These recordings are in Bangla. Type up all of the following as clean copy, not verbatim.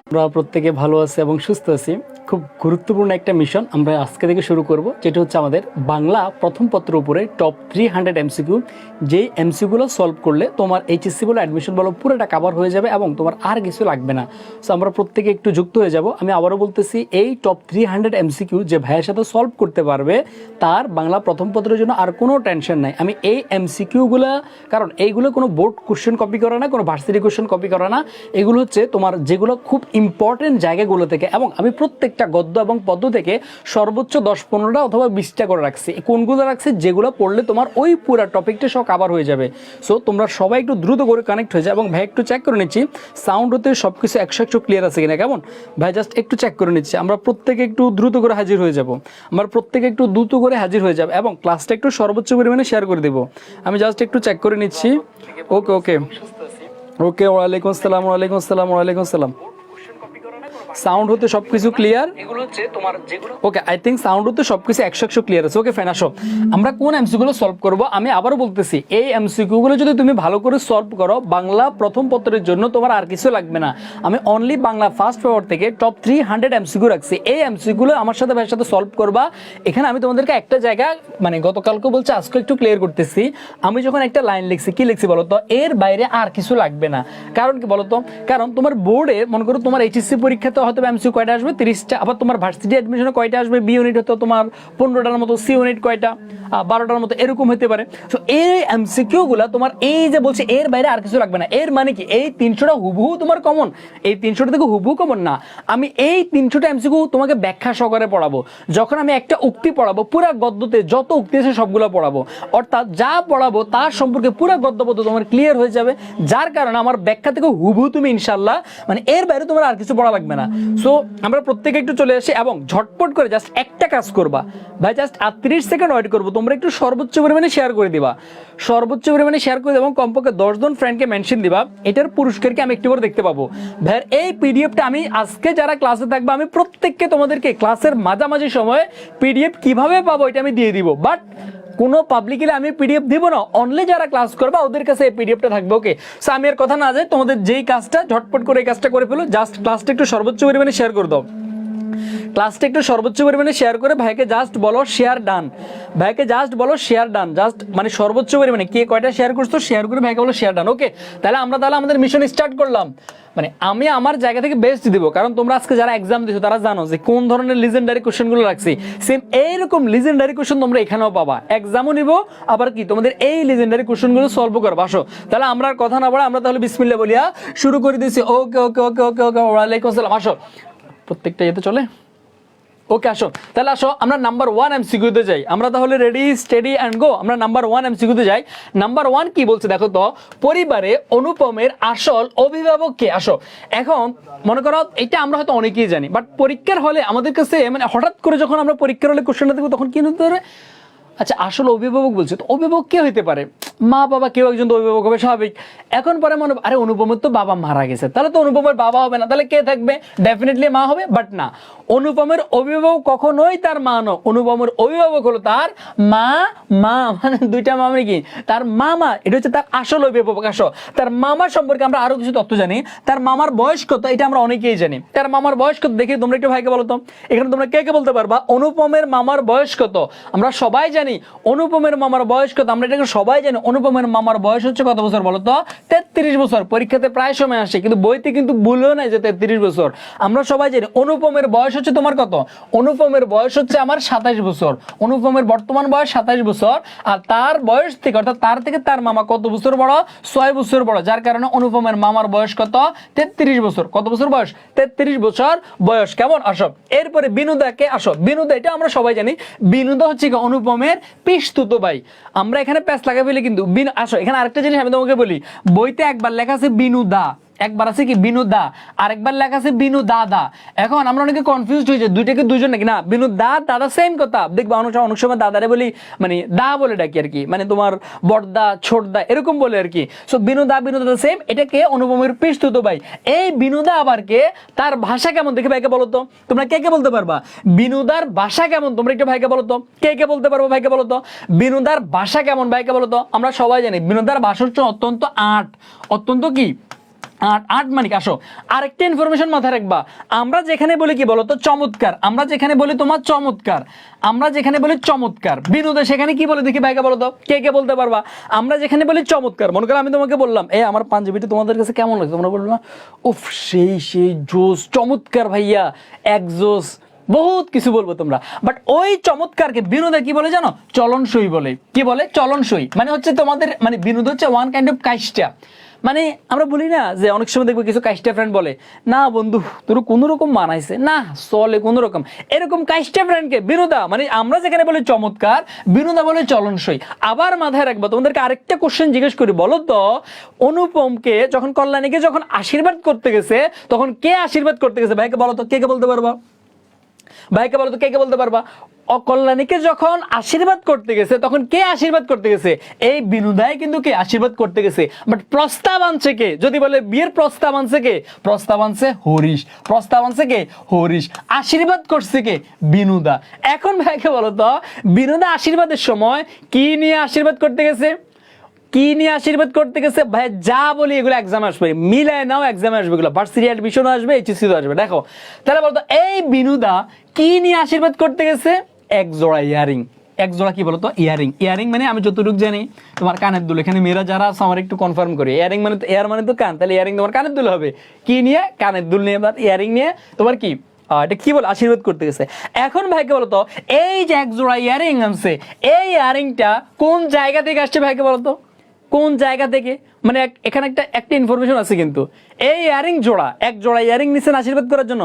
আমরা প্রত্যেকে ভালো আছি এবং সুস্থ আছি। খুব গুরুত্বপূর্ণ একটা মিশন আমরা আজকে থেকে শুরু করব, যেটা হচ্ছে আমাদের বাংলা প্রথম পত্রের উপরে টপ 300 এমসিকিউ। যেই এমসিকিউগুলো সলভ করলে তোমার এইচএসসি বলো অ্যাডমিশন বলো পুরোটা কভার হয়ে যাবে এবং তোমার আর কিছু লাগবে না। সো আমরা প্রত্যেকে একটু যুক্ত হয়ে যাব। আমি আবারও বলতেছি, এই টপ 300 এমসিকিউ যে ভাইয়ের সাথে সলভ করতে পারবে তার বাংলা প্রথম পত্রের জন্য আর কোনো টেনশন নাই। আমি এই এমসিকিউগুলো, কারণ এইগুলো কোনো বোর্ড কোশ্চেন কপি করে না, কোনো ভার্সিটি কোশ্চেন কপি করে না, এগুলো হচ্ছে তোমার যেগুলো খুব ইম্পর্টেন্ট জায়গাগুলো থেকে, এবং আমি প্রত্যেকটা গদ্য এবং পদ্য থেকে সর্বোচ্চ 10-15টা অথবা 20টা করে রাখছি। কোনগুলো রাখছি? যেগুলো পড়লে তোমার ওই পুরো টপিকটা সব কাভার হয়ে যাবে। সো তোমরা সবাই একটু দ্রুত করে কানেক্ট হয়ে যায়। এবং ভাই একটু চেক করে নিচ্ছি সাউন্ড হতে সব কিছু 100 ক্লিয়ার আছে কিনা। কেমন ভাই? জাস্ট একটু চেক করে নিচ্ছি। আমরা প্রত্যেকে একটু দ্রুত করে হাজির হয়ে যাব। আমরা প্রত্যেকে একটু দ্রুত করে হাজির হয়ে যাব এবং ক্লাসটা একটু সর্বোচ্চ পরিমাণে শেয়ার করে দেবো। আমি জাস্ট একটু চেক করে নিচ্ছি। ওকে ওকে ওকে, ওয়ালাইকুম আসসালাম, ওয়ালাইকুম আসসালাম, ওয়ালাইকুম আসসালাম। সাউন্ড হতে সবকিছু ক্লিয়ার? এগুলো হচ্ছে তোমার যেগুলো ওকে, আই থিঙ্ক সাউন্ড হতে সবকিছু 100 ক্লিয়ার আছে। ওকে ফাইন, আসো আমরা কোন এমসিকিউগুলো সলভ করব। আমি আবারও বলতেছি, এই এমসিকিউগুলো যদি তুমি ভালো করে সলভ করো, বাংলা প্রথম পত্রের জন্য তোমার আর কিছু লাগবে না। আমি অনলি বাংলা ফার্স্ট পেপার থেকে টপ 300 এমসিকিউ রাখছি। এই এমসিকিউগুলো আমার সাথে ভাইয়ের সাথে সলভ করবা। এখানে আমি তোমাদেরকে একটা জায়গা, মানে গতকালকে বলছি আজকে একটু ক্লিয়ার করতেছি। আমি যখন একটা লাইন লিখছি, কি লিখছি বলো তো? এর বাইরে আর কিছু লাগবে না। কারণ কি বলো তো? কারণ তোমার বোর্ডে মনে করো তোমার এইচএসসি পরীক্ষাতে হয়তো এমসিকিউ কয়টা আসবে? 30টা। আবার তোমার ভার্সিটি অ্যাডমিশনে কয়টা আসবে? বি ইউনিট হতো তোমার 15টার মতো, সি ইউনিট কয়টা? 12টার মতো, এরকম হতে পারে। সো এই এমসিকিউগুলো তোমার এই যে বলছে এর বাইরে আর কিছু লাগবে না, এর মানে কি এই 300টা হুবহু তোমার কমন? এই 300টা থেকে হুবহু কমন না। আমি এই 300টা এমসিকিউ তোমাকে ব্যাখ্যা সহকারে পড়াবো। যখন আমি একটা উক্তি পড়াবো, পুরা গদ্যতে যত উক্তি আছে সবগুলো পড়াবো। অর্থাৎ যা পড়াবো তার সম্পর্কে পুরা গদ্যপদ্য তোমার ক্লিয়ার হয়ে যাবে, যার কারণে আমার ব্যাখ্যা থেকে হুবহু তুমি ইনশাল্লাহ, মানে এর বাইরে তোমার আর কিছু পড়া লাগবে না। সো আমরা প্রত্যেকে একটু চলে আসি এবং ঝটপট করে জাস্ট একটা কাজ করবা ভাই, জাস্ট 30 সেকেন্ড ওয়েট করবো। তোমরা একটু সর্বোচ্চ পরিমাণে শেয়ার করে দিবা, সর্বোচ্চ পরিমাণে শেয়ার করে দিবা এবং কমপক্ষে 10 জন ফ্রেন্ডকে মেনশন দিবা। এটার পুরস্কারকে আমি একটু করে দেখতে পাবো। ভাই এই পিডিএফটা আমি আজকে যারা ক্লাসে থাকবে, আমি প্রত্যেককে তোমাদেরকে ক্লাসের মাঝামাঝি সময়ে পিডিএফ কিভাবে পাবো এটা আমি দিয়ে দিব। বাট কোনো পাবলিকলি আমি পিডিএফ দিব না, অনলি যারা ক্লাস করবে ওদের কাছে এই পিডিএফটা থাকবে। ওকে, সো আমি আর কথা না যাই, তোমাদের যেই কাজটা ঝটপট করে এই কাজটা করে ফেলো। জাস্ট ক্লাসটা একটু সর্বোচ্চ পরিমাণে শেয়ার করে দাও। ক্লাসটা একটু সর্বোচ্চ পরিমাণে শেয়ার করে ভাইকে জাস্ট বলো শেয়ার ডান। ভাইকে জাস্ট বলো শেয়ার ডান, জাস্ট মানে সর্বোচ্চ পরিমাণে কে কয়টা শেয়ার করছো শেয়ার করে ভাইকে বলো শেয়ার ডান। ওকে, তাহলে আমরা আমাদের মিশন স্টার্ট করলাম। মানে আমি আমার জায়গা থেকে বেস্ট দিব, কারণ তোমরা আজকে যারা এক্সাম দিছো তারা জানো যে কোন ধরনের লিজেন্ডারি কোশ্চেনগুলো রাখছি। সেম এইরকম লিজেন্ডারি কোশ্চেন তোমরা এখানেও পাবা, এক্সামও নিব, আবার কি তোমাদের এই লিজেন্ডারি কোশ্চেনগুলো সলভ করবো। আসো তাহলে আমরা আর কথা না বলে আমরা তাহলে বিসমিল্লাহ বলিয়া শুরু করে দিয়েছি। ওকে ওকে ওকে ওকে ওকে, ওয়ালাইকুম আসসালাম। আসো প্রত্যেকটা ইয়েতে চলে। ওকে আসো তাহলে, আসো আমরা নাম্বার 1 এমসিকিউতে যাই। আমরা তাহলে রেডি স্টেডি অ্যান্ড গো। আমরা নাম্বার 1 এমসিকিউতে যাই। নাম্বার 1 কি বলছে দেখো তো? পরিবারে অনুপমের আসল অভিভাবক কে? আসো এখন মনে করো এটা আমরা হয়তো অনেকেই জানি, বাট পরীক্ষার হলে আমাদের কাছে মানে হঠাৎ করে যখন আমরা পরীক্ষার হলে কোশ্চেনটা দেখবো তখন কি হতে পারে? আচ্ছা আসলে অভিভাবক বলছে, তো অভিভাবক কে হইতে পারে? মা বাবা কেউ একজন তো অভিভাবক হবে, স্বাভাবিক। এখন পরে মনে আরে অনুপমের তো বাবা মারা গেছে, তাহলে তো অনুপমের বাবা হবে না, তাহলে কে থাকবে? ডেফিনেটলি মা হবে। বাট না, অনুপমের অভিভাবক কখনোই তার মা নয়। অনুপমের অভিভাবক হলো তার মা। মা মানে দুইটা মা, মানে কি তার মামা, এটা হচ্ছে তার আসল অভিভাবক। আসো তার মামা সম্পর্কে আমরা আরো কিছু তথ্য জানি। তার মামার বয়স কত এটা আমরা অনেকেই জানি। তার মামার বয়স কত দেখি তোমরা একটু ভাইকে বলো তো। এখানে তোমরা কে কে বলতে পারবা অনুপমের মামার বয়স কত? আমরা সবাই জানি অনুপমের মামার বয়স কত, আমরা এটাকে সবাই জানি। অনুপমের মামার বয়স হচ্ছে কত বছর বলো তো? 33 বছর। পরীক্ষাতে প্রায় সময় আসে, কিন্তু বইতে কিন্তু বলেও নাই যে 33 বছর। আমরা সবাই জানি অনুপমের বয়স হচ্ছে তোমার কত? অনুপমের বয়স হচ্ছে আমার 27 বছর। অনুপমের বর্তমান বয়স 27 বছর। আর তার বয়স থেকে, অর্থাৎ তার থেকে তার মামা কত বছর বড়? 6 বছর বড়। যার কারণে অনুপমের মামার বয়স কত? 33 বছর। কত বছর বয়স? 33 বছর বয়স। কেমন? আসো এরপরে বিনুদাকে, আসো বিনুদা, এটা আমরা সবাই জানি। বিনুদা হচ্ছে কি অনুপমের পিসতুতো ভাই। আমরা এখানে প্যাচ লাগাই ফেলি কিন্তু আসো এখানে আরেকটা জিনিস আমি তোমাকে বলি, বইতে একবার লেখা আছে বিনুদা, একবার আছে কি বিনুদা, আরেকবার লেখা আছে বিনু দাদা। এখন আমরা অনেকে কনফিউজড হয়ে যাই দুইটাকে দুইজন নাকি, না বিনু দাদা সেম কথা। দেখবা অনেক সময় দাদারে বলি মানে দা বলে ডাকি আর কি, মানে তোমার বড়দা ছোটদা এরকম বলে আর কি। সো বিনু দাদা সেম। এটাকে অনুপমের পিসতুতো ভাই। এই বিনুদা আবার কে, তার ভাষা কেমন দেখে ভাইকে বলো তো। তোমরা কে কে বলতে পারবা বিনুদার ভাষা কেমন? তোমরা একটু ভাইকে বলো তো, কে কে বলতে পারবো ভাইকে বলো তো বিনুদার ভাষা কেমন ভাইকে বলো তো। আমরা সবাই জানি বিনুদার ভাষা হচ্ছে অত্যন্ত অত্যন্ত কি আট, আট মানে কি? আসো আরেকটা ইনফরমেশন মাথায় রাখবা, আমরা যেখানে বলি কি বলতো চমৎকার, আমরা যেখানে বলি তোমার চমৎকার, আমরা যেখানে বলি চমৎকার, বিনোদন সেখানে কি বলে দেখি ভাইকে বলো তো, কে কে বলতে পারবা? আমরা যেখানে বলি চমৎকার, মনে করো আমি তোমাকে বললাম এই আমার পাঞ্জাবিটা তোমাদের কাছে কেমন লাগছে, তোমরা বলবে উফ সেই সেই জোস, চমৎকার ভাইয়া, এক জোস, বহুত কিছু বলবো তোমরা। বাট ওই চমৎকারকে বিনোদে কি বলে জানো? চলনসই বলে। কি বলে? চলনসই। মানে হচ্ছে তোমাদের মানে বিনোদ হচ্ছে ওয়ান কাইন্ড অফ কাইস্টা। মানে আমরা বলি না যে অনেক সময় দেখবো কিছু কাইস্টা ফ্রেন্ড বলে না বন্ধু তোর কোন রকম মানাইছে না, চলে কোন রকম, এরকম কাইস্টা ফ্রেন্ডকে বিনোদা, মানে আমরা যেখানে বলি চমৎকার, বিনোদা বলে চলনসই। আবার মাথায় রাখবো, তোমাদেরকে আরেকটা কোশ্চেন জিজ্ঞেস করি, বলো তো অনুপমকে যখন কল্যাণীকে যখন আশীর্বাদ করতে গেছে তখন কে আশীর্বাদ করতে গেছে? ভাইকে বলো তো, কে কে বলতে পারবা? ভাইকে বলো তো, কে কে বলতে পারবা? অকল্যাণীকে যখন আশীর্বাদ করতে গেছে তখন কে আশীর্বাদ করতে গেছে? এই বিনোদায় কিন্তু কে আশীর্বাদ করতে গেছে। বাট প্রস্তাব আনছে কে? যদি বলে বিয়ের প্রস্তাব আনছে কে? প্রস্তাব আনছে হরিশ। প্রস্তাব আনছে কে? হরিশ। আশীর্বাদ করছে কে? বিনোদা। এখন ভাইকে বলো তো বিনোদা আশীর্বাদের সময় কি নিয়ে আশীর্বাদ করতে গেছে? কি নিয়ে আশীর্বাদ করতে গেছে? ভাই যা বলি এগুলো এক্সামে আসবে, মিলায় নাও এক্সামে আসবে, এগুলো ভার্সিটি অ্যাডমিশনও আসবে, এইচএসসি আসবে। দেখো তাহলে বলতো এই বিনোদা কি নিয়ে আশীর্বাদ করতে গেছে? এক জোড়া ইয়ারিং। এক জোড়া কি বলতো? ইয়ারিং। ইয়ারিং মানে আমি যতটুকু জানি তোমার কানের দুল, এখানে মেয়েরা যারা আছে আমার একটু কনফার্ম করি, ইয়ারিং মানে তো এয়ার মানে তো কান, তাহলে ইয়ারিং তোমার কানের দুল হবে। কি নিয়ে? কানের দুল নিয়ে। ইয়ারিং নিয়ে তোমার কি এটা কি বল? আশীর্বাদ করতে গেছে। এখন ভাইকে বলতো এই যে এক জোড়া ইয়ারিং আনছে, এই ইয়ারিংটা কোন জায়গা থেকে আসছে ভাইকে বলতো? কোন জায়গা থেকে? মানে এখানে একটা একটা ইনফরমেশন আছে কিন্তু, এই ইয়ারিং জোড়া, এক জোড়া ইয়ারিং নিছেন আশীর্বাদ করার জন্য,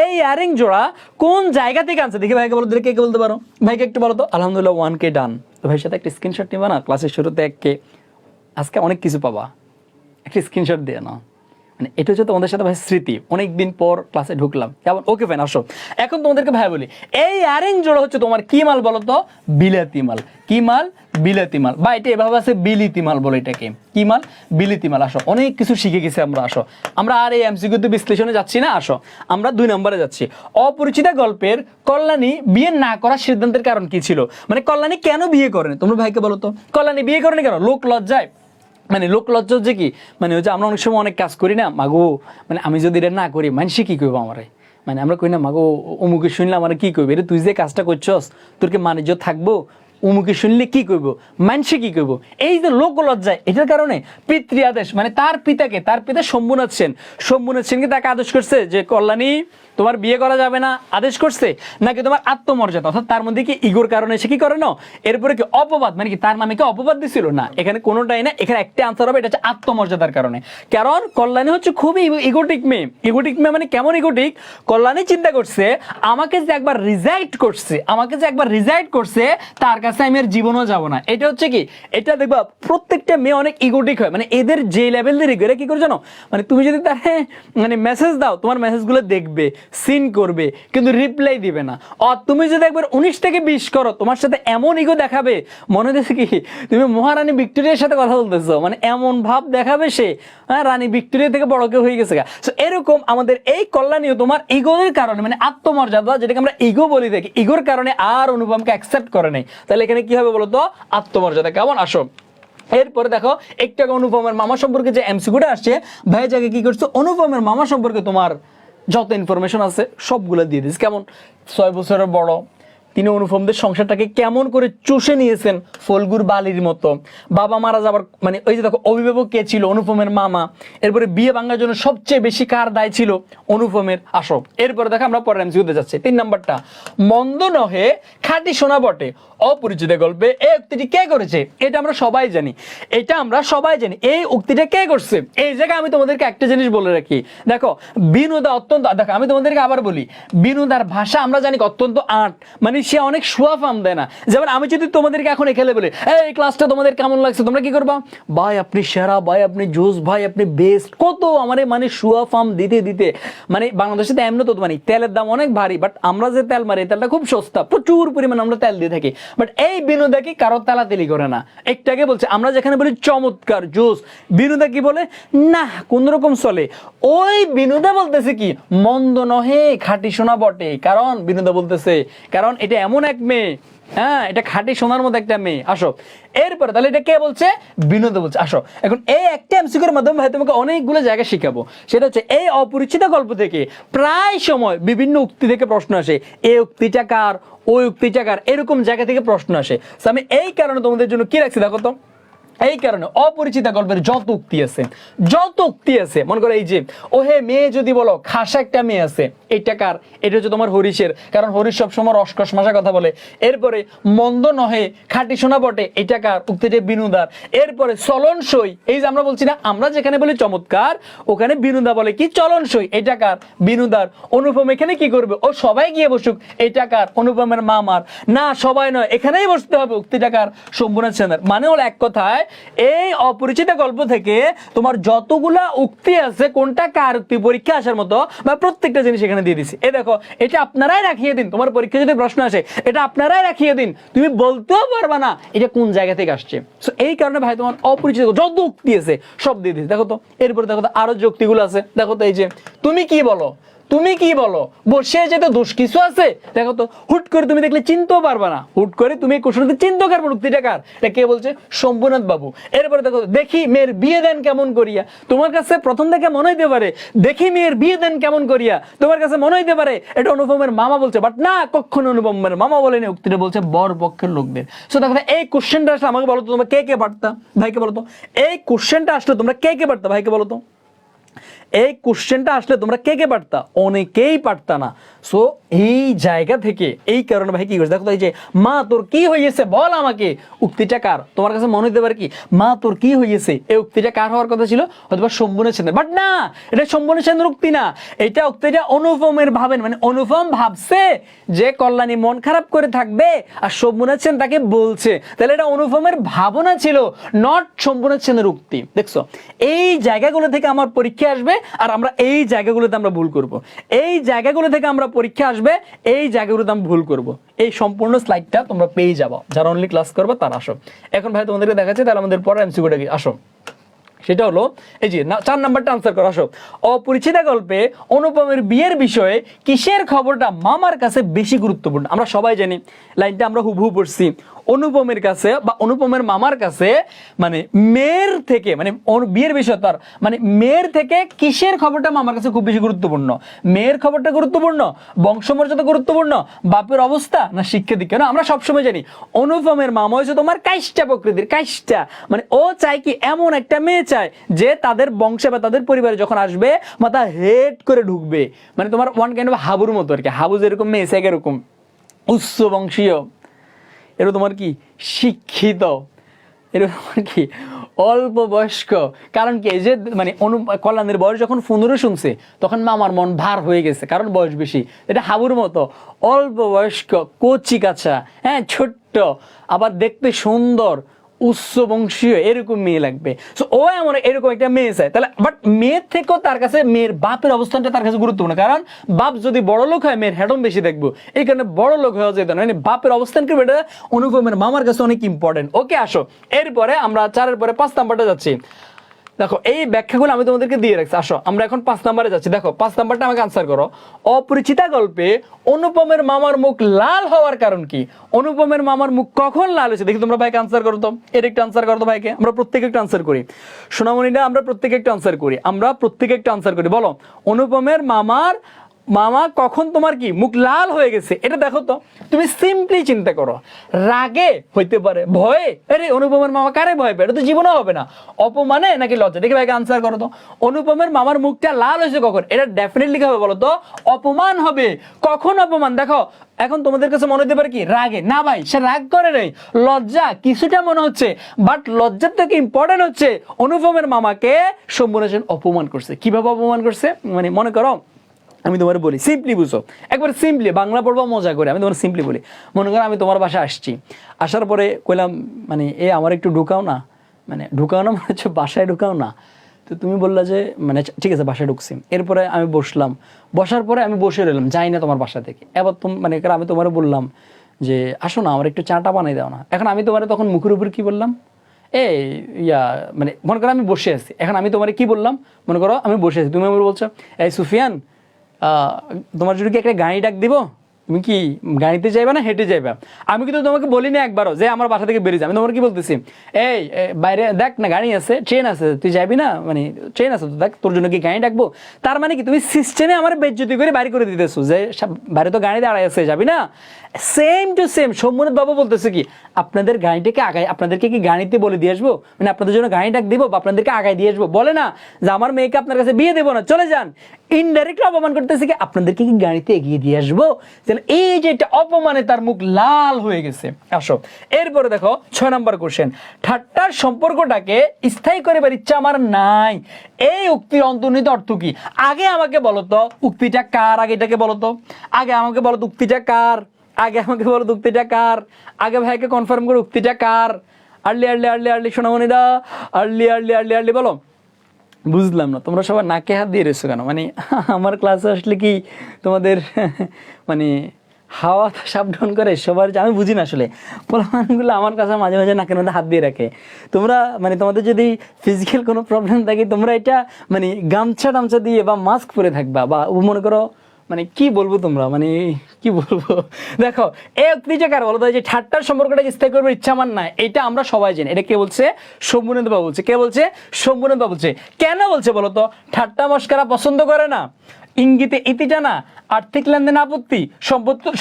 এই ইয়ারিং জোড়া কোন জায়গা থেকে আনছে দেখি ভাইকে বলো, কে কে বলতে পারো? ভাইকে একটু বলো তো। আলহামদুলিল্লাহ 1K ডান। তো ভাইয়ের সাথে একটা স্ক্রিনশট নিবা না, ক্লাসের শুরুতে 1K, আজকে অনেক কিছু পাবা, একটা স্ক্রিনশট দিয়ে নাও। মানে এটা হচ্ছে তোমাদের সাথে ভাই স্মৃতি, অনেকদিন পর ক্লাসে ঢুকলাম, কেমন? ওকে ফাইন, আসো এখন তোমাদেরকে ভাই বলি, এই ইয়ারিং জোড়া হচ্ছে তোমার কি মাল বলো তো? বিলাতি মাল। কি মাল? বিলাতি মাল। বা এটা এভাবে আছে বিলিতি মাল বলে এটাকে। কি মাল? বিলিতি মাল। আসো অনেক কিছু শিখে গেছি আমরা, আসো আমরা আর এই এমসিকিউ বিশ্লেষণে যাচ্ছি না, আসো আমরা 2 নম্বরে যাচ্ছি। অপরিচিতা গল্পের কল্যাণী বিয়ে না করার সিদ্ধান্তের কারণ কি ছিল? মানে কল্যাণী কেন বিয়ে করেনি? তোমরা ভাইকে বলো তো, কল্যাণী বিয়ে করেনি কেন? লোক লজ্জায়। মানে লোক লজ্জা হচ্ছে কি, মানে হচ্ছে আমরা অনেক সময় অনেক কাজ করি না, মাগো মানে আমি যদি এটা না করি মানুষে কি করবো আমারে, মানে আমরা কই না মাগো অমুকে শুনলে আমার কি করবে, এটা তুই যে কাজটা করছস তোর কি মানিজ্য থাকবো? উমুকে শুনলে কি করবো, মানুষে কি করবো, এই যে লোক লজ্জায়, এটার কারণে পিতৃ আদেশ, মানে তার পিতাকে, তার পিতা শম্ভুনাথ সেন, শম্ভুনাথ সেনকে তাকে আদেশ করছে যে কল্যাণী তোমার বিয়ে করা যাবে না, আদেশ করছে, নাকি তোমার আত্মমর্যাদা, অর্থাৎ তার মধ্যে কি ইগোর কারণে সে কি করে না, এরপরে কি অপবাদ, মানে কি তার নামে কি অপবাদ দিছিল না, এখানে কোনোটাই না, এখানে একটা আনসার হবে, এটা হচ্ছে আত্মমর্যাদার কারণে। কারণ কল্যাণী হচ্ছে খুবই ইগোটিক মেয়ে। ইগোটিক মেয়ে মানে কেমন ইগোটিক? কল্যাণী চিন্তা করছে আমাকে যে একবার রিজেক্ট করছে, আমাকে যে একবার রিজেক্ট করছে তার কাছে আমি আর জীবনও যাব না। এটা হচ্ছে কি, এটা দেখবা প্রত্যেকটা মেয়ে অনেক ইগোটিক হয়, মানে এদের যে লেভেলের ইগো, এরা কি করে জানো, মানে তুমি যদি তার মানে মেসেজ দাও, তোমার মেসেজগুলো দেখবে, সিন করবে, কিন্তু রিপ্লাই দিবে না। আর তুমি যদি একবার 19 থেকে 20 করো, তোমার সাথে এমন ইগো দেখাবে মনে হচ্ছে কি তুমি মহারানী ভিক্টোরিয়ার সাথে কথা বলতেছো, মানে এমন ভাব দেখাবে সে, হ্যাঁ রানী ভিক্টোরিয়া থেকে বড় কেউ হয়ে গেছে। সো এরকম আমাদের এই কল্যাণীও তোমার ইগোর কারণে, মানে আত্মমর্যাদা যেটাকে আমরা ইগো বলি থাকি, ইগোর কারণে আর অনুপমকে অ্যাকসেপ্ট করে নাই। তাহলে এখানে কি হবে বলো তো? আত্মমর্যাদা। কেমন? আসো এরপরে দেখো একটু অনুপমের মামা সম্পর্কে যে এমসিকিউটা আসছে, ভাই জায়গায় কি করছো, অনুপমের মামা সম্পর্কে তোমার যত ইনফরমেশন আছে সবগুলো দিয়ে দিস। কেমন? 6 বছরের বড়, তিনি অনুপমদের সংসারটাকে কেমন করে চুষে নিয়েছেন ফলগুর বালির মতো। বাবা মারা যাবার মানে ওই যে দেখো অভিভাবক কে ছিল? অনুপমের মামা। এরপরে বিয়ে ভাঙার জন্য সবচেয়ে বেশি কার দায় ছিল? অনুপমের। আসো এরপরে দেখো আমরা পরের এমসিকিউতে যাচ্ছি। 3 নাম্বারটা, মন্দ নহে খাঁটি সোনা বটে অপরিচিত গল্পে এই উক্তিটি কে করেছে? এটা আমরা সবাই জানি, এটা আমরা সবাই জানি, এই উক্তিটা কে করছে? এই জায়গায় আমি তোমাদেরকে একটা জিনিস বলে রাখি, দেখো বিনোদা অত্যন্ত, দেখো আমি তোমাদেরকে আবার বলি, বিনোদার ভাষা আমরা জানি অত্যন্ত আর্ট, মানে সে অনেক সুয়া ফার্ম দেয় না। যেমন আমি যদি তোমাদেরকে এখন এখানে বলি এই ক্লাসটা তোমাদের কেমন লাগছে, তোমরা কি করবা? ভাই আপনি সেরা, ভাই আপনি জোস, ভাই আপনি বেস্ট, কত আমারে মানে সুয়া ফার্ম দিতে দিতে, মানে বাংলাদেশে তো এমনি তো মানে তেলের দাম অনেক ভারী, বাট আমরা যে তেল মারি তেলটা খুব সস্তা, প্রচুর পরিমাণে আমরা তেল দিয়ে থাকি। বাট এই বিনোদা কি কারো তেলাতেলি করে না। একটাকে বলছে আমরা যেখানে বলি চমৎকার জোস, বিনোদা কি বলে না কোন রকম চলে। ওই বিনোদা বলতেছে কি মন্দ নহে খাঁটি সোনা বটে, কারণ বিনোদা বলতেছে, কারণ এটা এটা এমন এক মেয়ে, হ্যাঁ এটা খাঁটি সোনার মতো একটা মেয়ে। আসো এরপরে তাহলে এটা কে বলছে? বিনোদ বলছে। আসো এখন এই একটা এমসিকিউর মাধ্যমে ভাই তোমাকে অনেকগুলো জায়গা শিখাবো। সেটা হচ্ছে এই অপরিচিত গল্প থেকে প্রায় সময় বিভিন্ন উক্তি থেকে প্রশ্ন আসে, এই উক্তিটা কার, ওই উক্তিটা কার, এরকম জায়গা থেকে প্রশ্ন আসে। আমি এই কারণে তোমাদের জন্য কি রাখছি দেখো তো, এই কারণে অপরিচিত গল্পের যত উক্তি আছে মনে করো এই যে ও হে মেয়ে যদি বলো খাসা একটা মেয়ে আছে, এটা কার? এটা হচ্ছে তোমার হরিশের, কারণ হরিশ সবসময় রসকস মাসা কথা বলে। এরপরে মন্দ নহে খাঁটি সোনা বটে, এটা কার? উক্তিটা বিনুদার। এরপরে চলনসই, এই যে আমরা বলছি না আমরা যেখানে বলি চমৎকার, ওখানে বিনুদা বলে কি চলনসই, এটা কার? বিনুদার। অনুপম এখানে কি করবে? ও সবাই গিয়ে বসুক, এটা কার? অনুপমের মামার। না সবাই নয়, এখানেই বসতে হবে, উক্তিটা কার? শম্ভুনাথ সেনের। মানে হলো এক কথায় এই অপরিচিত গল্প থেকে তোমার যতগুলা উক্তি আছে কোনটা কার উক্তি পরীক্ষা আসার মতো, বা প্রত্যেকটা জিনিস এখানে দিয়ে দিছি। এই দেখো এটা আপনারাই রাখিয়ে দিন, তোমার পরীক্ষা যদি প্রশ্ন আসে এটা আপনারাই রাখিয়ে দিন, তুমি বলতেও পারবা না এটা কোন জায়গা থেকে আসছে। সো এই কারণে ভাই তোমার অপরিচিত যত উক্তি আছে সব দিয়ে দিছি। দেখো তো এরপরে দেখো তো আরো যে উক্তিগুলো আছে, দেখো তো এই যে তুমি কি বলো, তুমি কি বলো, বসে যেতে দোষ কিছু আছে? দেখো তো হুট করে তুমি দেখলে চিনতেও পারবা না, হুট করে তুমি কোশ্চেনকে চিনতে পারবে না উক্তিটা কার, এটা কে বলছে? শম্ভুনাথ বাবু। এরপরে দেখো দেখি মেয়ের বিয়ে দেন কেমন করিয়া, তোমার কাছে প্রথম থেকে মনে হইতে পারে দেখি মেয়ের বিয়ে দেন কেমন করিয়া, তোমার কাছে মনে হইতে পারে এটা অনুপমের মামা বলছে, বাট না কখনো অনুপমের মামা বলেনি, উক্তিটা বলছে বর পক্ষের লোকদের। সো দেখো এই কোশ্চেনটা আসলে আমাকে বলো তো তোমরা কে কে পারতা, ভাইকে বলো তো এই কোশ্চেনটা আসলে তোমরা কে কে পারতা, ভাইকে বলো তো এই কোশ্চেনটা আসলে তোমরা কে কে পারতা? অনেকেই পারতা না। সো এই জায়গা থেকে এই কারণে ভাই কি করছে দেখো তো এই যে মা তোর কি হয়েছে বল আমাকে, উক্তিটা কার? তোমার কাছে মনে হতে পারে কি মা তোর কি হয়েছে, এই উক্তিটা কার হওয়ার কথা ছিল? হয়তো শম্ভুনাথ সেনের, বাট না এটা শম্ভুনাথ সেনের উক্তি না, এটা উক্তিটা অনুপমের ভাবেন, মানে অনুপম ভাবছে যে কল্যাণী মন খারাপ করে থাকবে আর শম্ভুনাথ সেন তাকে বলছে, তাহলে এটা অনুপমের ভাবনা ছিল, নট শম্ভুনাথ সেনের উক্তি। দেখছো এই জায়গাগুলো থেকে আমার পরীক্ষা আসবে, আর আমরা এই জায়গাগুলোতে আমরা ভুল করব, এই জায়গাগুলো থেকে আমরা পরীক্ষা আসবে, এই জায়গাগুলোতে আমরা ভুল করব। এই সম্পূর্ণ স্লাইডটা তোমরা পেয়ে যাবো, যারা অনলি ক্লাস করবে তারা আসো। এখন ভাই তোমাদেরকে দেখাচ্ছে, তাহলে আমাদের পরের এমসিকিউটা কি আসো, সেটা হলো এই যে 4 নাম্বারটা আনসার করো। আসো অপরিচিতা গল্পে অনুপমের বিয়ের বিষয়ে কিসের খবরটা মামার কাছে বেশি গুরুত্বপূর্ণ? আমরা সবাই জানি লাইনটা আমরা হুবহু পড়ছি, অনুপমের কাছে বা অনুপমের মামার কাছে মানে মেয়ের থেকে, মানে বিয়ের বিষয় তার মানে মেয়ের থেকে কিসের খবরটা মামার কাছে খুব বেশি গুরুত্বপূর্ণ? মেয়ের খবরটা গুরুত্বপূর্ণ, বংশমর্যাদা গুরুত্বপূর্ণ, বাপের অবস্থা, না শিক্ষা দীক্ষা? না আমরা সবসময় জানি অনুপমের মামা হয়েছে তোমার কাইষ্টা প্রকৃতির, কাইষ্টা মানে ও চায় কি এমন একটা মেয়ে চায় যে তাদের বংশে বা তাদের পরিবারে যখন আসবে মাথা হেড করে ঢুকবে, মানে তোমার ওয়ান কাইন্ড অফ হাবুর মতো আর কি, হাবু যেরকম মেয়ে চাই এরকম উচ্চ বংশীয়, এরকম তোমার কি শিক্ষিত, এরকম কি অল্প বয়স্ক। কারণ কি এই যে মানে কল্যাণের বয়স যখন 15 শুনছে তখন মামার মন ভার হয়ে গেছে, কারণ বয়স বেশি। এটা হাবুর মতো অল্প বয়স্ক, কচি কাঁচা, হ্যাঁ ছোট্ট, আবার দেখতে সুন্দর, উচ্চ বংশীয়, এরকম মেয়ে লাগবে। সো ও এমন এরকম একটা মেয়ে চায়, তাহলে বাট মেয়ের থেকেও তার কাছে মেয়ের বাপের অবস্থানটা তার কাছে গুরুত্বপূর্ণ, কারণ বাপ যদি বড় লোক হয় মেয়ের হেডম বেশি দেখবো, এই কারণে বড় লোক হয়ে যেত না, মানে বাপের অবস্থান কি এটা অনুপমের মামার কাছে অনেক ইম্পর্টেন্ট। ওকে আসো এরপরে আমরা 4-এর পরে 5 নাম্বারটা যাচ্ছি। দেখো এই ব্যাখ্যাগুলো আমি তোমাদেরকে দিয়ে রাখছি। আসো আমরা এখন 5 নাম্বারে যাচ্ছি। দেখো 5 নাম্বারটা আমাকে আনসার করো। অপরিচিতা গল্পে অনুপমের মামার মুখ লাল হওয়ার কারণ কি? অনুপমের মামার মুখ কখন লাল হয়েছে দেখি তোমরা ভাইকে আনসার করো তো, এর একটা আনসার করো তো ভাইকে, আমরা প্রত্যেকে একটা আনসার করি। সোনামণিরা আমরা প্রত্যেকে একটা আনসার করি, আমরা প্রত্যেকে একটা আনসার করি। বলো অনুপমের মামা কখন তোমার কি মুখ লাল হয়ে গেছে? এটা দেখো তো, তুমি সিম্পলি চিন্তা করো, রাগে হইতে পারে, ভয়ে, আরে অনুপমের মামা কারে ভয় পায়? এটা তো জীবনেও হবে না, অপমানে নাকি লজ্জা? দেখি ভাইকে আনসার করো তো, অনুপমের মামার মুখটা লাল হয়েছে কখন? এটা ডেফিনেটলি কি হবে বলো তো? অপমান হবে। কখন অপমান? দেখো এখন তোমাদের কাছে মনে হতে পারে কি রাগে, না ভাই সে রাগ করে নেই, লজ্জা কিছুটা মনে হচ্ছে, বাট লজ্জার থেকে ইম্পর্টেন্ট হচ্ছে অনুপমের মামাকে শম্ভুনাথ সেন অপমান করছে। কিভাবে অপমান করছে? মানে মনে করো আমি তোমার বলি, সিম্পলি বুঝো, একবার সিম্পলি বাংলা পড়বা মজা করে, আমি তোমার সিম্পলি বলি। মনে করো আমি তোমার বাসায় আসছি, আসার পরে কইলাম মানে আমার একটু ঢুকাও না, মানে ঢুকাও না মানে হচ্ছে বাসায় ঢুকাও না। তো তুমি বললা যে মানে ঠিক আছে বাসায় ঢুকছি। এরপরে আমি বসলাম, বসার পরে আমি বসে রইলাম, যাই না তোমার বাসা থেকে। এবার মানে আমি তোমার বললাম যে আসো না আমার একটু চাটা বানাই দাও না। এখন আমি তোমার তখন মুখের উপর কি বললাম? মানে মনে করো আমি বসে আছি, এখন আমি তোমার কি বললাম? মনে করো আমি বসে আছি, তুমি আমার বলছো এই সুফিয়ান তোমার জন্য কি একটা গাড়ি ডাক দিব? তুমি কি গাড়িতে যাইবা না হেঁটে যাইবা? আমি কিন্তু তোমাকে বলি না একবারও যে আমার বাসা থেকে বেরিয়ে যা। আমি তোমার কি বলতেছি, এই বাইরে দেখ না গাড়ি আছে, ট্রেন আছে, তুই যাবি না, মানে ট্রেন আছে তো দেখ, তোর জন্য কি গাড়ি ডাকবো? তার মানে কি তুমি সিস্টেমে আমার বেজ্জতি করে বাড়ি করে দিতেছো যে বাইরে তো গাড়ি দাঁড়ায় আছে, যাবি না? সেম টু সেম সোমনাথ বাবু বলতেছে কি, আপনাদের গাড়িটাকে আগায়, আপনাদেরকে কি গাড়িতে বলে দিয়ে আসবো, মানে আপনাদের জন্য গাড়ি ডাক দিব বা আপনাদেরকে আগায় দিয়ে আসবো? বলে না যে আমার মেয়েকে আপনার কাছে বিয়ে দেবো না, চলে যান। ইনডাইরেক্টলি অপমান করতেছে কি, আপনাদেরকে কি গাড়িতে এগিয়ে দিয়ে আসবো? এই যে এটা অপমানে তার মুখ লাল হয়ে গেছে। আসো এরপরে দেখো 6 নম্বর কোশ্চেন, ঠাট্টার সম্পর্কটাকে স্থায়ী করিবার ইচ্ছা আমার নাই, এই উক্তির অন্তর্নিহিত অর্থ কি? আগে আমাকে বলো তো উক্তিটা কার, আগে এটাকে বলো তো, আগে আমাকে বলো তো উক্তিটা কার, আগে আমাকে বলো তো উক্তিটা কার, আগে ভাইকে কনফার্ম করো উক্তিটা কার। আর্লি আর্লি আর্লি আর্লি সোনামণিরা, আর্লি আর্লি আর্লি আর্লি বলো। বুঝলাম না তোমরা সবাই নাকে হাত দিয়ে রয়েছো কেন? মানে আমার ক্লাসে আসলে কি তোমাদের মানে হাওয়া সাপ ডাউন করে সবার? আমি বুঝি না আসলে, পোলাপানগুলো আমার কাছে মাঝে মাঝে নাকের মধ্যে হাত দিয়ে রাখে। তোমরা মানে তোমাদের যদি ফিজিক্যাল কোনো প্রবলেম থাকে তোমরা এটা মানে গামছা টামছা দিয়ে বা মাস্ক পরে থাকবা, বা মনে করো মানে কি বলবো তোমরা, মানে কি বলবো। দেখো এই উক্তিটা কার বলো তো, যে ঠাট্টার সম্পর্কটা স্থায়ী করবার ইচ্ছা আমার নাই, এটা আমরা সবাই জানি। এটা কে বলছে? শম্ভুনাথ বাবু বলছে। কে বলছে? শম্ভুনাথ বাবু বলছে। কেন বলছে বলো তো? ঠাট্টা মস্করা পছন্দ করে না, ইঙ্গিতে ইতিটা না, আর্থিক লেনদেন আপত্তি,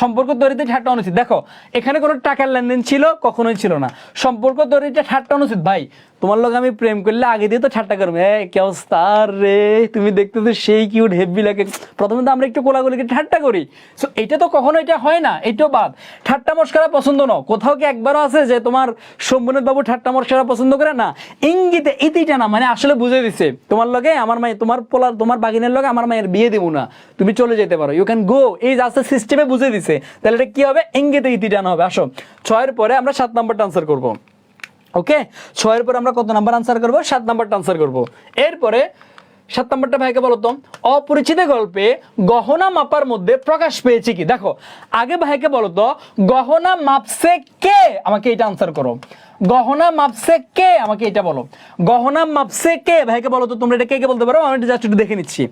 সম্পর্ক তৈরিতে ঠাট্টা অনুচিত। দেখো এখানে কোনো টাকার লেনদেন ছিল? কখনোই ছিল না। সম্পর্ক তৈরিতে ঠাট্টা অনুচিত। ভাই তোমার লোক আমি প্রেম করলে আগে দিয়ে তো ঠাট্টা করবে, কি অবস্থা রে, তুমি দেখতে তো সেই কিউট হেভি লাগে, প্রথমে তো আমরা একটু কোলাগুলিকে ঠাট্টা করি। সো এটা তো কখনো এটা হয় না, এটাও বাদ। ঠাট্টা মস্করা পছন্দ না, কোথাও কি একবারও আছে যে তোমার শম্ভুনাথ বাবু ঠাট্টা মস্করা পছন্দ করে না? ইঙ্গিতে ইতিটা না, মানে আসলে বুঝে দিছে তোমার লগে আমার মায়ের, তোমার বাগিনের লগে আমার মায়ের বিয়ে দেবো না, তুমি চলে যেতে পারো, ইউ ক্যান গো। এই জাস্ট সিস্টেমে বুঝে দিছে, তাহলে এটা কি হবে? ইঙ্গিতে ইতিটা না হবে। আসো 6-এর পরে আমরা 7 নম্বরটা আনসার করবো। ওকে 6-এর পরে আমরা কত নাম্বার আনসার করবো? 7 নাম্বারটা আনসার করবো। এরপরে 7 নম্বরটা ভাইকে বলো তো, অপরিচিত গল্পে গহনা মাপার মধ্যে প্রকাশ পেয়েছে কি? দেখো আগে ভাইকে বলো তো গহনা মাপছে কে, আমাকে এটা আনসার করো। গহনা মাপছে কে, আমাকে এটা বলো। গহনা মাপছে কে ভাইকে বলো তো, তোমরা এটা কে কে বলতে পারো? আমি জাস্ট একটু দেখে নিচ্ছি।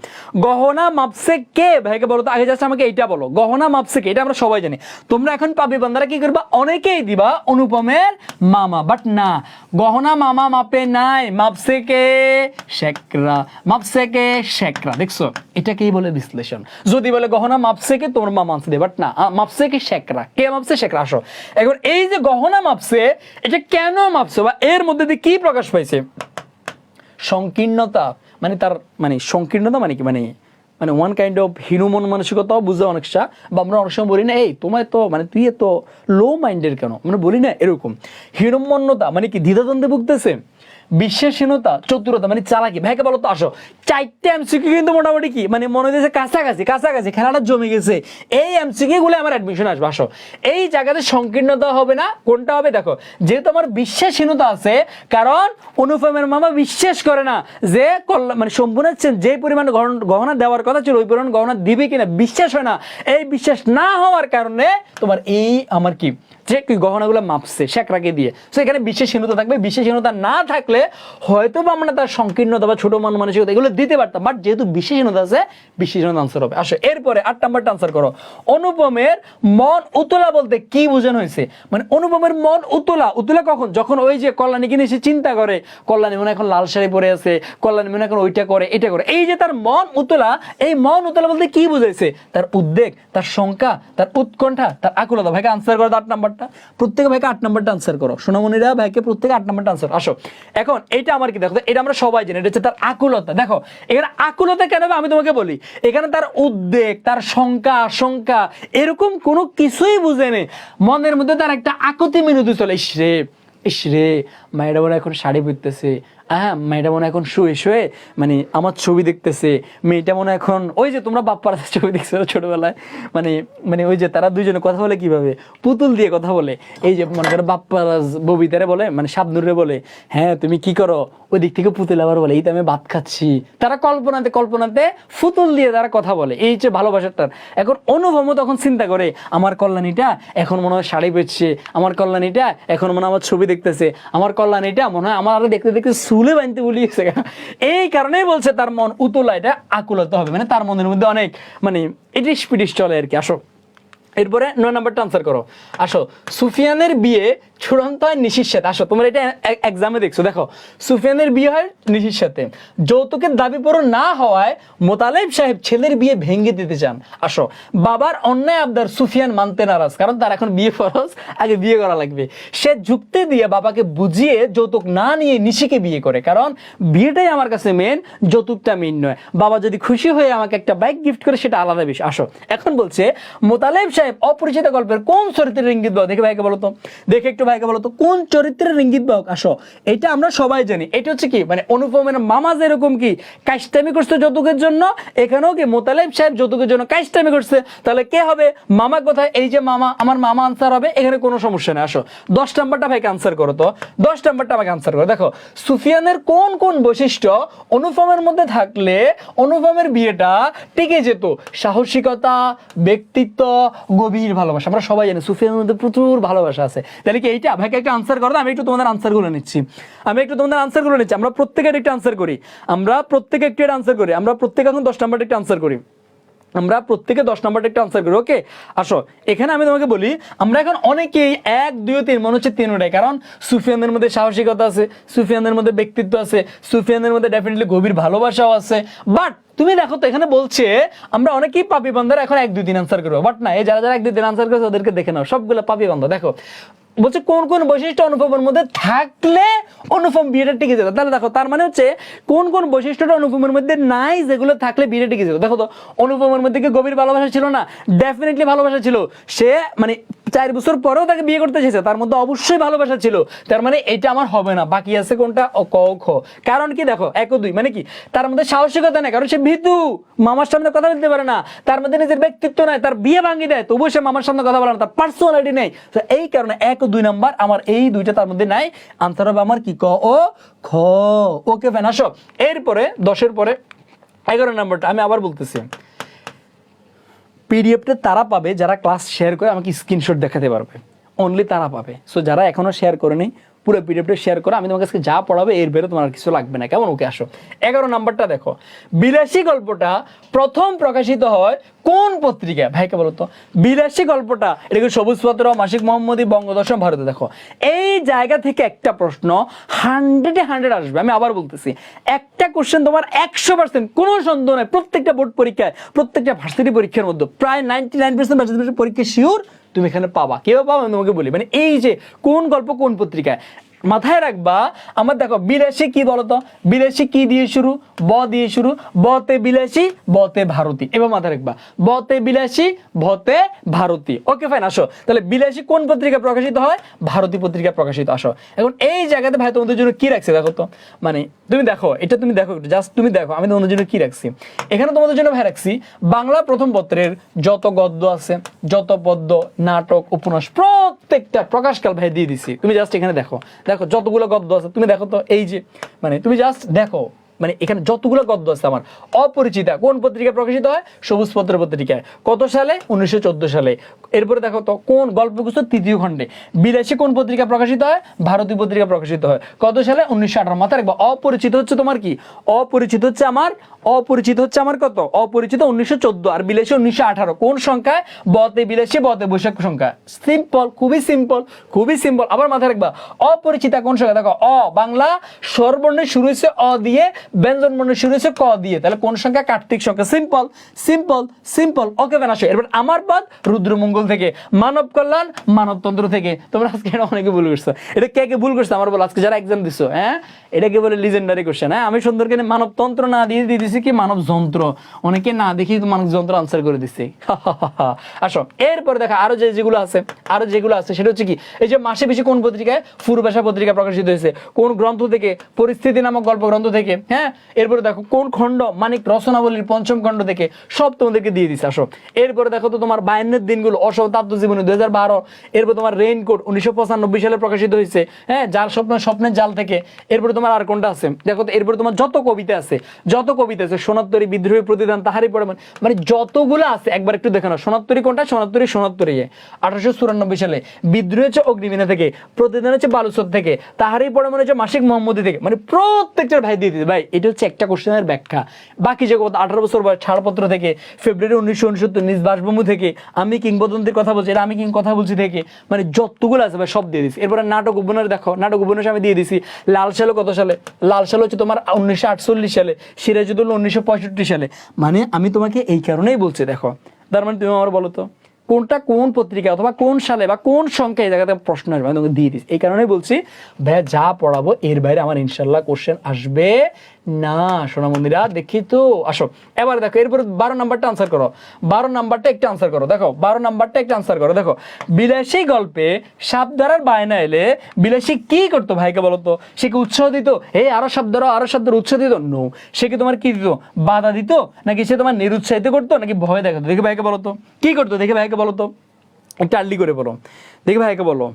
গহনা মাপছে কে ভাইকে বলো তো, আগে জাস্ট আমাকে এইটা বলো। গহনা মাপছে কে, এটা আমরা সবাই জানি। তোমরা এখন পাবি বান্দারা কি করবা? অনেকেই দিবা অনুপমের মামা, বাট না, গহনা মামা মাপে নাই, মাপছে কে? শেখরা। মাপছে কে? শেখরা। দেখছো এটাকেই বলে বিশ্লেষণ। যদি বলে গহনা মাপছে কে, তোমার মামা আনছে দেবে, বাট না, মাপছে কি? শেখরা। কে মাপছে? শেখরা। আসো এখন এই যে গহনা মাপছে, এটা কেন মাপছে বা এর মধ্যে দিয়ে কি প্রকাশ পাইছে? সংকীর্ণতা, মানে তার মানে সংকীর্ণতা মানে কি, মানে মানে ওয়ান কাইন্ড অফ হীনমন মানসিকতাও বুঝে অনেকটা। বা আমরা অনেক সময় বলি না, এই তোমায় তো মানে তুই এত লো মাইন্ডের কেন, মানে বলি না এরকম। হীনমন্যতা মানে কি? দ্বিধাদ্বন্দ্বে ভুগতেছে। বিশ্বাসহীনতা, চতুরতা মানে চালাকি। ভাইকে বলো তো, আসো 4টে এমসিকিউ কিন্তু মোটামুটি কি মানে মনে হচ্ছে কাছাকাছি কাছাকাছি, খেলাটা জমে গেছে। এই এমসিকিউ গুলো আমার অ্যাডমিশন আসবে। আসো এই জায়গাতে সংকীর্ণতা হবে না, কোনটা হবে? দেখো যেহেতু আমার বিশ্বাসহীনতা আছে, কারণ অনুপমের মামা বিশ্বাস করে না যে মানে সম্পূর্ণ যে পরিমাণ গহনা দেওয়ার কথা ছিল ওই পরিমাণ গহনা দিবে কিনা, বিশ্বাস হয় না। এই বিশ্বাস না হওয়ার কারণে তোমার এই আমার কি যে গহনাগুলো মাপছে শেখরাকে দিয়ে, সো এখানে বিশ্বাসহীনতা থাকবে। বিশ্বাসহীনতা না থাকলে হয়তো বা আমরা তার সংকীর্ণতা বা ছোট মন মানসিকতা এগুলো দিতে পারতাম, বাট যেহেতু বিশ্বাসহীনতা আছে, বিশ্বাসহীনতা আনসার হবে। আসো এরপরে 8 নাম্বারটা আনসার করো। অনুপমের মন উতলা বলতে কি বোঝানো হয়েছে? মানে অনুপমের মন উতলা, উতলা কখন? যখন ওই যে কল্যাণীকে নিয়ে সে চিন্তা করে, কল্যাণী মনে এখন লাল শাড়ি পরে আছে, কল্যাণী মনে এখন ওইটা করে এটা করে, এই যে তার মন উতলা, এই মন উতলা বলতে কি বুঝাইছে? তার উদ্বেগ, তার শঙ্কা, তার উৎকণ্ঠা, তার আকুলতা। ভাইকে আনসার করো 8 নাম্বারটা। প্রত্যেকে ভাইকে 8 নাম্বারটা আনসার করো। সোনামণিরা ভাইকে প্রত্যেকে 8 নাম্বারটা আনসার। আসো এখন এটা আমার কি দেখো, এটা আমরা সবাই জানি, এটা হচ্ছে তার আকুলতা। দেখো এখানে আকুলতা কেন হবে আমি তোমাকে বলি। এখানে তার উদ্বেগ, তার শঙ্কা, আশঙ্কা এরকম কোনো কিছুই বুঝে নেই, মনের মধ্যে তার একটা আকুতি মিনতি চলে, ইসরে ইসরে মায়েরা মনে এখন শাড়ি পরতেছে, হ্যাঁ মেয়েটা মনে এখন শুয়ে শুয়ে মানে আমার ছবি দেখতেছে, মেয়েটা মনে এখন ওই যে তোমরা বাপ্পার ছবি দেখছো ছোটবেলায়, মানে মানে ওই যে তারা দুইজনে কথা বলে কিভাবে, পুতুল দিয়ে কথা বলে। এই যে মনে করো বাপ্পারাজ ববিতারে বলে, মানে শাবনুরে বলে, হ্যাঁ তুমি কি করো, ওই দিক থেকে পুতুল আবার বলে এই তো আমি ভাত খাচ্ছি। তারা কল্পনাতে কল্পনাতে ফুতুল দিয়ে তারা কথা বলে, এই যে ভালোবাসাটার। এখন অনুভবও তখন চিন্তা করে আমার কল্যাণীটা এখন মনে হয় শাড়ি পেয়েছে, আমার কল্যাণীটা এখন মনে হয় আমার ছবি দেখতেছে, আমার কল্যাণীটা মনে হয় আমার আরো দেখতে দেখতে চুলে বানতে বলিয়েছে। এই কারণেই বলছে তার মন উতলা, এটা আকুলতা হবে, মানে তার মনের মধ্যে অনেক মানে ইটিস পিটিস চলে আর কি। আসো এরপরে 9 নাম্বারটা আনসার করো। আসো, সুফিয়ানের বিয়ে চূড়ান্ত হয় নিশির সাথে। আসো, তোমরা এটা এক্সামে দেখছো, দেখো সুফিয়ানের বিয়ে হয় নিশির সাথে। যৌতুকের দাবি পূরণ না হওয়ায় মোতালেব সাহেব ছেলের বিয়ে ভেঙে দিতে চান। আসো, বাবার অন্যায় আবদার সুফিয়ান মানতে নারাজ, কারণ তার এখন বিয়ে ফরজ, আগে বিয়ে করা লাগবে। সে যুক্তি দিয়ে বাবাকে বুঝিয়ে যৌতুক না নিয়ে নিশিকে বিয়ে করে, কারণ বিয়েটাই আমার কাছে মেন, যৌতুকটা মেন নয়। বাবা যদি খুশি হয়ে আমাকে একটা বাইক গিফট করে সেটা আলাদা বিষয়। আসো, এখন বলছে মোতালেব সাহেব অপরিচিত গল্পের কোন চরিত্রের ইঙ্গিত বাহক? দেখে ভাইকে বলো তো, দেখে একটু ভাইকে বলো তো কোন চরিত্রের ইঙ্গিত বাহক? আসো, এটা আমরা সবাই জানি, এটা হচ্ছে কি মানে অনুপমের মামা যেরকম কি কাইস্টামি করছে যৌতুকের জন্য, এখানেও কি মোতালেব সাহেব যৌতুকের জন্য কাইস্টামি করছে। তাহলে কে হবে মামা? কোথায়? এই যে মামা, আমার মামা আনসার হবে, এখানে কোনো সমস্যা নেই। আসো, 10 নাম্বারটা ভাইকে আনসার করো তো, 10 নাম্বারটা আমাকে আনসার করো। দেখো, সুফিয়ানের কোন কোন বৈশিষ্ট্য অনুপমের মধ্যে থাকলে অনুপমের বিয়েটা টিকে যেত? সাহসিকতা, ব্যক্তিত্ব, গভীর ভালোবাসা। আমরা সবাই জানি সুফিয়ানের মধ্যে প্রচুর ভালোবাসা আছে। তাহলে কি এইটা? ভাইকে একটা আনসার করো, আমি একটু তোমাদের আনসারগুলো নিচ্ছি, আমরা প্রত্যেকের একটা আনসার করি, আমরা প্রত্যেকে একটু আনসার করি, আমরা প্রত্যেকে এখন 10 নাম্বারটা একটা আনসার করি, আমরা প্রত্যেকে 10 নাম্বারটা একটা আনসার করি। ওকে, আসো, এখানে আমি তোমাকে বলি, আমরা এখন অনেকেই 1, 2, 3 মনে হচ্ছে 3 ওটাই, কারণ সুফিয়ানের মধ্যে সাহসিকতা আছে, সুফিয়ানের মধ্যে ব্যক্তিত্ব আছে, সুফিয়ানের মধ্যে ডেফিনেটলি গভীর ভালোবাসাও আছে। বাট তুমি দেখো তো, এখানে বলছে আমরা অনেকেই পাপি বান্দারা এখন 1, 2, 3 আনসার করবো। বাট না, এই যারা যারা 1, 2, 3 আনসার করেছে ওদেরকে দেখে নাও, সবগুলো পাপি বান্দা। দেখো বলছে কোন কোন বৈশিষ্ট্য অনুপমের মধ্যে থাকলে অনুপম বিয়েটা টিকে যেত। তাহলে দেখো, তার মানে হচ্ছে কোন কোন বৈশিষ্ট্যটা অনুপমের মধ্যে নাই, যেগুলো থাকলে বিয়েটা টিকে যেত। দেখো তো, অনুপমের মধ্যে কি গভীর ভালোবাসা ছিল না? ডেফিনেটলি ভালোবাসা ছিল। সে মানে 4 বছর পরেও তাকে বিয়ে করতে চেয়েছে, তার মধ্যে অবশ্যই ভালোবাসা ছিল। তার মানে এটা আমার হবে না, বাকি আছে কোনটা? ক, খ। কারণ কি দেখো, 1 ও 2 মানে কি তার মধ্যে সাহসিকতা নেই, কারণ সে ভীতু, মামার সামনে কথা বলতে পারে না, তার মধ্যে নিজের ব্যক্তিত্ব নাই, তার বিয়ে ভাঙি দেয় তবুও সে মামার সামনে কথা বলে না, তার পার্সোনালিটি নেই। তো এই কারণে 1 ও 2 নাম্বার আমার এই দুইটা তার মধ্যে নাই, আনসার হবে আমার কি? ক ও খ। ওকে ফ্যান, আসো এরপরে 10-এর পরে 11 নাম্বারটা আমি আবার বলতেছি। পিডিএফটা তারা পাবে যারা ক্লাস শেয়ার করে আমাকে স্ক্রিনশট দেখাতে পারবে, অনলি তারা পাবে। সো যারা এখনো শেয়ার করেনি, পুরো পিডিএফটা শেয়ার করো, আমি তোমার কাছে যা পড়াবে এর বেরো তোমার কিছু লাগবে না, কেমন? ওকে, আসো 11 নাম্বারটা দেখো। বিলাসী গল্পটা প্রথম প্রকাশিত হয় কোন পত্রিকায়? ভাইকে বলো তো, বিলাসী গল্পটা এটা কি সবুজপত্র, মাসিক মোহাম্মদী, বঙ্গদর্শন, ভারতে? দেখো, এই জায়গা থেকে একটা প্রশ্ন 100-এ 100 আসবে। আমি আবার বলতেছি, একটা কোশ্চেন তোমার 100% কোনো সন্দেহ নাই, প্রত্যেকটা বোর্ড পরীক্ষায়, প্রত্যেকটা ভার্সিটি পরীক্ষার মধ্যে প্রায় 99% ভার্সিটি পরীক্ষা শিওর তুমি এখানে পাবা। কেউ পাবা? আমি তোমাকে বলি, মানে এই যে কোন গল্প কোন পত্রিকায়, মাথায় রাখবা। আমার দেখো, বিলাসী কি বলতো? বিলাসী কি দিয়ে শুরু? ব দিয়ে শুরু, বতে বিলাসী, বতে ভারতী। এবার মাথায় রাখবা, বতে বিলাসী, বতে ভারতী। ওকে ফাইন, আসো তাহলে বিলাসী কোন পত্রিকা প্রকাশিত হয়? ভারতী পত্রিকা প্রকাশিত। আসো এখন এই জায়গাতে ভাই তোমাদের জন্য কি রাখছে দেখো তো, মানে তুমি দেখো, এটা তুমি দেখো একটু, জাস্ট তুমি দেখো আমি তোমাদের জন্য কি রাখছি। এখানে তোমাদের জন্য ভাই রাখছি বাংলা প্রথম পত্রের যত গদ্য আছে, যত পদ্য, নাটক, উপন্যাস, প্রত্যেকটা প্রকাশকাল ভাই দিয়ে দিছি। তুমি জাস্ট এখানে দেখো, দেখো যতগুলো গদ্য আছে, তুমি দেখো তো, এই যে মানে তুমি জাস্ট দেখো, মানে এখানে যতগুলো গদ্য আছে আমার। অপরিচিতা কোন পত্রিকায় প্রকাশিত হয়? সবুজ পত্র পত্রিকায়। কত সালে? 1914 সালে। এরপরে দেখো তো, কোন গল্পগুচ্ছ 3য় খণ্ডে। বিলাসী কোন পত্রিকা প্রকাশিত হয়? ভারতীয় পত্রিকা প্রকাশিত হয়। কত সালে? 1918। মাথায় রাখবা, অপরিচিত হচ্ছে তোমার কি? অপরিচিত হচ্ছে আমার, অপরিচিত হচ্ছে আমার কত? অপরিচিত 1914, আর বিলাসী 1918। কোন সংখ্যায়? বতে বিলাসী, বতে বৈশাখ সংখ্যা। সিম্পল, খুবই সিম্পল, খুবই সিম্পল। আবার মাথায় রাখবা, অপরিচিতা কোন সংখ্যা? দেখো, অ বাংলা স্বরবর্ণে শুরু হয়েছে অ দিয়ে, ব্যঞ্জন বর্ণ শুরু হয়েছে ক দিয়ে, তাহলে কোন সংখ্যা? কার্তিক সংখ্যা। Simple simple simple. Okay fan, আসো এরপর আমার পদ রুদ্রমঙ্গল থেকে, মানব কল্যাণ মানবতন্ত্র থেকে। তোমরা আজকে এটা অনেকে ভুল করছো, এটা কে কে ভুল করছো আমার বলো, আজকে যারা এক্সাম দিছো, হ্যাঁ এটাকে বলে লিজেন্ডারি কোশ্চেন। হ্যাঁ, আমি সুন্দর করে মানবতন্ত্র না দিয়ে দিয়ে দিছি কি মানব যন্ত্র, অনেকে না দেখি মানব যন্ত্র আনসার করে দিচ্ছে। আসো এরপর দেখা আরো যেগুলো আছে, আরো যেগুলো আছে সেটা হচ্ছে কি, এই যে মাসে বেশি কোন পত্রিকায়? পূর্বাশা পত্রিকা প্রকাশিত হয়েছে। কোন গ্রন্থ থেকে? পরিস্থিতি নামক গল্প গ্রন্থ থেকে। হ্যাঁ, এরপরে দেখো কোন খণ্ড? মানিক রচনাবলীর 5ম খণ্ড থেকে। সব তোমাদেরকে দিয়ে দিচ্ছে। আসো এরপরে দেখো তো, তোমার 52 দিনগুলো, অসহত আত্মজীবনী 2012। এরপর তোমার রেইনকোট 1995 সালে প্রকাশিত হয়েছে। হ্যাঁ, জাল স্বপ্ন, স্বপ্নের জাল থেকে। এরপরে তোমার আর কোনটা আছে দেখো তো, এরপরে তোমার যত কবিতা আছে, যত কবিতা আছে, সোনাত্তরী, বিদ্রোহী, প্রতিদান, তাহারি পড়ে, মানে যতগুলো আছে একবার একটু দেখে নাও। সোনাত্তরী কোনটা? সোনাত্তরী 1894 সালে। বিদ্রোহী হচ্ছে অগ্নিবীণা থেকে, প্রতিদান হচ্ছে বালুচর থেকে, তাহারি পড়ে মনে হচ্ছে মাসিক মোহাম্মদী থেকে। মানে প্রত্যেকটার ভাই দিয়ে দিতে ভাই, এটা হচ্ছে একটা কোশ্চেনের ব্যাখ্যা। বাকি যে কথা 18 বছর বয়স, ছাড়পত্র থেকে, ফেব্রুয়ারি 1969 নিজ বাসভূমি থেকে, আমি কিংবদন্তির কথা বলছি, এটা আমি কথা বলছি থেকে, মানে যতগুলো আছে ভাই সব দিয়ে দিছি। এরপরে নাটক উপন্যাস দেখো, নাটক উপন্যাস আমি দিয়ে দিছি। লাল সালে কত সালে? লাল সাল হচ্ছে তোমার 1948 সালে, সিরাজউদ্দৌলা 1965 সালে। মানে আমি তোমাকে এই কারণেই বলছি, দেখো তার মানে তুমি আমার বলো তো কোনটা কোন পত্রিকা অথবা কোন সালে বা কোন সংখ্যা এই জায়গাতে প্রশ্ন আসবে, আমি তোমাকে দিয়ে দিচ্ছি। এই কারণেই বলছি ভাইয়া যা পড়াবো এর বাইরে আমার ইনশাল্লাহ কোশ্চেন আসবে না। সোনামন্দিরা দেখি তো, আসো এবার দেখো এরপর 12 নাম্বারটা আনসার করো। 12 নাম্বারটা একটা আনসার করো, দেখো 12 নাম্বারটা একটা আনসার করো। দেখো বিলাসী গল্পে সাপ ধরার বায়না এলে বিলাসী কি করতো ভাইকে বলো তো? সে কি উৎসাহ দিত, এই আরো সাপ ধরো আরো সাপ ধরো, উৎসাহ দিত? নো। সে কি তোমার কি দিত? বাধা দিত? নাকি সে তোমার নিরুৎসাহিত করতো, নাকি ভয় দেখাতো? দেখে ভাইকে বলো তো কি করতো, দেখে ভাইকে বলো তো, একটু আর্লি করে বলো, দেখে ভাইকে বলো,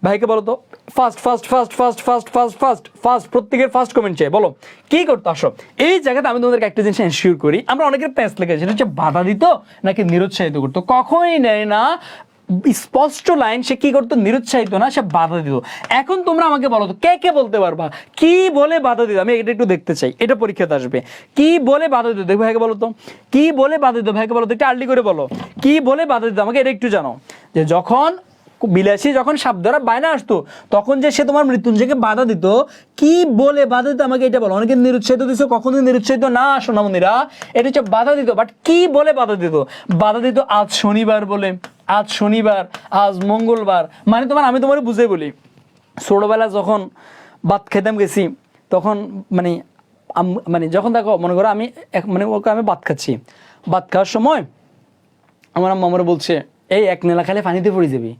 ভাইকে বলো তো। First first first first first first first first প্রত্যেকের ফার্স্ট কমেন্ট চাই, বলো কি করতো? আসো এই জায়গাতে আমি তোমাদেরকে একটা জিনিস এনশিওর করি, আমরা অনেকের প্যাঁচ লেগেছে, সেটা হচ্ছে বাধা দিত নাকি নিরুৎসাহিত করতো। কখনই নেয় না স্পষ্ট লাইন, সে কি করতো? নিরুৎসাহিত না, সে বাধা দিত। এখন তোমরা আমাকে বলো তো কে কে বলতে পারবা কি বলে বাধা দিত? আমি এটা একটু দেখতে চাই, এটা পরীক্ষাতে আসবে। কি বলে বাধা দিত দেখো ভাইকে বলো তো, কি বলে বাধা দিত ভাইকে বলো তো, একটু আর্লি করে বলো কি বলে বাধা দিত আমাকে, এটা একটু জানো। যে যখন বিলাসী যখন সাপ ধরা বায়না আসতো তখন যে সে তোমার মৃত্যুঞ্জয়কে বাধা দিত, কি বলে বাধা দিত আমাকে এটা বলো। অনেকে নিরুৎসাহিত দিছো, কখনোই নিরুৎসাহিত না সোনামণিরা, এটা হচ্ছে বাধা দিত। বাট কি বলে বাধা দিত? বাধা দিত আজ শনিবার বলে, আজ শনিবার, আজ মঙ্গলবার। মানে তোমার আমি তোমার বুঝে বলি, ছোটবেলা যখন ভাত খেতাম গেছি তখন মানে মানে যখন দেখো মনে করো আমি মানে ওকে আমি ভাত খাচ্ছি, ভাত খাওয়ার সময় আমার আম্মা আমার বলছে এই এক নেলা খালে পানিতে পড়ে যাবি।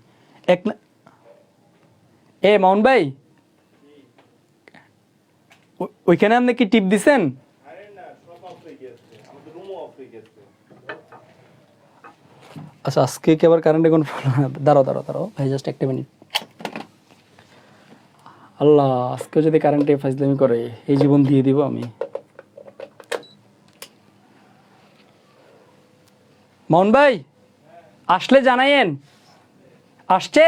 এ মাউন ভাই ওইখানে আপনি কি টিপ দিছেন? আচ্ছা আজকে কি আবার কারেন্টে কোনো প্রবলেম? দাঁড়াও দাঁড়াও দাঁড়াও ভাই, জাস্ট একটা মিনিট। আল্লাহ, আজকে যদি কারেন্টে ফাজলামি করে এই জীবন দিয়ে দিব আমি। মাউন ভাই আসলে জানাইয়েন, আসছে?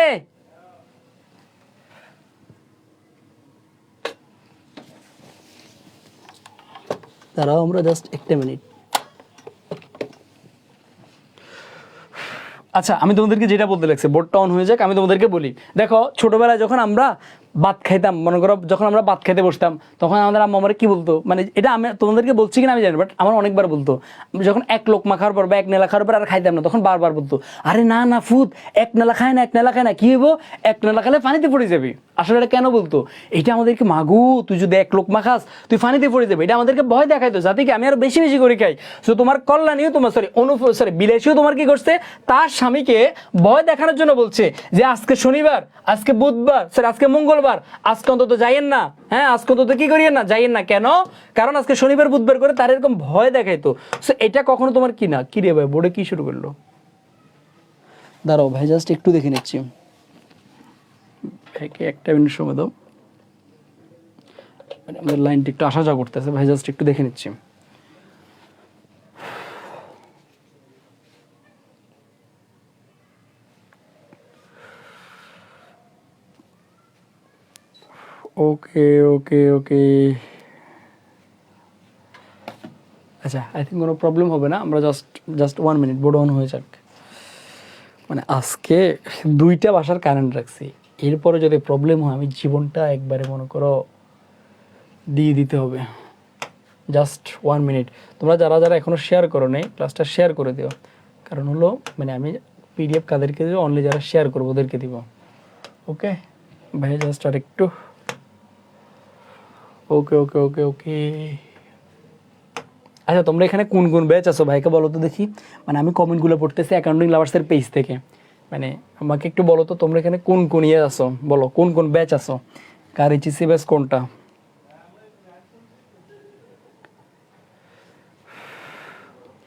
দাঁড়াও আমরা জাস্ট একটা মিনিট। আচ্ছা আমি তোমাদেরকে যেটা বলতে লাগছে, বোর্ডটা অন হয়ে যাক, আমি তোমাদেরকে বলি। দেখো ছোটবেলায় যখন আমরা ভাত খাইতাম, মনে করো যখন আমরা ভাত খেতে বসতাম তখন আমাদের আম্মা আমার কি বলতো, মানে এটা আমি তোমাদেরকে বলছি কিনা আমি জানি, বাট আমার অনেকবার বলতো, যখন এক লোকমা খাওয়ার পর বা এক নেলা খাওয়ার পর আর খাইতাম না তখন বারবার বলতো আরে না না ফুত, এক নেলা খায় না, এক নেলা খায় না, কি হইব? এক নেলা খেলে পানিতে পড়ে যাবি। আসলে এটা কেন বলতো? এটা আমাদেরকে মাগু তুই যদি এক লোকমা খাস তুই পানিতে পড়ে যাবে, এটা আমাদেরকে ভয় দেখাইতো যাতে কি আমি আরো বেশি বেশি করে খাই। তো তোমার কল্যাণীও তোমার সরি বিলাসীও তোমার কি করছে, তার স্বামীকে ভয় দেখানোর জন্য বলছে যে আজকে শনিবার, আজকে বুধবার, সরি আজকে মঙ্গলবার, আজকে অন্তত যাইয়েন না, হ্যাঁ আজকে অন্তত কি করিয়েন না, যাইয়েন না। কেন? কারণ আজকে শনিবার বুধবার করে তার এরকম ভয় দেখাইতো। সো এটা কখনো তোমার কি না, কি রে ভাই বোর্ডে কি শুরু করলো? দাঁড়াও ভাই জাস্ট একটু দেখে নিচ্ছি, ভাইকে একটা মিনিট সময় দাও, মানে আমাদের লাইনটা একটু আসা যাওয়া করতেছে, ভাই জাস্ট একটু দেখে নিচ্ছি। ওকে ওকে ওকে, আচ্ছা আই থিঙ্ক কোনো প্রবলেম হবে না, আমরা জাস্ট 1 মিনিট বোর্ড অন হয়ে যাক। মানে আজকে 2টা বাসার কারেন্ট রাখছি, এরপরে যদি প্রবলেম হয় আমি জীবনটা একবারে মনে করো দিয়ে দিতে হবে। জাস্ট 1 মিনিট, তোমরা যারা যারা এখনও শেয়ার করো নাই ক্লাসটা শেয়ার করে দিও, কারণ হলো মানে আমি পিডিএফ কাদেরকে দেবো, অনলি যারা শেয়ার করবো ওদেরকে দিব। ওকে ভাই জাস্ট আর একটু, ওকে ওকে ওকে ওকে। আচ্ছা তোমরা এখানে কোন কোন ব্যাচ আছো ভাইকে বলো তো দেখি, মানে আমি কমেন্টগুলো পড়তেছি অ্যাকাউন্টিং লাভার্সের পেজ থেকে, মানে আমাকে একটু বলো তো তোমরা এখানে কোন কোন ইয়ে আছো, বলো কোন কোন ব্যাচ আছো, কার এইচএসসি ব্যাচ কোনটা?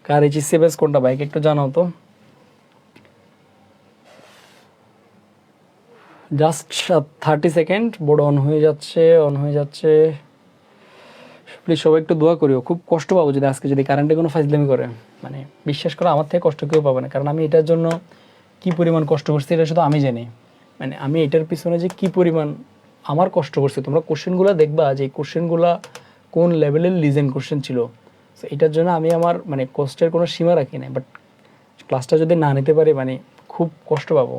কার এইচএসসি ব্যাচ কোনটা ভাইকে একটু জানাও তো। জাস্ট 30 সেকেন্ড, বোর্ড অন হয়ে যাচ্ছে, অন হয়ে যাচ্ছে। প্লিজ সবাই একটু দোয়া করিও, খুব কষ্ট পাবো যদি আজকে যদি কারেন্টে কোনো ফাজলামি করে, মানে বিশ্বাস করো আমার থেকে কষ্ট কেউ পাবে না, কারণ আমি এটার জন্য কি পরিমাণ কষ্ট করছি এটা শুধু আমি জানি। মানে আমি এটার পিছনে যে কি পরিমাণ আমার কষ্ট করছি, তোমরা কোশ্চেনগুলো দেখবা যে এই কোশ্চেনগুলো কোন লেভেলের লিজেন্ড কোশ্চেন ছিল। সো এটার জন্য আমি আমার মানে কষ্টের কোনো সীমা রাখি না, বাট ক্লাসটা যদি না নিতে পারি মানে খুব কষ্ট পাবো।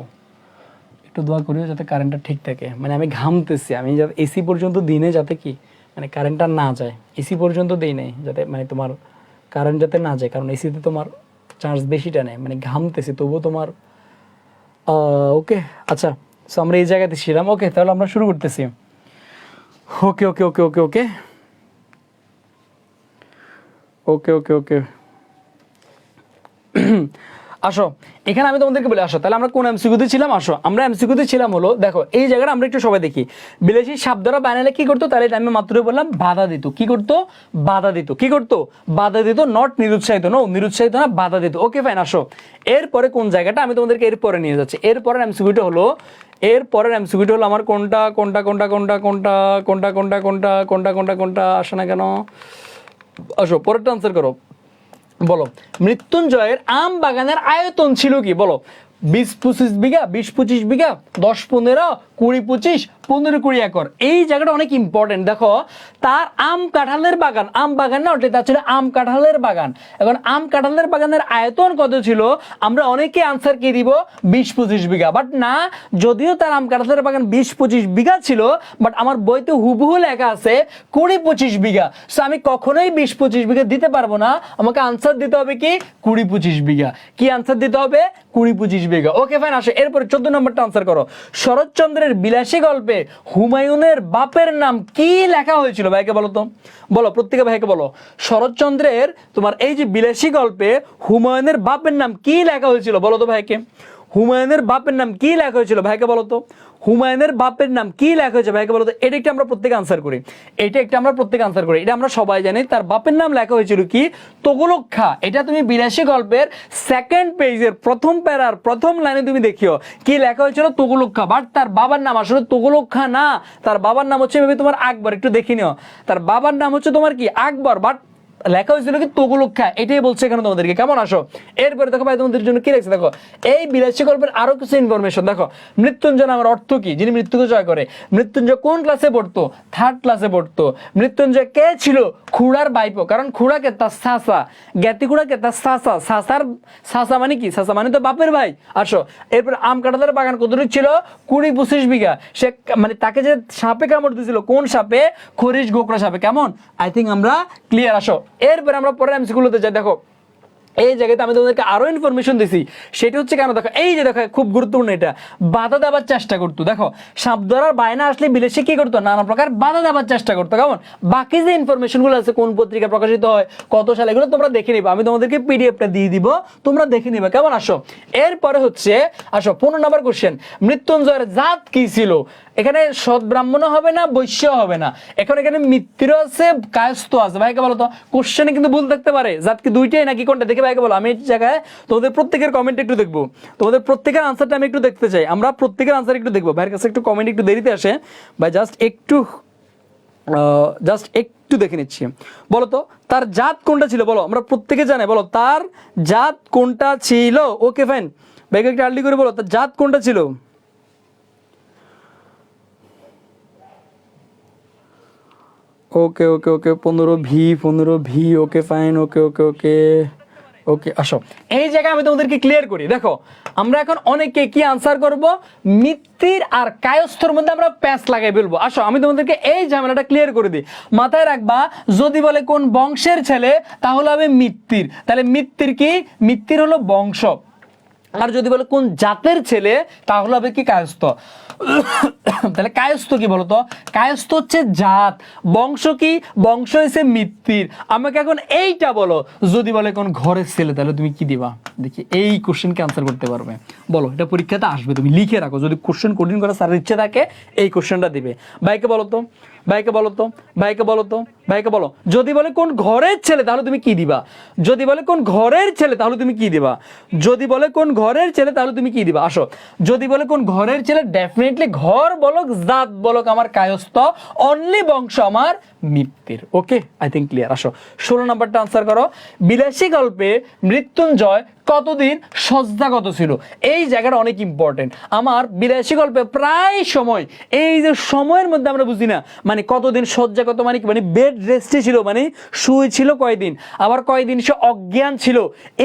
একটু দোয়া করিও যাতে কারেন্টটা ঠিক থাকে। মানে আমি ঘামতেছি, আমি যাতে এসি পর্যন্ত দিনে যাতে কি মানে কারেন্টটা না যায়, এসি পর্যন্ত দিই নেই যাতে মানে তোমার কারেন্ট যাতে না যায়, কারণ এসিতে তোমার চার্জ বেশিটা নেয়, মানে ঘামতেছি তবুও তোমার ওকে। আচ্ছা, সো আমরা এই জায়গাতে ছিলাম। ওকে, তাহলে আমরা শুরু করতেছি। ওকে okay okay okay okay okay okay okay আসো, এখানে আমি তোমাদেরকে বলি আসো তাহলে আমরা কোন এমসিকিউতে ছিলাম। আসো, আমরা এমসিকিউতে ছিলাম হলো, দেখো এই জায়গাটা আমরা একটু সবাই দেখি। বিলেসী সাপ দ্বারা বানালে কি করতো, তাহলে আমি মাত্রই বললাম বাধা দিত। কি করতো? বাধা দিত। কি করতো? বাধা দিত। নট নিরুৎসাহিত, নো নিরুৎসাহিত না, বাধা দিত। Okay fine. আসো, এরপরে কোন জায়গাটা আমি তোমাদেরকে এরপরে নিয়ে যাচ্ছি। এরপরের এমসিকিউটা হলো, এরপরের এমসিকিউটা হলো আমার কোনটা কোনটা কোনটা কোনটা কোনটা কোনটা কোনটা কোনটা কোনটা কোনটা কোনটা আসে না কেন। আসো, পরেরটা আনসার করো। বলো, মৃত্যুঞ্জয়ের আম বাগানের আয়তন ছিল কি? বলো, 20-25 বিঘা, 20-25 বিঘা, 10-15, 20-25, 15-20 একর। এই জায়গাটা অনেক ইম্পর্টেন্ট। দেখো, তার আম কাঁঠালের বাগান, আম বাগান না ওটা, তার ছিল আম কাঁঠালের বাগান। এখন আম কাঁঠালের বাগানের আয়তন কত ছিল? আমরা অনেকে আনসার কি দিব? 20-25 বিঘা। বাট না, যদিও তার আম কাঁঠালের বাগান 20-25 বিঘা ছিল, বাট আমার বইতে হুবহু লেখা আছে 20-25 বিঘা। সো আমি কখনোই 20-25 বিঘা দিতে পারবো না, আমাকে আনসার দিতে হবে কি 20-25 বিঘা। কি আনসার দিতে হবে? 20-25 বিঘা। Okay fine. আসো, এরপরে 14 নম্বরটা আনসার করো। শরৎচন্দ্রের বিলাসী গল্পে হুমায়ুনের বাপের নাম কি লেখা হয়েছিল? ভাইকে বলো তো, বলো প্রত্যেকে ভাইকে বলো। শরৎচন্দ্রের তোমার এই যে বিলাসী গল্পে হুমায়ুনের বাপের নাম কি লেখা হয়েছিল? বলো তো ভাইকে, হুমায়ুনের বাপের নাম কি লেখা হয়েছিল? ভাইকে বলো তো, হুমায়ুনের বাপের নাম কি লেখা হয়েছে? ভাইকে বলো তো। এটা একটা আমরা প্রত্যেকে আনসার করি, এটা একটা আমরা প্রত্যেকে আনসার করি। এটা আমরা সবাই জানি, তার বাপের নাম লেখা হয়েছিল কি? তুগলক খা। এটা তুমি বিলাসী গল্পের সেকেন্ড পেজের প্রথম প্যারার প্রথম লাইনে তুমি দেখিও কি লেখা হয়েছিল? তুগলক খা। বাট তার বাবার নাম আসলে তুগলক খা না, তার বাবার নাম হচ্ছে ভেবে তোমার আকবর। একটু দেখে নিও, তার বাবার নাম হচ্ছে তোমার কি আকবর, বাট লেখা হয়েছিল কি তুগলক খা। এটাই বলছে এখানে তোমাদেরকে। কেমন? আসো, এরপরে দেখো ভাই তোমাদের জন্য কি লেখছে দেখো। এই বিলাসী গল্পের আরো কিছু ইনফরমেশন দেখো। মৃত্যুঞ্জয় নামের অর্থ কি? যিনি মৃত্যুকে জয় করে। মৃত্যুঞ্জয় কোন ক্লাসে পড়তো? 3rd ক্লাসে পড়তো। মৃত্যুঞ্জয় কে ছিল? খুড়ার বাইপো, কারণ খুড়াকে তার সাসা, জ্ঞাতি খুড়াকে তার সাসা, সাসার সাসা মানে কি? সাসা মানে তো বাপের ভাই। আসো, এরপর আম কাঁঠালের বাগান কতটুকু ছিল? 20-25 বিঘা। সে মানে তাকে যে সাপে কামড় দিয়েছিল, কোন সাপে? খরিশ গোকরা সাপে। কেমন? আই থিঙ্ক আমরা ক্লিয়ার। আসো, এরপরে আমরা পরের এমসিকিউতে যাই। দেখো, এই জায়গাতে আমি তোমাদেরকে আরো ইনফরমেশন দিছি, সেটা হচ্ছে কেন দেখো, এই যে দেখো খুব গুরুত্বপূর্ণ, এটা বাধা দেওয়ার চেষ্টা করতো। দেখো, সাপ ধরার বায়না আসলে বিলেসী কি করতো? নানা প্রকার বাধা দেওয়ার চেষ্টা করতো। কেমন? বাকি যে ইনফরমেশনগুলো আছে, কোন পত্রিকা প্রকাশিত হয়, কত সালে, এগুলো তোমরা দেখে নিবা। আমি তোমাদেরকে পিডিএফটা দিয়ে দিব, তোমরা দেখে নিবা। কেমন? আসো, এরপরে হচ্ছে আসো 15 নম্বর কোশ্চেন। মৃত্যুঞ্জয়ের জাত কি ছিল? এখানে সৎ ব্রাহ্মণ হবে না, বৈশ্য হবে না, এখন এখানে মিত্র আছে, কায়স্থ আছে। ভাইকে বলো তো, কোশ্চেনে কিন্তু ভুল থাকতে পারে, জাত কি দুইটাই নাকি কোনটা? দেখে ভাইকে বলো। আমি এই জায়গায় তোমাদের প্রত্যেকের কমেন্ট একটু দেখবো, তোমাদের প্রত্যেকের আনসারটা আমি একটু দেখতে চাই। আমরা প্রত্যেকের আনসার একটু দেখবো। ভাইয়ের কাছে একটু কমেন্ট একটু দেরিতে আসে, ভাই জাস্ট একটু দেখে নিচ্ছি। বলো তো, তার জাত কোনটা ছিল? বলো, আমরা প্রত্যেকে জানে। বলো, তার জাত কোনটা ছিল? ওকে ফাইন, ভাইকে একটু আর্লি করে বলো, তার জাত কোনটা ছিল? Okay okay okay 15 V. Okay fine. Okay okay okay okay. আসো, এই জায়গায় আমি তোমাদেরকে ক্লিয়ার করি। দেখো, আমরা এখন অনেকে কি আনসার করব? মিত্তির আর কায়স্থর মধ্যে আমরা প্যাচ লাগাই বলবো। আসো, আমি তোমাদেরকে এই ঝামেলাটা ক্লিয়ার করে দিই। মাথায় রাখবা, যদি বলে কোন বংশের ছেলে, তাহলে হবে মিত্তির। তাহলে মিত্তির কি? মিত্তির হলো বংশ। আর যদি বলে কোন জাতের ছেলে, তাহলে হবে কি? কায়স্থ। তাহলে কায়স্থ কি বলতো? কায়স্থ হচ্ছে জাত। বংশ কি? বংশ হচ্ছে মিত্তির। আমাকে এখন এইটা বলো, যদি বলে কোন ঘরের ছেলে, তাহলে তুমি কি দিবা? দেখি এই কোশ্চেনকে আনসার করতে পারবে? বলো, এটা পরীক্ষাতে আসবে, তুমি লিখে রাখো। যদি কোশ্চেন কঠিন করার স্যারের ইচ্ছে থাকে, এই কোশ্চেনটা দিবে। ভাইকে বলো তো, ভাইকে বলো তো, ভাইকে বলো তো, ভাইকে বলো। যদি বলে কোন ঘরের ছেলে, তাহলে তুমি কি দিবা? যদি বলে কোন ঘরের ছেলে, তাহলে তুমি কি দিবা? যদি বলে কোন ঘরের ছেলে, তাহলে তুমি কি দিবা? আসো, যদি বলে কোন ঘরের ছেলে, ডেফিনেটলি ঘর বলক জাত বলক আমার কায়স্থ, অনলি বংশ আমার মিত্তির। ওকে, আই থিঙ্ক ক্লিয়ার। আসো 16 নাম্বারটা আনসার করো। বিলাসী গল্পে মৃত্যুঞ্জয় কতদিন শয্যাগত ছিল? এই জায়গাটা অনেক ইম্পর্টেন্ট। আমার বিলাসী গল্পে প্রায় সময় এই যে সময়ের মধ্যে আমরা বুঝি না, মানে কতদিন শয্যাগত মানে কি, মানে বেড রেস্টে ছিল, মানে শুয়ে ছিল কয়দিন, আবার কয়দিন সে অজ্ঞান ছিল,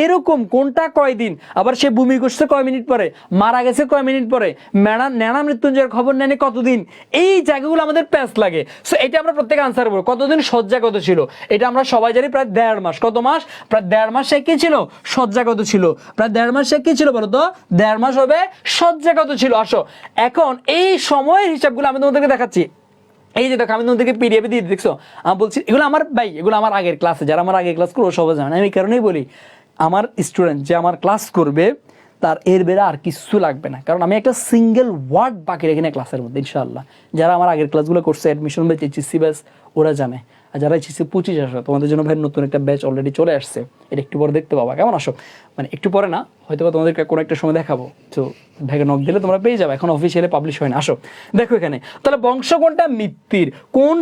এরকম কোনটা কয়দিন, আবার সে ভূমি করছে কয় মিনিট পরে, মারা গেছে কয় মিনিট পরে, ন্যাড়া মৃত্যুঞ্জয়ের খবর নেয়নি কতদিন, এই জায়গাগুলো আমাদের প্যাচ লাগে। সো এটা আমরা প্রত্যেকে আনসার করবো, কতদিন শয্যাগত ছিল, এটা আমরা সবাই জানি প্রায় 1.5 মাস। কত মাস? প্রায় 1.5 মাস সে কি ছিল? শয্যাগত ছিল। প্রায় 1.5 মাস সে কি ছিল বলো তো? 1.5 মাস হবে শয্যাগত ছিল। আসো এখন এই সময়ের হিসাবগুলো আমি তোমাদেরকে দেখাচ্ছি। এই যে দেখো, আমি তোমাদেরকে পিডিএফে দিয়ে দেখছো, আমি বলছি এগুলো আমার ভাই, এগুলো আমার আগের ক্লাসে, যারা আমার আগের ক্লাস করবো সবাই জানে। আমি এই কারণেই বলি, আমার স্টুডেন্ট যে আমার ক্লাস করবে তার এর বেড়া আর কিছু লাগবে না, কারণ আমি একটা সিঙ্গেল ওয়ার্ড বাকি রেখে না ক্লাসের মধ্যে। ইনশাআল্লাহ যারা আমার আগের ক্লাসগুলো করছে, অ্যাডমিশন ব্যাচ, এইচএসসি ব্যাচ, ওরা জানে। আর যারা এইচএসসি 25 আসে, তোমাদের জন্য ভাই নতুন একটা ব্যাচ অলরেডি চলে আসছে, এটা একটু পরে দেখতে পাবা। কেমন? আসো, মানে একটু পরে না, হয়তো তোমাদেরকে কোনো একটা সময় দেখাবো, তো ভাইকে নক দিলে তোমরা পেয়ে যাবে, এখন অফিসিয়ালি পাবলিশ হয় না। আসো দেখো এখানে, তাহলে বংশ কোনটা? মিত্তির। কোন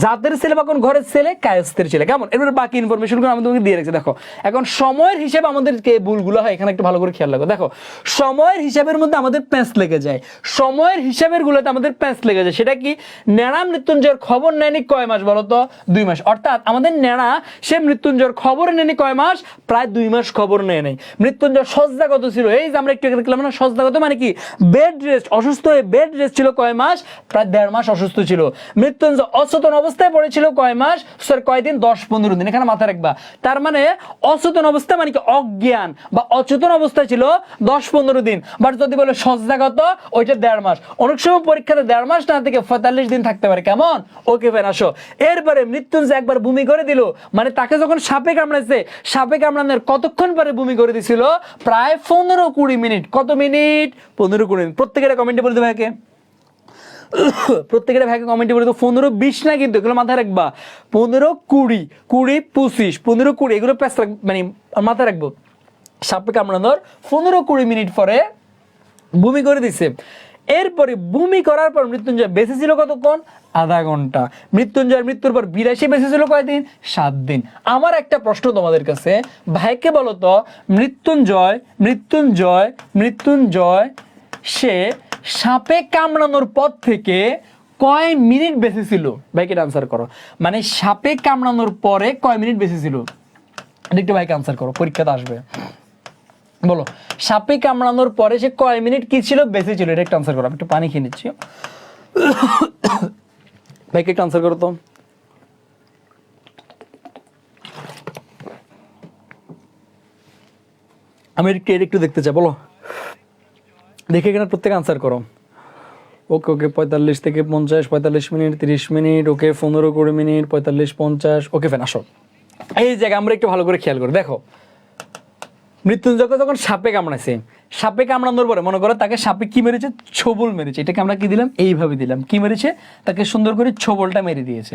জাতের ছেলে বা কোন ঘরের ছেলে? কায়স্থের ছেলে। কেমন? এবার বাকি ইনফরমেশনগুলো আমি তোমাকে দিয়ে রেখেছি। দেখো এখন সময়ের হিসেবে আমাদের কে ভুলগুলো হয় এখানে একটু ভালো করে খেয়াল রাখো। দেখো সময়ের হিসাবের মধ্যে আমাদের প্যাঁচ লেগে যায়, সময়ের হিসাবের গুলোতে আমাদের প্যাঁচ লেগে যায়। সেটা কি? ন্যাড়া মৃত্যুঞ্জয়ের খবর নেয়নি কয় মাস বলো তো? 2 মাস। অর্থাৎ আমাদের ন্যাড়া সে মৃত্যুঞ্জয়ের খবর নেয়নি কয় মাস? প্রায় 2 মাস খবর নেয় নাই। মৃত্যুঞ্জয় শয্যাগত ছিল, এই যে আমরা একটু দেখলাম না, শয্যাগত মানে কি? বেড রেস্ট, অসুস্থ হয়ে বেড রেস্ট ছিল কয় মাস? প্রায় 1.5 মাস অসুস্থ ছিল। মৃত্যুঞ্জয় অচেতন অবস্থায় পড়েছিল কয় মাস? স্যার কয়দিন? 10-15 দিন। এখানে মাথায় রাখবা, তার মানে অচেতন অবস্থা মানে কি? অজ্ঞান বা অচেতন অবস্থায় ছিল 10-15 দিন। বাট যদি বলে শয্যাগত, ওইটা 1.5 মাস। অনেক সময় পরীক্ষাতে 1.5 মাস না থেকে 45 দিন থাকতে পারে। কেমন? ওকে ফেন। আসো এরপরে মৃত্যুঞ্জয় একবার বমি করে দিল, মানে তাকে যখন সাপে কামড়াইছে, সাপে কামড়ানোর কতক্ষণ পরে বমি করে দিছিল? প্রায় 15-20 মিনিট। কত মিনিট? 15-20 মিনিট। প্রত্যেকের কমেন্টে বলে দেবে, প্রত্যেকের ভাইকে কমেন্টে বলে, 15-20 না কিন্তু, এগুলো মাথায় রাখবা। 15-20, 20-25, 15-20 এগুলো মানে মাথায় রাখবো। সাপে কামড়ানোর 15-20 মিনিট পরে বমি করে দিছে। এরপরে বমি করার পর মৃত্যুঞ্জয় বেঁচে ছিল কতক্ষণ? আধা ঘন্টা। মৃত্যুঞ্জয়ের মৃত্যুর পর বিলাসী বেঁচে ছিল কয়দিন? 7 দিন। আমার একটা প্রশ্ন তোমাদের কাছে, ভাইকে বলো তো, মৃত্যুঞ্জয় সে সাপে কামড়ানোর পর থেকে কয় মিনিট বেঁচে ছিল? ভাইকে আনসার করো, মানে সাপে কামড়ানোর পরে কয় মিনিট বেঁচে ছিল? একটু ভাইকে আনসার করো, পরীক্ষাতে আসবে। বলো, সাপে কামড়ানোর পরে সে কয় মিনিট কি ছিল? বেঁচে ছিল। এটা একটা আনসার করো। আমি একটু পানি খেয়ে নিচ্ছি, ভাইকে একটু আনসার করো তো। আমি একটু দেখতে চাই, বলো দেখে এখানে প্রত্যেকে আনসার করো। ওকে 45 থেকে 50, 45 মিনিট, 30 মিনিট, ওকে 15-20 মিনিট, 45-50, ওকে ফেন। আসো এই জায়গায় আমরা একটু ভালো করে খেয়াল করি। দেখো মৃত্যুঞ্জয়কে যখন সাপে কামড়াইছে, সাপে কামড়ানোর পরে মনে করো তাকে সাপে কি মেরেছে? ছোবল মেরেছে। এটাকে আমরা কি দিলাম? এইভাবে দিলাম। কি মেরেছে? তাকে সুন্দর করে ছোবলটা মেরে দিয়েছে।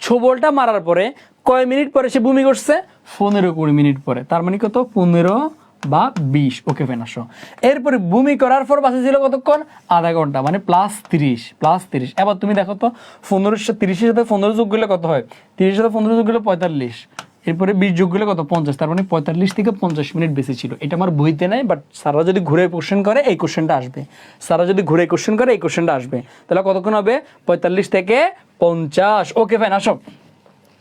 ছোবলটা মারার পরে কয় মিনিট পরে সে বমি করছে? 15-20 মিনিট পরে। তার মানে কত? 15 বা 20। ওকে ফেন। আসো এরপরে বমি করার পর বাঁচে ছিল কতক্ষণ? আধা ঘন্টা, মানে +30। এবার তুমি দেখো তো, 30-এর সাথে 15 যোগ করলে কত হয়? 30-এর সাথে 15 যোগ করলে 45, এরপরে 20 যোগ করলে কত? 50। তার মানে 45 থেকে 50 মিনিট বেশি ছিল। এটা আমার বইতে নাই, বাট স্যাররা যদি ঘুরে কোশ্চেন করে এই কোশ্চেনটা আসবে। তাহলে কতক্ষণ হবে? 45 থেকে 50। Okay fine. আসো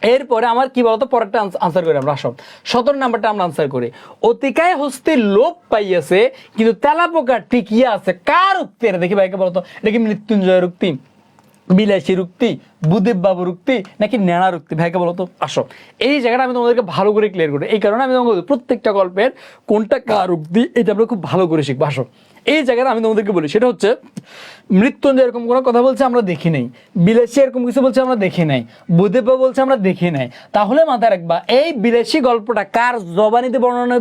এরপরে আমার কি বলতো, পরেরটা আনসার করি আমরা। আসো 17 নাম্বারটা আমরা আনসার করি। অতিকায় হস্তি লোপ পাইয়াছে, কিন্তু তেলাপোকা টিকিয়া আছে। কার উক্তি? দেখি ভাইকে বলতো, এটা কি মৃত্যুঞ্জয়ের উক্তি, বিলাসীর উক্তি, বুদেব বাবুর উক্তি, নাকি নেড়ার উক্তি? ভাইকে বলো তো। আসো এই জায়গাটা আমি তোমাদেরকে ভালো করে ক্লিয়ার করি। এই কারণে আমি তোমাকে প্রত্যেকটা গল্পের কোনটা কার উক্তি এটা আমরা খুব ভালো করে শিখবো। আসো এই জায়গাটা আমি তোমাদেরকে বলি, সেটা হচ্ছে মৃত্যুঞ্জয় এরকম কোনো কথা বলছে আমরা দেখি নাই, বিলাসী এরকম কিছু বলছে আমরা দেখি নাই, বুদেব বাবু বলছে আমরা দেখি নাই। তাহলে মাথায় রাখবা, এই বিলাসী গল্পটা কার জবানিতে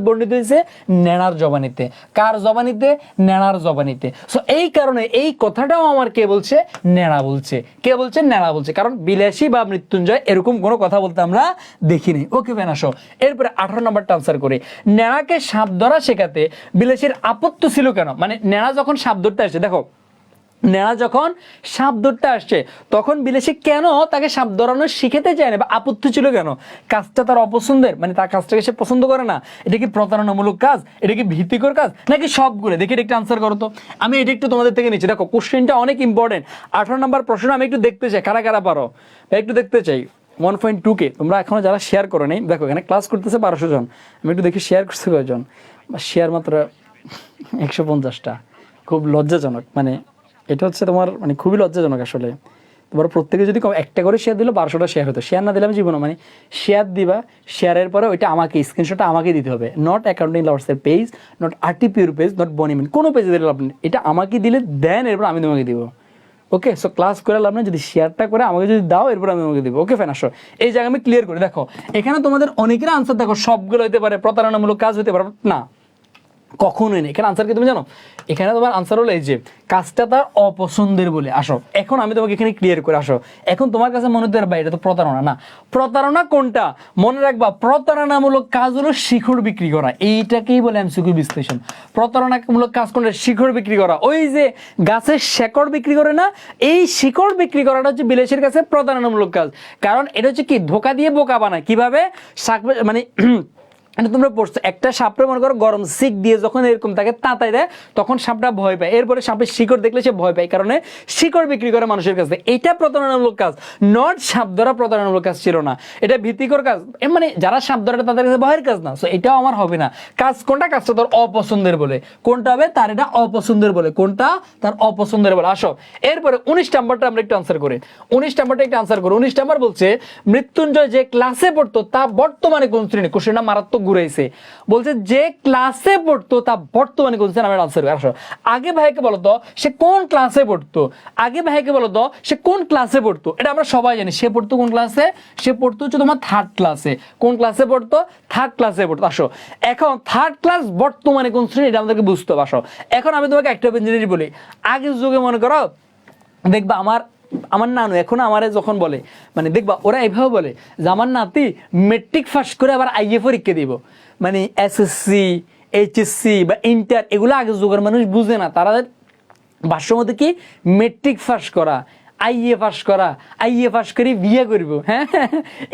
বর্ণিত হয়েছে? নেড়ার জবানিতে। কার জবানিতে? নেড়ার জবানিতে। সো এই কারণে এই কথাটাও আমার কে বলছে? নেড়া বলছে। কে বলছে? নেড়া বলছে। কারণ বিলাসী বা মৃত্যুঞ্জয় এরকম কোনো কথা বলতে আমরা দেখিনি। ওকে ফেন। আসো এরপরে 18 নম্বরটা আনসার করে, নেড়াকে সাপ ধরা শেখাতে বিলাসীর আপত্তি ছিল কেন? মানে নেড়া যখন সাপ ধরতে আসে, দেখো নেড়া যখন সাপ ধরতে আসছে তখন বিলেসী কেন তাকে সাপ ধরানো শিখেতে চায় না বা আপত্তি ছিল কেন? কাজটা তার অপছন্দের, মানে তার কাজটাকে সে পছন্দ করে না? এটা কি প্রতারণামূলক কাজ, এটা কি ভীতিকর কাজ, নাকি সবগুলো? দেখি এটা একটু আনসার করো তো। আমি এটা একটু তোমাদের থেকে নিচ্ছি, দেখো কোশ্চেনটা অনেক ইম্পর্টেন্ট। 18 নম্বর প্রশ্ন আমি একটু দেখতে চাই কারা কারা পারো, একটু দেখতে চাই। 1.2K তোমরা এখনো যারা শেয়ার করো নি, দেখো এখানে ক্লাস করতেছে 1200 জন, আমি একটু দেখি শেয়ার করছে কয়জন। শেয়ার মাত্র 150টা, খুব লজ্জাজনক। মানে এটা হচ্ছে তোমার মানে খুবই লজ্জাজনক আসলে। তোমার প্রত্যেকে যদি একটা করে শেয়ার দিল 1200টা শেয়ার হতো। শেয়ার না দিলে আমি জীবনে মানে শেয়ার দিবা, শেয়ারের পরে ওইটা আমাকে স্ক্রিনশটটা আমাকে দিতে হবে, নট অ্যাকাউন্টিং লাভার্সের পেজ, নট আরটিপিউর পেজ, নট বনিমিন, কোনো পেজে দিলে লাভ নেই। এটা আমাকে দিলে দেন, এরপর আমি তোমাকে দিব। ওকে, সো ক্লাস করে লাভ নেই, যদি শেয়ারটা করে আমাকে যদি দাও এরপর আমি তোমাকে দিব। ওকে ফাইন, আসো এই জায়গা আমি ক্লিয়ার করি। দেখো এখানে তোমাদের অনেকের আনসার দেখো সবগুলো হতে পারে প্রতারণামূলক কাজ হতে পারে না, কখনোই নেই। এখানে আনসার কি তুমি জানো? এখানে তোমার আনসার হলো এই যে কাজটা তার অপছন্দের বলে। আসো এখন আমি তোমাকে এখানে ক্লিয়ার করে আসো। এখন তোমার কাছে মনে হতে পারবে এটা তো প্রতারণা না। প্রতারণা কোনটা মনে রাখবা, প্রতারণামূলক কাজ হলো শিকড় বিক্রি করা, এইটাকেই বলে এমসিকিউ বিশ্লেষণ। প্রতারণামূলক কাজ কোনটা? শিকড় বিক্রি করা। ওই যে গাছের শেকড় বিক্রি করে না, এই শিকড় বিক্রি করাটা হচ্ছে বিলেসের কাছে প্রতারণামূলক কাজ। কারণ এটা হচ্ছে কি, ধোকা দিয়ে বোকা বানায়। কিভাবে? মানে তোমরা পড়ছো একটা সাপড়ে মনে করো গরম সিক দিয়ে যখন এরকম তাকে তাতায় দেয় তখন সাপটা ভয় পায়, এরপরে সাপের শিকড় দেখলে সে ভয় পায়, কারণে শিকড় বিক্রি করে মানুষের কাছে। এটা প্রতারণামূলক কাজ, নট সাপ ধরা প্রতারণামূলক কাজ ছিল না, এটা ভীতিকর কাজ। মানে যারা সাপ ধরে তাদের কাছে ভয়ের কাজ না, সো এটাও আমার হবে না। কাজ কোনটা? কাজটা তোর অপছন্দের বলে। কোনটা হবে? তার এটা অপছন্দের বলে। কোনটা? তার অপছন্দের বলে। আসো এরপরে 19 নাম্বারটা আমরা একটু আনসার করি। 19 নাম্বারটা একটু আনসার করো। 19 নাম্বার বলছে মৃত্যুঞ্জয় যে ক্লাসে পড়তো তা বর্তমানে কোন শ্রেণী? কোশ্চেনটা মারাত্মক ঘুরাইছে। বলছে যে ক্লাসে পড়তো তা বর্তমানে কোন শ্রেণী? আমরা আনসার করি। আসো আগে ভাইকে বলো তো সে কোন ক্লাসে পড়তো, আগে ভাইকে বলো তো সে কোন ক্লাসে পড়তো। এটা আমরা সবাই জানি, সে পড়তো কোন ক্লাসে? সে পড়তো হচ্ছে তোমার 3rd ক্লাসে। কোন ক্লাসে পড়তো? 3rd ক্লাসে পড়তো। আসো এখন 3rd ক্লাস বর্তমানে কোন শ্রেণী এটা আমাদেরকে বুঝতে হবে। আসো এখন আমি তোমাকে একটা জিনিস বলি, আগের যুগে মনে করো দেখবা আমার নানু এখন আমারে যখন বলে, মানে দেখবা ওরা এইভাবে বলে যে আমার নাতি মেট্রিক পাস করে আবার আইএ পরীক্ষা দিব, মানে এসএসসি, এইচএসসি বা ইন্টার, এগুলো আগের যুগের মানুষ বুঝে না। তারা ভাষ্যর মধ্যে কি মেট্রিক পাস করা, আইএ পাস করা, আইএ পাস করে বিয়ে করব, হ্যাঁ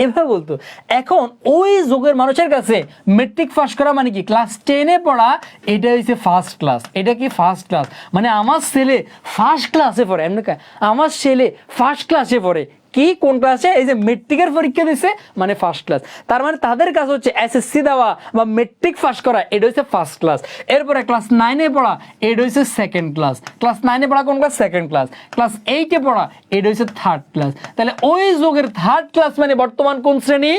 এভাবে বলতো। এখন ওই যুগের মানুষের কাছে মেট্রিক পাস করা মানে কি? ক্লাস 10-এ পড়া, এটা হচ্ছে ফার্স্ট ক্লাস। এটা কি ফার্স্ট ক্লাস? মানে আমার ছেলে ফার্স্ট ক্লাসে পড়ে, এমনি আমার ছেলে ফার্স্ট ক্লাসে পড়ে। কি কোন ক্লাসে? এই যে মেট্রিকের পরীক্ষা দিছে মানে ফার্স্ট ক্লাস। তার মানে তাদের কাজ হচ্ছে এসএসসি দেওয়া বা মেট্রিক পাস করা, এটা হচ্ছে ফার্স্ট ক্লাস। এরপরে ক্লাস 9-এ পড়া, এটা হচ্ছে সেকেন্ড ক্লাস। ক্লাস 9-এ পড়া কোন ক্লাস? Second class. ক্লাস 8-এ পড়া, এটা হচ্ছে 3rd ক্লাস। তাহলে ওই যুগের 3rd ক্লাস মানে বর্তমান কোন শ্রেণী?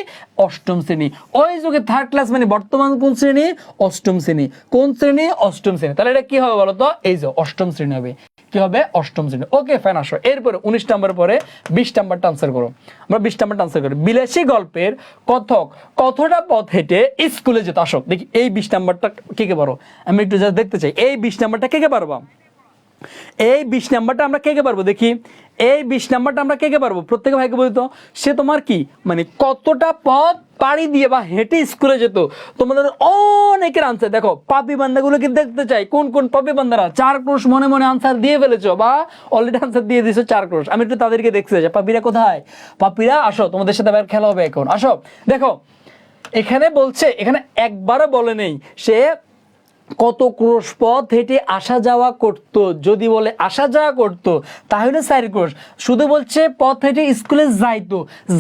অষ্টম শ্রেণী। ওই যুগের 3rd ক্লাস মানে বর্তমান কোন শ্রেণী? অষ্টম শ্রেণী। কোন শ্রেণী? অষ্টম শ্রেণী। তাহলে এটা কি হবে বলো তো? এই যে অষ্টম শ্রেণী হবে। কি হবে? অষ্টম শ্রেণী। ওকে ফাইন, আসো এরপরে 19 নাম্বার পরে 20 নাম্বারটা আনসার করো। আমরা 20 নাম্বারটা আনসার করি। বিলাসী গল্পের কথক কতটা পথ হেঁটে স্কুলে যেত? আসো দেখি এই 20 নাম্বারটা কে কে পারো, আমি একটু জাস্ট দেখতে চাই এই 20 নাম্বারটা কে কে পারবা। এই 20 নাম্বারটা আমরা কে কে পারবো দেখি। এই 20 নাম্বারটা আমরা কে কে পারবো? প্রত্যেকে ভাইকে বলতো সে তোমার কি মানে কতটা পথ পাড়ি দিয়ে বা হেঁটে স্কুলে যেত। তোমাদের অনেকের আনসার দেখো, পাপি বান্দাগুলোকে দেখতে চাই, কোন কোন পাপি বান্দারা 4 ক্রোশ মনে মনে আনসার দিয়ে ফেলেছো বা অলরেডি আনসার দিয়ে দিয়েছো 4 ক্রোশ। আমি একটু তাদেরকে দেখতে চাই, পাপিরা কোথায়? পাপিরা আসো, তোমাদের সাথে আবার খেলা হবে এখন। আসো দেখো এখানে বলছে, এখানে একবারও বলে নেই সে কত ক্রোশ পথ হেঁটে আসা যাওয়া করত। যদি বলে আসা যাওয়া করত তাহলে 4 ক্রোশ। শুধু বলছে পথ হেঁটে স্কুলে যাইতো,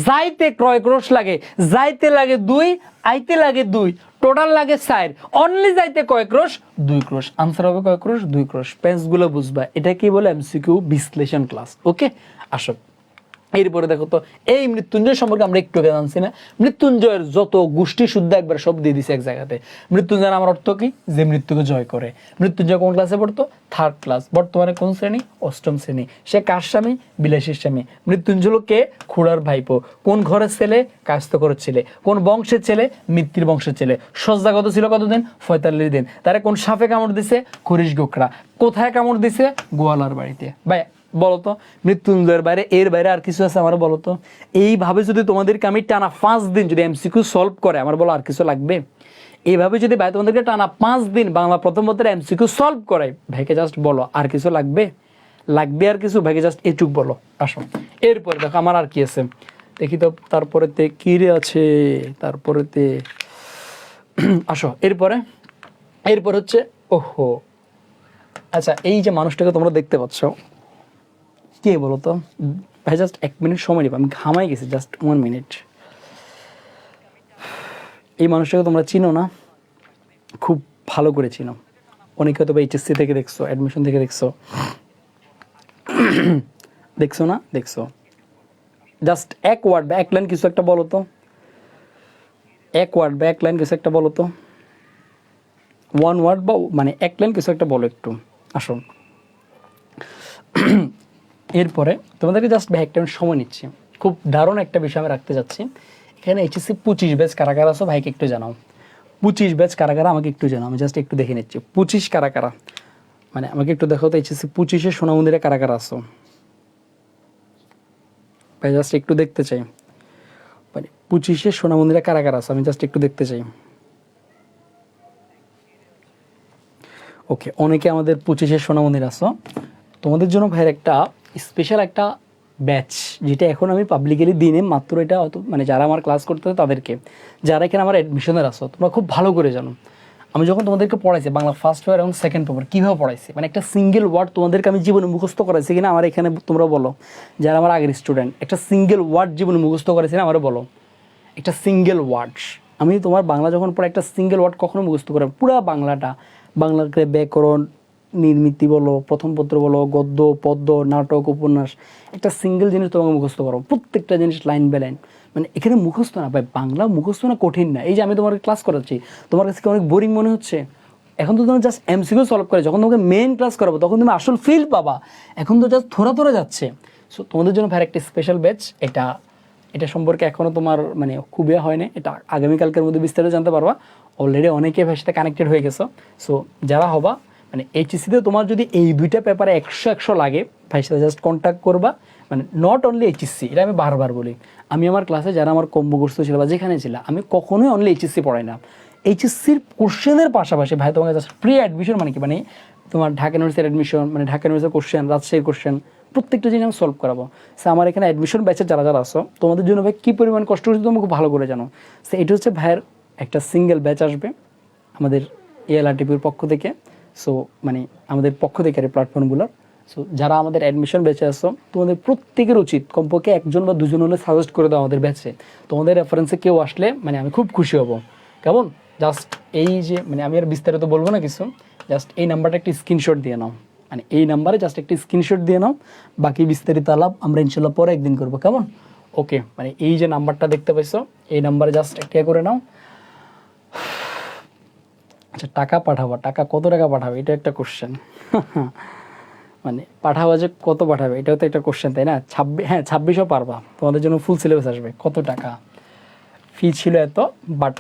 যাইতে কয় ক্রোশ লাগে? যাইতে লাগে 2, আইতে লাগে 2, টোটাল লাগে 4। অনলি যাইতে কয় ক্রোশ? 2 ক্রোশ। আনসার হবে কয় ক্রোশ? 2 ক্রোশ। পেন্সগুলো বুঝবা, এটা কি বলে? এমসিকিউ বিশ্লেষণ ক্লাস। ওকে আসো এরপরে দেখো তো এই মৃত্যুঞ্জয় সম্পর্কে আমরা একটু জানছি না। মৃত্যুঞ্জয়ের যত গোষ্ঠী শুদ্ধ একবার সব দিয়ে দিছে এক জায়গাতে। মৃত্যুঞ্জয় আমার অর্থ কি? যে মৃত্যুকে জয় করে। মৃত্যুঞ্জয় কোন ক্লাসে পড়তো? 3rd class. বর্তমানে কোন শ্রেণী? অষ্টম শ্রেণী। সে কার স্বামী? বিলাসীর স্বামী। মৃত্যুঞ্জয় কে? খুড়ার ভাইপো। কোন ঘরের ছেলে? কায়স্থকরের ছেলে। কোন বংশের ছেলে? মিত্তির বংশের ছেলে। সজ্জা কত ছিল? কতদিন? 45 দিন। তারা কোন সাপে কামড় দিছে? খরিশ গোখরা। কোথায় কামড় দিছে? গোয়ালার বাড়িতে। ভাই বলতো মৃত্যুঞ্জয়ের বাইরে এর বাইরে আর কিছু আছে আমার বলতো? এইভাবে যদি তোমাদেরকে আমি টানা 5 দিন যদি এমসিকিউ সলভ করে আমার বলো আর কিছু লাগবে? এইভাবে যদি ভাই তোমাদেরকে টানা 5 দিন বাংলা প্রথম পত্রের এমসিকিউ সলভ করে ভাইকে জাস্ট বলো আর কিছু লাগবে? লাগবে আর কিছু ভাগে জাস্ট এটুক বলো। আসো এরপরে দেখো আমার আর কি আছে দেখি তো, তারপরেতে কি রে আছে, তারপরেতে আসো এরপরে হচ্ছে ওহো আচ্ছা, এই যে মানুষটাকে তোমরা দেখতে পাচ্ছ কে বলো তো ভাই? জাস্ট 1 মিনিট সময় নিব, আমি ঘামাই গেছি, জাস্ট 1 মিনিট। এই মানুষটাকে তোমরা চিনো না? খুব ভালো করে চিনো, অনেকে হয়তো বা এইচএসসি থেকে দেখছো, অ্যাডমিশন থেকে দেখছো, দেখছো না? দেখছো। জাস্ট এক ওয়ার্ড বা এক লাইন কিছু একটা বলো তো, এক ওয়ার্ড বা এক লাইন কিছু একটা বলো তো, 1 ওয়ার্ড বা মানে এক লাইন কিছু একটা বলো একটু। আসো এরপরে তোমাদেরকে জাস্ট ভাই একটা সময় নিচ্ছি, খুব দারুণ একটা বিষয় আমি রাখতে যাচ্ছি। এখানে এইচএসসি 25 ব্যাচ কারা কারা আছো ভাইকে একটু জানাও। 25 ব্যাচ কারা কারা আমাকে একটু জানাও, আমি জাস্ট একটু দেখে নিচ্ছি 25 কারা কারা, মানে আমাকে একটু দেখো তো এইচএসসি 25-এ সোনা মন্দিরে কারা কারা আছো ভাই, জাস্ট একটু দেখতে চাই। মানে 25-এ সোনা মন্দিরে কারা কারা আছো আমি জাস্ট একটু দেখতে চাই। ওকে, অনেকে আমাদের 25-এ সোনা মন্দির আছো। তোমাদের জন্য ভাইয়ের একটা স্পেশাল একটা ব্যাচ, যেটা এখন আমি পাবলিকলি দিনে মাত্র এটা হয়তো মানে যারা আমার ক্লাস করতে হয় তাদেরকে, যারা এখানে আমার অ্যাডমিশনের আসো তোমরা খুব ভালো করে জানো আমি যখন তোমাদেরকে পড়াইছি বাংলা ফার্স্ট পেপার এবং সেকেন্ড পেপার কীভাবে পড়াইছি, মানে একটা সিঙ্গেল ওয়ার্ড তোমাদেরকে আমি জীবনে মুখস্থ করাইছি কিনা আমার এখানে তোমরা বলো, যারা আমার আগের স্টুডেন্ট একটা সিঙ্গেল ওয়ার্ড জীবনে মুখস্থ করাইছি না আমারও বলো, একটা সিঙ্গেল ওয়ার্ড। আমি তোমার বাংলা যখন পড়ে একটা সিঙ্গেল ওয়ার্ড কখনো মুখস্থ করে পুরো বাংলাটা, বাংলার ব্যাকরণ নির্মিতি বলো, প্রথম পত্র বলো, গদ্য পদ্য নাটক উপন্যাস, একটা সিঙ্গেল জিনিস তোমাকে মুখস্থ করো, প্রত্যেকটা জিনিস লাইন বাই লাইন। মানে এখানে মুখস্থ না ভাই, বাংলা মুখস্থ না কঠিন না। এই যে আমি তোমাকে ক্লাস করাচ্ছি তোমার কাছে কি অনেক বোরিং মনে হচ্ছে? এখন তো তুমি জাস্ট এমসিকিউ সলভ করে, যখন তোমাকে মেন ক্লাস করাবো তখন তুমি আসল ফিল পাবা। এখন তো জাস্ট থোড়া থোড়া যাচ্ছে। সো তোমাদের জন্য ভাই একটা স্পেশাল ব্যাচ, এটা সম্পর্কে এখনও তোমার মানে খুবই হয়নি, এটা আগামীকালকের মধ্যে বিস্তারিত জানতে পারবা। অলরেডি অনেকে ভাইয়ের সাথে কানেক্টেড হয়ে গেছো। সো যারা হবা মানে এইচএসসিতে তোমার যদি এই 2টা পেপারে 100 লাগে ভাইয়ের সাথে জাস্ট কন্ট্যাক্ট করবা। মানে নট অনলি এইচএসসি, এটা আমি বারবার বলি, আমি আমার ক্লাসে যারা আমার কম্বো কোর্স ছিল বা যেখানে ছিল আমি কখনোই অনলি এইচএসসি পড়াই না। এইচএসসির কোশ্চেনের পাশাপাশি ভাই তোমাকে জাস্ট প্রি অ্যাডমিশন মানে কি, মানে তোমার ঢাকা ইউনিভার্সিটির অ্যাডমিশন, মানে ঢাকা ইউনিভার্সিটির কোশ্চেন, রাজশাহীর কোশ্চেন, প্রত্যেকটা জিনিস আমি সলভ করাবো। সো আমার এখানে অ্যাডমিশন ব্যাচে যারা যারা আসো তোমাদের জন্য ভাই কী পরিমাণ কষ্ট হচ্ছে তুমি খুব ভালো করে জানো। সো এটা হচ্ছে ভাইয়ের একটা সিঙ্গেল ব্যাচ আসবে আমাদের এএলআরটিপির পক্ষ থেকে। সো মানে আমাদের পক্ষ থেকে আর এই প্ল্যাটফর্মগুলোর। সো যারা আমাদের অ্যাডমিশন ব্যাচে আসো তোমাদের প্রত্যেকের উচিত কমপক্ষে 1জন বা 2জন হলে সাজেস্ট করে দাও আমাদের ব্যাচে। তোমাদের রেফারেন্সে কেউ আসলে মানে আমি খুব খুশি হব। কেমন? জাস্ট এই যে মানে আমি আর বিস্তারিত বলবো না কিছু, জাস্ট এই নাম্বারটা একটা স্ক্রিনশট দিয়ে নাও, মানে এই নাম্বারে জাস্ট একটা স্ক্রিনশট দিয়ে নাও। বাকি বিস্তারিত আলাপ আমরা ইনশাল্লাহ পরে একদিন করবো। কেমন? ওকে, মানে এই যে নাম্বারটা দেখতে পাইছো এই নাম্বারে জাস্ট একটা করে নাও। আচ্ছা, টাকা পাঠাবো, টাকা কত টাকা পাঠাবে এটা একটা কোশ্চেন। মানে পাঠাবো যে কত পাঠাবে এটাও তো একটা কোশ্চেন, তাই না? 26 পারবা, তোমাদের জন্য ফুল সিলেবাস আসবে। কত টাকা ফি ছিল এত, বাট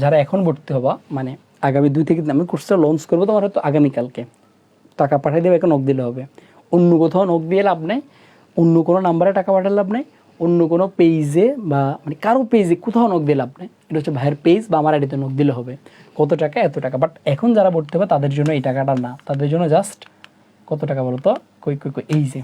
যারা এখন ভর্তি হবা মানে আগামী 2 থেকে আমি কোর্সটা লঞ্চ করবো তোমার হয়তো আগামীকালকে, টাকা পাঠিয়ে দেবে, এখন নক দিলে হবে। অন্য কোথাও নক দিয়ে লাভ নেই, অন্য কোনো নাম্বারে টাকা পাঠালে লাভ নেই, অন্য কোনো পেজে বা মানে কারো পেজে কোথাও নক দিয়ে লাভ নেই। এটা হচ্ছে ভাইয়ের পেজ বা আমার আইডিতে নক দিলে হবে। কত টাকা? এত টাকা। বাট এখন যারা ভর্তি হবে তাদের জন্য এই টাকাটা না, তাদের জন্য জাস্ট কত টাকা বলো তো? কই এই যে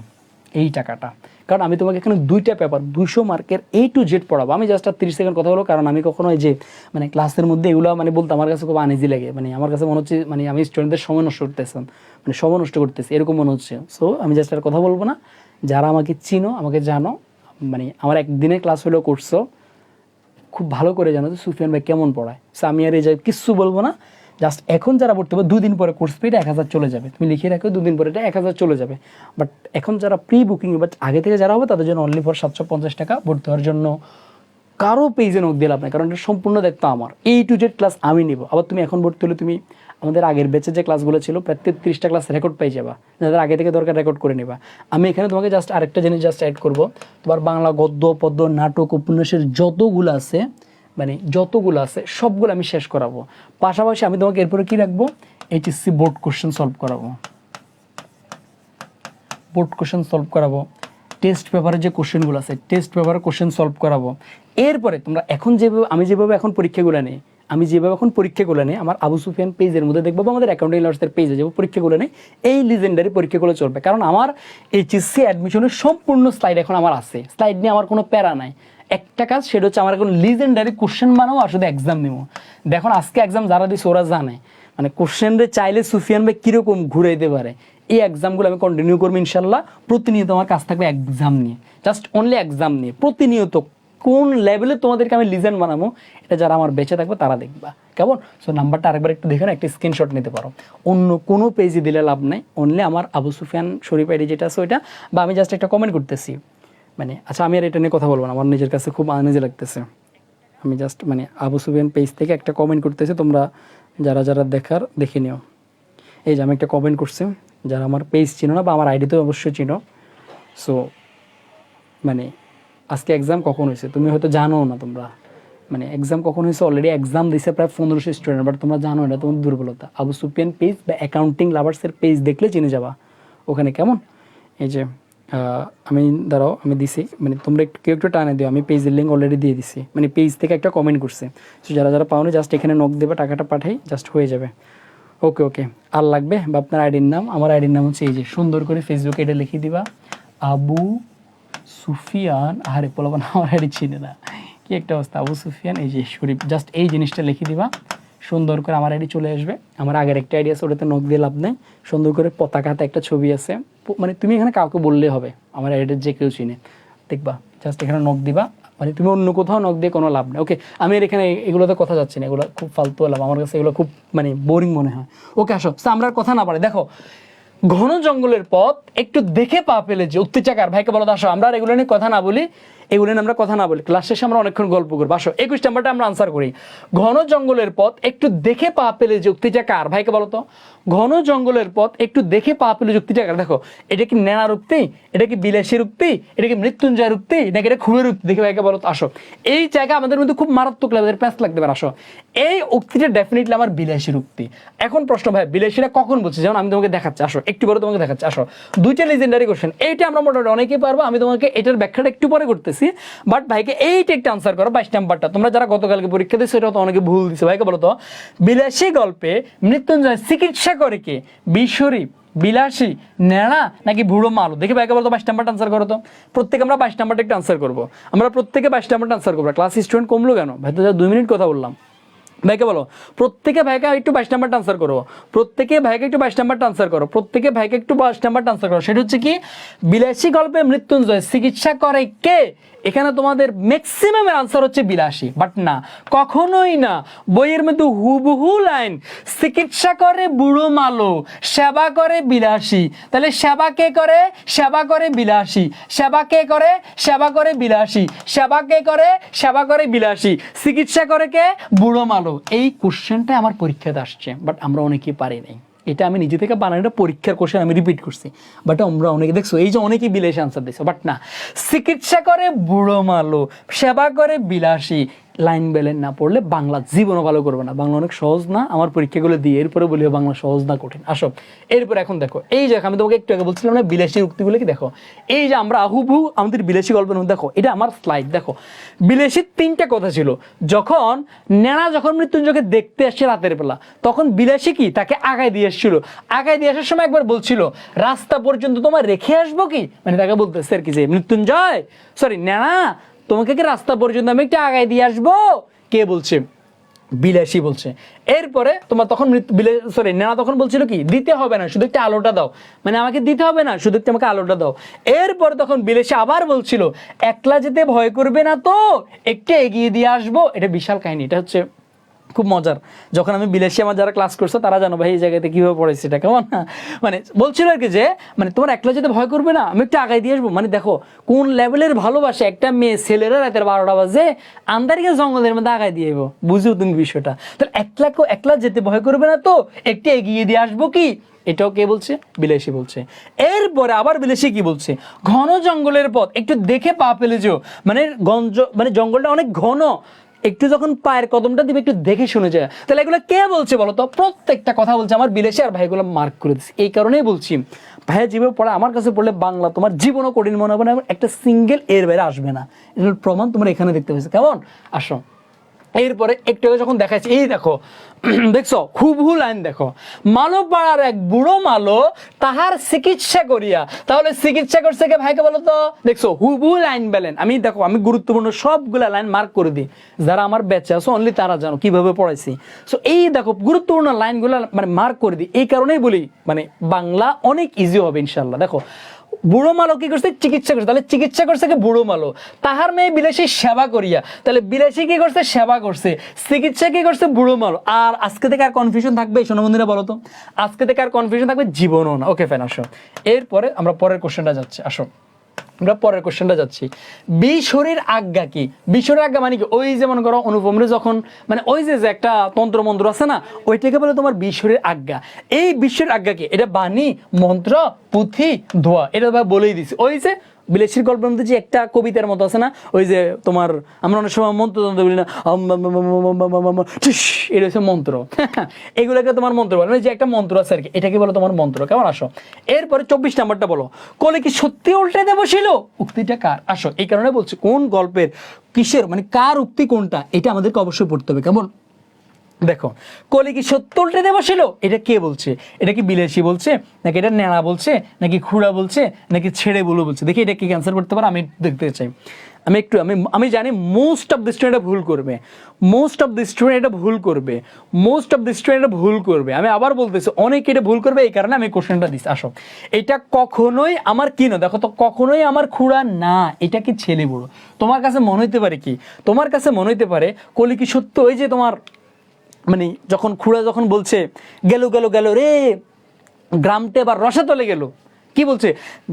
এই টাকাটা। কারণ আমি তোমাকে এখানে 2টা পেপার 200 মার্কের A to Z পড়াবো। আমি জাস্ট আর 30 সেকেন্ড কথা বলো, কারণ আমি কখনো এই যে মানে ক্লাসের মধ্যে এগুলো মানে বলতে আমার কাছে খুব আনইজি লাগে। মানে আমার কাছে মনে হচ্ছে মানে আমি স্টুডেন্টদের সময় নষ্ট করতেছি, মানে সময় নষ্ট করতেছি এরকম মনে হচ্ছে। সো আমি জাস্ট আর কথা বলবো না। যারা আমাকে চিনো, আমাকে জানো, মানে আমার একদিনের ক্লাস হলেও করছো, খুব ভালো করে জানো যে সুফিয়ান ভাই কেমন পড়ায়। সো আমি আর এই যে কিচ্ছু বলবো না। জাস্ট এখন যারা ভর্তি হবে 2 দিন পরে কোর্স ফি 1000 চলে যাবে, তুমি লিখে রাখো 2 দিন পরে এটা 1000 চলে যাবে। বাট এখন যারা প্রি বুকিং বাট আগে থেকে যারা হবে তাদের জন্য অনলি ফর 750 টাকা ভর্তি হওয়ার জন্য। কারো পেজে নক দিয়ে লাভ নাই, কারণ এটা সম্পূর্ণ দায়িত্ব আমার। A to Z ক্লাস আমি নিব। আবার তুমি এখন ভর্তি হলে তুমি আমাদের আগের ব্যাচে যে ক্লাসগুলো ছিল প্রায় 33টা ক্লাস রেকর্ড পাই যাবা, যাদের আগে থেকে দরকার রেকর্ড করে নেবা। আমি এখানে তোমাকে জাস্ট আরেকটা জিনিস জাস্ট অ্যাড করবো, তোমার বাংলা গদ্য পদ্য নাটক উপন্যাসের যতগুলো আছে মানে যতগুলো আছে সবগুলো আমি শেষ করাবো। পাশাপাশি আমি তোমাকে এরপরে কি রাখবো, এইচএসসি বোর্ড কোশ্চেন সলভ করাবো, বোর্ড কোশ্চেন সলভ করাবো। টেস্ট পেপারের যে কোশ্চেনগুলো আছে টেস্ট পেপারের কোশ্চেন সলভ করাবো। এরপরে তোমরা এখন যেভাবে আমি যেভাবে এখন পরীক্ষাগুলো নিই আমি যেভাবে এখন পরীক্ষাগুলো নেই আমার আবু সুফিয়ান পেজের মধ্যে দেখবো বা আমাদের অ্যাকাউন্টিং লার্সের পেজে যাবো পরীক্ষাগুলো নেই, এই লিজেন্ডারি পরীক্ষাগুলো চলবে। কারণ আমার এইচএসসি অ্যাডমিশনের সম্পূর্ণ স্লাইড এখন আমার আছে, স্লাইড নিয়ে আমার কোনো প্যারা নাই। একটা কাজ সেটা হচ্ছে আমার এখন লিজেন্ডারি কোশ্চেন বানাবো আর শুধু এক্সাম নেবো। দেখুন আজকে এক্সাম যারা দিচ্ছে ওরা জানে মানে কোশ্চেনরে চাইলে সুফিয়ান ভাই কীরকম ঘুরাইতে পারে। এই এক্সামগুলো আমি কন্টিনিউ করবো ইনশাল্লাহ। প্রতিনিয়ত আমার কাজ থাকবে এক্সাম নিয়ে, জাস্ট অনলি এক্সাম নিয়ে প্রতিনিয়ত কোন লেভেলে তোমাদেরকে আমি লিজেন্ড বানাবো এটা যারা আমার বেঁচে থাকবে তারা দেখবা, কেমন? সো নাম্বারটা আরেকবার একটু দেখে না, একটা স্ক্রিনশট নিতে পারো। অন্য কোনো পেজে দিলে লাভ নাই, অনলি আমার আবু সুফিয়ান শরীফ আইডি যেটা আছে ওইটা, বা আমি জাস্ট একটা কমেন্ট করতেছি মানে আচ্ছা আমি আর এটা নিয়ে কথা বলবো না, আমার নিজের কাছে খুব আনইজি লাগতেছে। আমি জাস্ট মানে আবু সুফিয়ান পেজ থেকে একটা কমেন্ট করতেছি, তোমরা যারা যারা দেখার দেখে নিও। এই যে আমি একটা কমেন্ট করছি, যারা আমার পেজ চিনো না বা আমার আইডি তো অবশ্যই চিনো। সো মানে আজকে এক্সাম কখন হয়েছে তুমি হয়তো জানো না, তোমরা মানে এক্সাম কখন হয়েছে অলরেডি এক্সাম দিছে প্রায় 1500 স্টুডেন্ট, বাট তোমরা জানো এটা তোমার দুর্বলতা। আবু সুফিয়ান পেজ বা অ্যাকাউন্টিং লাভার্সের পেজ দেখলে চিনে যাবা ওখানে, কেমন? এই যে আমি দাঁড়াও আমি দিছি, মানে তোমরা একটু কেউ একটু টানে দিও, আমি পেজের লিঙ্ক অলরেডি দিয়ে দিছি, মানে পেজ থেকে একটা কমেন্ট করছে। সো যারা যারা পাওনি জাস্ট এখানে নক দেবে, টাকাটা পাঠাই জাস্ট হয়ে যাবে। ওকে ওকে, আর লাগবে বা আপনার আইডির নাম, আমার আইডির নাম হচ্ছে এই যে সুন্দর করে ফেসবুকে এটা লিখে দিবা আবু সুফিয়ান। আরে বলবেন আমার আইডি চিনে না, কি একটা অবস্থা। আবু সুফিয়ান এই যে শরীফ, জাস্ট এই জিনিসটা লিখে দিবা, সুন্দর করে আমার আইডি চলে আসবে। আমার আগের একটা আইডি আছে ওটাতে নখ দিয়ে লাভ নেই, সুন্দর করে পতাকাতে একটা ছবি আছে, মানে তুমি এখানে কাউকে বললেই হবে, আমার আইডির যে কেউ চিনে দেখবা, জাস্ট এখানে নখ দিবা, মানে তুমি অন্য কোথাও নখ দিয়ে কোনো লাভ নেই। ওকে আমি আর এখানে এগুলোতে কথা যাচ্ছি না, এগুলো খুব ফালতু লাভ, আমার কাছে এগুলো খুব মানে বোরিং মনে হয়। ওকে আসো, আমরা আর কথা না পারে দেখো, ঘন জঙ্গলের পথ একটু দেখে পা ফেলে যে উত্তেজাকার ভাইকে বলো আসো, আমরা আর এগুলো নিয়ে কথা না বলি, এগুলো নিয়ে আমরা কথা না বলি, ক্লাস শেষে আমরা অনেকক্ষণ গল্প করবো। আসো 21 নাম্বারটা আমরা আনসার করি। ঘন জঙ্গলের পথ একটু দেখে পা ফেলে যে উত্তেজাকার ভাইকে বলো তো, ঘন জঙ্গলের পথ একটু দেখে পা ফেলে যে উত্তেজাকার। দেখো এটা কি নেনার উক্তি, এটা কি বিলাসীর উক্তি, এটা কি মৃত্যুঞ্জয়ের উক্তি, নাকি এটা খুবের উক্তি, দেখে ভাইকে বলো তো। আসো এই জায়গা আমাদের মধ্যে খুব মারাত্মক লাগবে, প্যাঁচ লাগতে পারে। আসো এই উক্তিটা ডেফিনেটলি আমার বিলাসীর উক্তি। এখন প্রশ্ন ভাই বিলাসীরা কখন বলছে, যেমন আমি তোমাকে দেখাচ্ছি, আসো একটু পরে তোমাকে দেখাচ্ছি। আসো দুইটা লিজেন্ডারি কোশ্চেন, এইটা আমরা মোটামুটি অনেকেই পারবো, আমি তোমাকে এটার ব্যাখ্যাটা একটু পরে করতেছি, বাট ভাইকে এইটা একটা আনসার করো। 22 নাম্বারটা তোমরা যারা গতকালকে পরীক্ষা দিয়েছো এটা তো অনেকে ভুল দিচ্ছে। ভাইকে বলো তো বিলাসী গল্পে মৃত্যুঞ্জয় চিকিৎসা করে কে, বিশরীফ, বিলাসী, নেড়া নাকি বুড়ো মালু, দেখি ভাইকে বলতো 22 নাম্বারটা আনসার করো তো। প্রত্যেকে আমরা 22 নাম্বারটা একটা আনসার করবো, আমরা প্রত্যেকে 22 নাম্বারটা আনসার করবো। ক্লাস স্টুডেন্ট কমলো কেন ভাই, তো 2 মিনিট কথা বললাম। ভাইকে বলো প্রত্যেকে ভাইকে একটু 22 নাম্বারটা আনসার করো, প্রত্যেকে ভাইকে একটু 22 নাম্বারটা আনসার করো, প্রত্যেকে ভাইকে একটু 22 নাম্বারটা আনসার করো। সেটা হচ্ছে কি, বিলাসী গল্পে মৃত্যুঞ্জয় চিকিৎসা করে কে। এখানে তোমাদের ম্যাক্সিমামের আনসার হচ্ছে বিলাসী, বাট না, কখনোই না। বইয়ের মধ্যে হুবহু লাইন, চিকিৎসা করে বুড়ো মালো, সেবা করে বিলাসী। তাহলে সেবা কে করে, সেবা করে বিলাসী, সেবা কে করে, সেবা করে বিলাসী, সেবা কে করে, সেবা করে বিলাসী, চিকিৎসা করে কে, বুড়ো মালো। এই কোশ্চেনটা আমার পরীক্ষাতে আসছে, বাট আমরা অনেকেই পারি নাই। এটা আমি নিজে থেকে বানাই, এটা পরীক্ষার কোশ্চেন আমি রিপিট করছি, বাট আমরা অনেকে দেখছো এই যে অনেকেই বিলাসী আনসার দিছো, বাট না, চিকিৎসা করে বুড়ো মালো, সেবা করে বিলাসী। লাইন বেলেন না পড়লে বাংলা জীবনও ভালো করবে না। বাংলা অনেক সহজ না, আমার পরীক্ষাগুলো দিয়ে এরপরে বলি বাংলা সহজ না কঠিন। আসো এরপর এখন দেখো, এই যে আমি তোমাকে একটু আগে বলছিলাম না বিলাসীর উক্তিগুলো কি, দেখো এই যে আমরা আহুবু আমাদের বিলাসী গল্পের মধ্যে, দেখো এটা আমার স্লাইড, দেখো বিলাসীর 3টা কথা ছিল। যখন নেনা যখন মৃত্যুঞ্জয়কে দেখতে আসছে রাতের বেলা, তখন বিলাসী কি তাকে আগায় দিয়ে এসেছিল, আগায় দিয়ে আসার সময় একবার বলছিল রাস্তা পর্যন্ত তোমার রেখে আসবো কি, মানে তাকে বলতেছে আর কি যে মৃত্যুঞ্জয় সরি নেনা তোমাকে কি রাস্তা পর্যন্ত আমি একটু আগায় দিয়ে আসবো, কে বলছে, বিলাসী বলছে। এরপরে তোমার তখন সরি নেনা তখন বলছিল কি দিতে হবে না শুধু একটা আলোটা দাও, মানে আমাকে দিতে হবে না শুধু একটু আমাকে আলোটা দাও। এরপরে তখন বিলাসী আবার বলছিল একলা যেতে ভয় করবে না তো, একটু এগিয়ে দিয়ে আসবো। এটা বিশাল কাহিনী, এটা হচ্ছে খুব মজার। যখন আমি বিলাসী আমার যারা ক্লাস করছো তারা জানো ভাই এই জায়গাতে কিভাবে পড়েছে এটা, কেমন না, মানে বলছিল আর কি যে মানে তোমার একলা যেতে ভয় করবে না, আমি একটু আগায় দিয়ে আসবো। মানে দেখো কোন লেভেলের ভালোবাসা, একটা মেয়ে ছেলেরা রাতের 12টা বাজে আন্দারিকে জঙ্গলের মধ্যে আগায় দিয়ে যাবো, বুঝো তুমি বিষয়টা। তাহলে একলা যেতে ভয় করবে না তো, একটু এগিয়ে দিয়ে আসবো কি, এটাও কে বলছে, বিলাসী বলছে। এরপরে আবার বিলাসী কি বলছে, ঘন জঙ্গলের পথ একটু দেখে পা ফেলে যেও, মানে জঙ্গলটা অনেক ঘন, একটু যখন পায়ের কদমটা দিবে একটু দেখে শুনে যায়। তাহলে এগুলো কে বলছে বলো তো, প্রত্যেকটা কথা বলছে আমার বিলাসী, আর ভাইগুলো মার্ক করে দিচ্ছে। এই কারণেই বলছি ভাইয়া যেভাবে পড়া আমার কাছে পড়লে বাংলা তোমার জীবনও কঠিন মনে হবে না, একটা সিঙ্গেল এর বাইরে আসবে না। এর প্রমাণ তোমরা এখানে দেখতে পেয়েছো, কেমন। আসো এরপরে একটু আগে যখন দেখাচ্ছি, এই দেখো দেখছো হুবহু লাইন দেখো, মালো পাড়ার এক বুড়ো মালো তাহার চিকিৎসা করিয়া, তাহলে চিকিৎসা করছে কে ভাইকে বলো তো? দেখছো হুবহু লাইন বেলেন। আমি দেখো আমি গুরুত্বপূর্ণ সবগুলা লাইন মার্ক করে দিই, যারা আমার ব্যাচে আছো অনলি তারা জানো কিভাবে পড়াইছি। সো এই দেখো গুরুত্বপূর্ণ লাইনগুলো মানে মার্ক করে দিই, এই কারণেই বলি মানে বাংলা অনেক ইজি হবে ইনশাল্লাহ। দেখো বুড়ো মালো কি করছে? চিকিৎসা করছে, তাহলে চিকিৎসা করছে কি? বুড়ো মালো। তাহার মেয়ে বিলাসী সেবা করিয়া, তাহলে বিলাসী কি করছে? সেবা করছে। চিকিৎসা কি করছে? বুড়ো মালো। আর আজকে থেকে আর কনফিউশন থাকবে সোনামন্দিরা বলো তো? আজকে থেকে আর কনফিউশন থাকবে জীবনও না। ওকে ফাইন, আসো এরপরে আমরা পরের কোশ্চেনটা যাচ্ছি। আসো আমরা পরের কোশ্চেনটা যাচ্ছি। বিশরীর আজ্ঞা কি? বিশরীর আজ্ঞা মানে কি? ওই যে মনে করো অনুপমরে যখন মানে ওই যে একটা তন্ত্র মন্ত্র আছে না, ওইটাকে বলে তোমার বিশরীর আজ্ঞা। এই বিশরীর আজ্ঞা কি? এটা বাণী, মন্ত্র, পুঁথি, ধোয়া, এটা বলেই দিছি। ওই যে বিলাসীর গল্পের মধ্যে যে একটা কবিতার মতো আছে না, ওই যে তোমার আমরা অনেক সময় মন্ত্রতন্ত্র বলি না, এটা হচ্ছে মন্ত্র। এগুলোকে তোমার মন্ত্র বলে, যে একটা মন্ত্র আছে আর কি, এটাকে বলো তোমার মন্ত্র। কেমন? আসো এরপরে 24 নাম্বারটা বলো। কোলে কি সত্যি উল্টে দেবো ছিল? উক্তিটা কার? আসো এই কারণে বলছি কোন গল্পের কিসের মানে কার উক্তি কোনটা, এটা আমাদেরকে অবশ্যই পড়তে হবে। কেমন? দেখো কোলে কি সত্য উল্টে দেওয়া ছিল, এটা কে বলছে? এটা কি বিলাসী বলছে, নাকি এটা নেড়া বলছে, নাকি খুড়া বলছে, নাকি ছেড়ে বলে বলছে? দেখি এটা কি ক্যান্সার করতে পারে, আমি দেখতে চাই। আমি জানি মোস্ট অফ দ্য স্টুডেন্ট এটা ভুল করবে, মোস্ট অফ দ্য স্টুডেন্ট এটা ভুল করবে, মোস্ট অফ দ্য স্টুডেন্ট এটা ভুল করবে। আমি আবার বলতেছি অনেকে এটা ভুল করবে, এই কারণে আমি কোশ্চেনটা দিচ্ছি। আসো এটা কখনোই আমার কি না, দেখো তো কখনোই আমার খুড়া না, এটা কি ছেলে বুড়ো? তোমার কাছে মনে হইতে পারে কি? তোমার কাছে মনে হইতে পারে কলি কি সত্য, ওই যে তোমার মানে যখন খুড়া যখন বলছে গেল গেল গেল রে গ্রামটা এবার রসাতলে গেল, কি বলছে?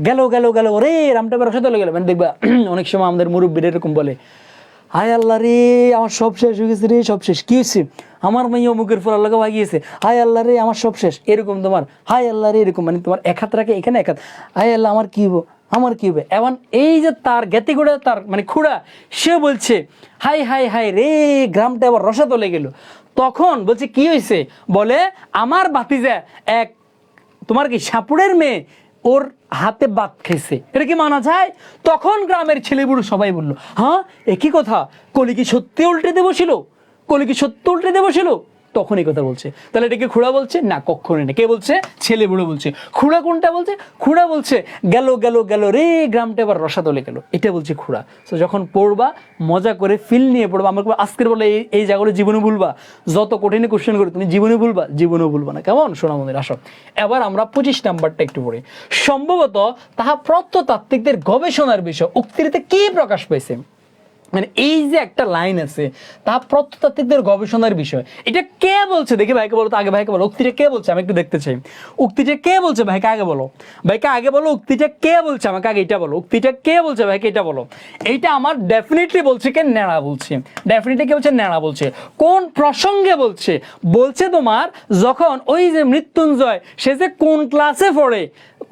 গেল গেল গেল রে রামটা এবার রসাতলে গেল। মানে দেখবা অনেক সময় আমাদের মুরব্বীরা এরকম বলে, হায় আল্লাহ রে আমার সব শেষ হয়ে গেছে রে, সব শেষ। কি হয়েছে? আমার মেয়ে অমুকের ফল আল্লাহকে ভাগিয়েছে, হায় আল্লাহ রে আমার সব শেষ। এরকম তোমার হায় আল্লাহ রে এরকম, মানে তোমার এক হাত রাখে এখানে, এক হাত হায় আল্লাহ আমার কি হবো, আমার কি হবে। এমন এই যে তার জ্ঞাতি গোড়া তার মানে খুড়া, সে বলছে হাই হাই হাই রে গ্রামটা আবার রসাতলে গেল। তখন বলছে কি হয়েছে? বলে আমার ভাতিজা এক তোমার কি সাপুড়ের মেয়ে ওর হাতে বাত খেয়েছে, এটা কি মানা যায়? তখন গ্রামের ছেলেবুড়ো সবাই বললো, হ্যাঁ একই কথা, কলি কি সত্যি উল্টে দেবো ছিল, কলি কি সত্যি উল্টে দেবো ছিল। তখন এই কথা বলছে। তাহলে এটা কি খুড়া বলছে? না, কখনোই না। কে বলছে? ছেলে বুড়ো বলছে। খুড়া কোনটা বলছে? খুড়া বলছে গেল গেল গেল রে গ্রামটা এবার রসাতলে গেল, এটা বলছে খুড়া। তো যখন পড়বা মজা করে ফিল নিয়ে পড়বা। আমাকে আজকের বলে এই জায়গাগুলো জীবনে ভুলবা, যত কঠিন কোশ্চেন করে তুমি জীবনে ভুলবা, জীবনেও ভুলবা না। কেমন সোনামন্দির? আসো এবার আমরা 25 নাম্বারটা একটু পড়ি। সম্ভবত তাহা প্রত্নতাত্ত্বিকদের গবেষণার বিষয় উক্তিতে কি প্রকাশ পেয়েছে। মানে এই যে একটা লাইন আছে, তা প্রত্নতাত্ত্বিকদের গবেষণার বিষয়, এটা কে বলছে? দেখি ভাইকে বলো তো, আগে ভাইকে বলো উক্তিটা কে বলছে, আমি একটু দেখতে চাই। উক্তিটা কে বলছে? ভাইকে আগে বলো, ভাইকে আগে বলো উক্তিটা কে বলছে, আমাকে আগে এটা বলো। উক্তিটা কে বলছে ভাইকে এটা বলো। এইটা আমার ডেফিনেটলি বলছে কে? নেড়া বলছে। ডেফিনেটলি কে বলছে? নেড়া বলছে। কোন প্রসঙ্গে বলছে? বলছে তোমার যখন ওই যে মৃত্যুঞ্জয় সে যে কোন ক্লাসে পড়ে,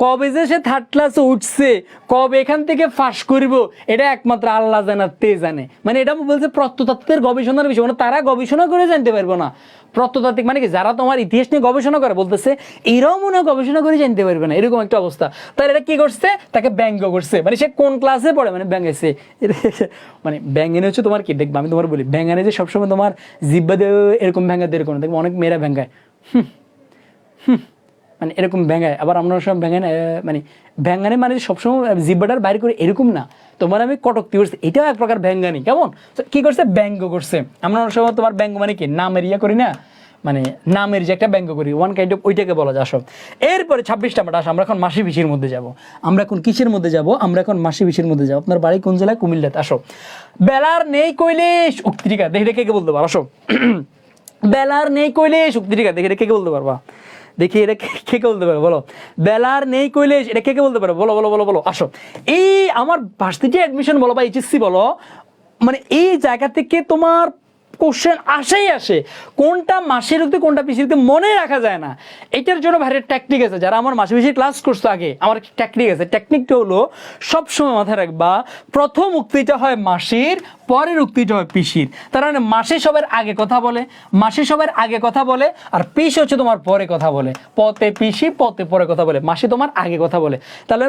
কবে যে সে 3rd ক্লাসে উঠছে, কবে এখান থেকে ফাঁস করবো, এটা একমাত্র আল্লাহ জানে, তে জানে। মানে এটা বলছে প্রত্নতাত্ত্বিকের গবেষণার বিষয়, মানে তারা গবেষণা করে জানতে পারবো না। প্রত্নতাত্ত্বিক মানে কি? যারা তোমার ইতিহাস নিয়ে গবেষণা করে, বলতেছে এরাও মনে হয় গবেষণা করে জানতে পারবে না, এরকম একটা অবস্থা। তাহলে এটা কি করছে? তাকে ব্যঙ্গ করছে। মানে সে কোন ক্লাসে পড়ে মানে ব্যঙ্গাইছে। মানে ব্যঙ্গানে হচ্ছে তোমার কি দেখবা, আমি তোমার বলি ব্যঙ্গানে যে সবসময় তোমার জিব্বা দিয়ে এরকম ব্যঙ্গাতে এরকম দেখবো, অনেক মেয়েরা ব্যঙ্গায় মানে এরকম ভেঙায়। আবার আমরা সব ভেঙে মানে ভেঙ্গানি মানে সবসময় জিব্বাটার বাইরে করে এরকম না, তোমার আমি কটক্তি করছি, এটাও এক প্রকার ভেঙ্গানি। কেমন? কি করছে? ব্যঙ্গ করছে। আমরা অনেক সময় তোমার ব্যঙ্গ মানে কি নামের ইয়া করি না, মানে নামের যে একটা ব্যঙ্গ করি, ওয়ান কাইন্ড অফ, ওইটাকে বলা যায় সব। এরপরে 26 নাম্বার আসো, আমরা এখন মাসি পিসির মধ্যে যাব। আমরা এখন কিসের মধ্যে যাব? আমরা এখন মাসি পিসির মধ্যে যাবো। আপনার বাড়ি কোন জেলায়? কুমিল্লাতে। আসো বেলার নেই কৈলেশ উক্তিকা, দেখি কে কে বলতে পারো। আসো বেলার নেই কৈলেশ উক্তিকা, দেখি কে কে বলতে পারবা। দেখি এটা কে কে বলতে পারো বলো। বেলার নেই কৈলেশ, এটা কে কে বলতে পারো? বলো বলো বলো বলো। আসো এই আমার ভার্সিটি অ্যাডমিশন বলো বা এইচএসসি বলো, মানে এই জায়গা থেকে তোমার কোশ্চেন আসেই আসে। কোনটা মাসির উক্তি কোনটা পিসির উক্তি মনে রাখা যায় না। এটার জন্য ভাইয়ের টেকনিক আছে। যারা আমার মাসি পিসির ক্লাস করছো আগে, আমার টেকনিক আছে। টেকনিকটা হলো সবসময় মাথায় রাখবা, প্রথম উক্তিটা হয় মাসির, পরের উক্তিটা হয় পিসির। তার মানে মাসি সবার আগে কথা বলে, মাসি সবার আগে কথা বলে, আর পিস হচ্ছে তোমার পরে কথা বলে। পতে পিসি, পতে পরে কথা বলে, মাসি তোমার আগে কথা বলে। তাহলে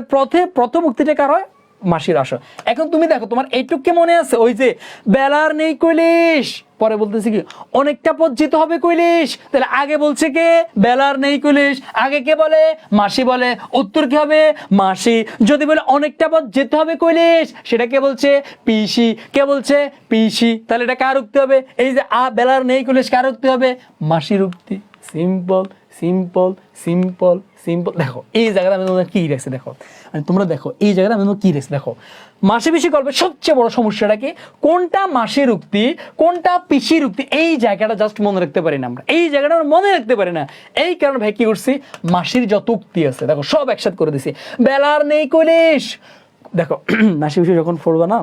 প্রথম উক্তিটা কার হয়? মাসির আসো। এখন তুমি দেখো তোমার এইটুকু মনে আছে, ওই যে বেলার নেই কৈলিশ, পরে বলতেছি কি অনেকটা পথ যেতে হবে কৈলিশ, তাহলে আগে বলছে কে বেলার নেই কৈলিশ, আগে কে বলে মাসি বলে, উত্তর কি হবে মাসি। যদি বলে অনেকটা পথ যেতে হবে কৈলিশ, সেটা কে বলছে পিসি, কে বলছে পিসি, তাহলে এটা কার উক্তি হবে, এই যে বেলার নেই কৈলিশ কার উক্তি হবে মাসির উক্তি। Simple simple simple simple. দেখো এই জায়গাটা আমি তোমাদের কি রেখেছি, দেখো মানে তোমরা দেখো এই জায়গাটা আমি কি রেখেছি, দেখো মাসি পিসি গল্পের সবচেয়ে বড় সমস্যাটা কি, কোনটা মাসির উক্তি কোনটা পিসির উক্তি, এই জায়গাটা জাস্ট মনে রাখতে পারি না আমরা, এই জায়গাটা আমরা মনে রাখতে পারি না। এই কারণে ভাই কি করছি, মাসির যত উক্তি আছে দেখো সব একসাথে করে দিছি। বেলার নেই কৈলিশ, দেখো মাসি পিসি যখন পড়বা না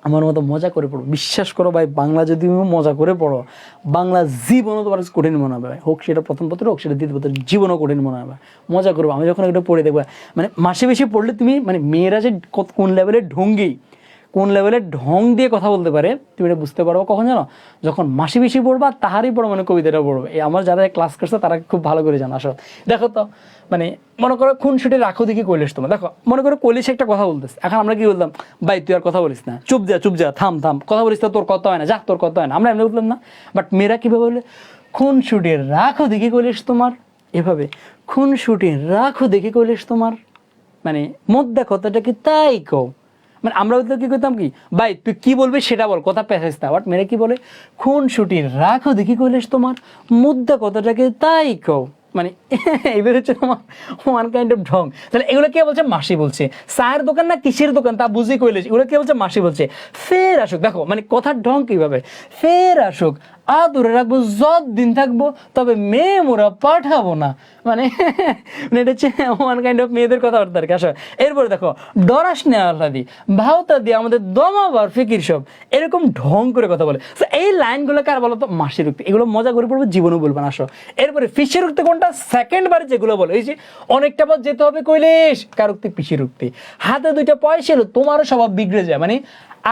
আমার মতো মজা করে পড়ো, বিশ্বাস করো ভাই, বাংলা যদি মজা করে পড়ো বাংলা জীবনও তোমার কঠিন মনে হবে, হোক সেটা প্রথম পত্র হোক সেটা দ্বিতীয় পত্র, জীবনও কঠিন মনে হবে, মজা করবো। আমি যখন একটা পড়ে দেখবো মানে মাসে বেশি পড়লে তুমি মানে মেয়েরা যে কোন লেভেলের ঢঙ্গি, কোন লেভেলের ঢং দিয়ে কথা বলতে পারে তুমি এটা বুঝতে পারবো কখন জানো, যখন মাসি বেশি পড়বা তাহারই পড়ো মানে কবিতাটা পড়বে। এই আমার যারা ক্লাস করছে তারা খুব ভালো করে জানো। আসো দেখো তো মানে মনে করো খুনসুটি রাখো দেখি কৈলিশ, তোমার দেখো মনে করো কৈলিশ একটা কথা বলতেছে, এখন আমরা কি বলতাম, ভাই তুই আর কথা বলিস না, চুপ যা থাম কথা বলিস না, তোর কথা হয় না, যা তোর কথা হয় না, আমরা এমনি বললাম না। বাট মেয়েরা কীভাবে বলে, খুনসুটি রাখো দেখি কৈলিশ তোমার, এভাবে খুনসুটি রাখো দেখি কৈলিশ তোমার, মানে মোদ্দা কথাটা কি তাই কও, মানে আমরা তো কি করতাম কি, ভাই তুই কি বলবি সেটা বল, কথা পেঁচাইস না। বাট মেরে কি বলে, খুনসুটি রাখো দেখি কৈলিশ তোমার, মুদ্রা কথাটাকে তাই কও, মানে এবার হচ্ছে আমার ওয়ান কাইন্ড অফ ঢং। তাহলে এগুলো কে বলছে, মাসি বলছে। চায়ের দোকান না কিসের দোকান তা বুঝি কৈলিশ, এগুলো কে বলছে, মাসি বলছে। ফের আসুক, দেখো মানে কথার ঢং কিভাবে, ফের আসুক আদরে রাখবো যত দিন থাকবো, তবে মেয়ে মোরা পাঠাবো না, মানে এটা হচ্ছে ওয়ান কাইন্ড অফ মেয়েদের কথাবার্তা আর কি। আসো এরপরে দেখো, ডরাস নে আল্লাদি ভাওতা দিয়ে আমাদের দমাবার ফিকির সব, এরকম ঢং করে কথা বলে। তো এই লাইনগুলো কার বলো তো, মাসির উক্তি, এগুলো মজা করে পড়বো, জীবনও বলবো না। আসো এরপরে পিসির উক্তি কোনটা, সেকেন্ড বারে যেগুলো বলে, এই যে অনেকটা পথ যেতে হবে কৈলিশ, কার উক্তি, পিসির উক্তি। হাতে দুইটা পয়সা এলো তোমারও স্বভাব বিগড়ে যায়, মানে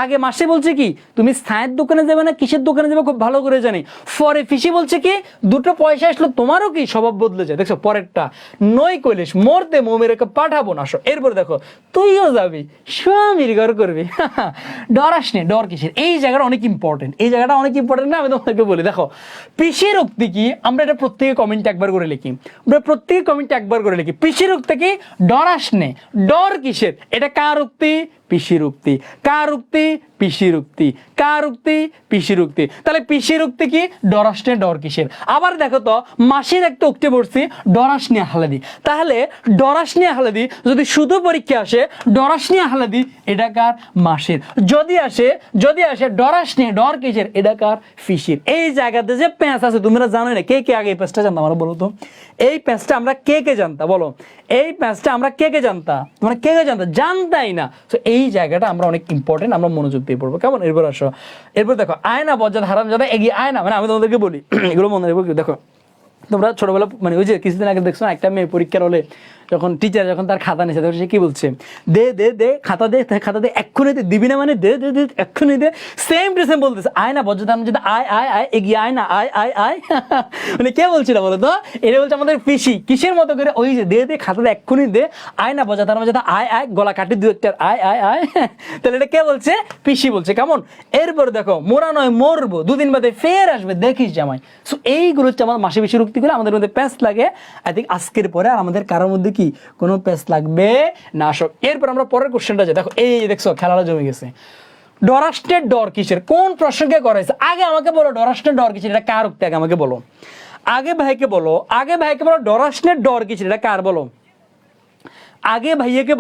আগে মাসি বলছে কি তুমি ছায়ের দোকানে যাবে না কিসের দোকানে যাবে খুব ভালো করে জানি, পরে পিসি বলছে কি দুটো পয়সা আসলো তোমারও কি স্বভাব বদলে যায়। দেখছো পরেরটা, নই কৈলিশ মরতে মোমেরকে পাঠাবো না। আসো এরপরে দেখো, তুইও যাবি স্বামীর ঘর করবি, ডরাস নে, ডর কিসের, এই জায়গাটা অনেক ইম্পর্টেন্ট, এই জায়গাটা অনেক ইম্পর্টেন্ট না, আমি তোমাকে বলি। দেখো পিসির উক্তি কি, আমরা এটা প্রত্যেকে কমেন্টে একবার করে লিখি, আমরা প্রত্যেকে কমেন্টে একবার করে লিখি, পিসির উক্তি কি ডরাস নে, ডর কিসের, এটা কার উক্তি, পিসির উক্তি, কার উক্তি, পিসির উক্তি, কার উক্তি, পিসির উক্তি। তাহলে পিসির উক্তি কি, ডরাস নে, ডর কিসের। আবার দেখো তো মাসির একটা উক্তি পড়ছি, ডরাস নে আহ্লাদি, তাহলে ডরাস নে আহ্লাদি যদি শুধু পরীক্ষা আসে ডরাস নে আহ্লাদি, এটা কার, মাসির। যদি আসে ডরাস নে, ডর কিসের, এটা কার, পিসির। এই জায়গাতে যে প্যাঁচ আছে তোমরা জানো না, কে কে আগে এই প্যাঁচটা জানতাম আমরা বলো তো, এই প্যাঁচটা আমরা কে কে জানতা বলো, এই প্যাঁচটা আমরা কে কে জানতা, তোমরা কে কে জানতা, জানতাই না। তো এই জায়গাটা আমরা অনেক ইম্পর্টেন্ট, আমরা মনোযোগ দিয়ে পড়বো কেমন। এরপর আসো, এরপর দেখো আয়না বজ্জাত হারাম যারা এগিয়ে আয় না, মানে আমি তোমাদেরকে বলি এগুলো মনে রাখবো। দেখো তোমরা ছোটবেলা মানে ওই যে কিছুদিন আগে দেখছো একটা মেয়ে পরীক্ষার হলে যখন টিচার যখন তার খাতা নিয়েছে তখন সে কি বলছে, দে খাতা দে এক্ষুনি দিবি না, মানে দে এক্ষুনি দে, সেম টু সেম বলতেছে আয় না বজ্জাত হারাম যারা আয় এগিয়ে আয় না আয় মানে কে বলছিল বলো তো, এটা বলছে আমাদের পিসি। কিসের মতো করে, ওই যে দে খাতা দে এক্ষুনি দে, আয় না বজ্জাত হারাম যারা আয় গলা কাটি দু একটা আয় তাহলে এটা কে বলছে, পিসি বলছে কেমন। এরপর দেখো মোরা নয় মরবো, দুদিন বাদে ফের আসবে দেখিস জামাই। সো এইগুলো হচ্ছে আমার মাসে বেশি রুক্তি করে আমাদের মধ্যে প্যাঁচ লাগে। আই থিঙ্ক আজকের পরে আর আমাদের কারোর মধ্যে কি কোনো প্যাঁচ লাগবে না। আসো এরপর আমরা পরের কোশ্চেনটা যাই। দেখো এই দেখছো খেলাটা জমে গেছে, ডরাস্টের ডর কিসের, কোন প্রসঙ্গে করাইছে, আগে আমাকে বলো ডরাস্টের ডর কিসের, এটা কার উক্তি, আগে আমাকে বলো, আগে ভাইকে বলো ডরাস্টের ডর কিসের, এটা কার বলো, আগে ভাইকে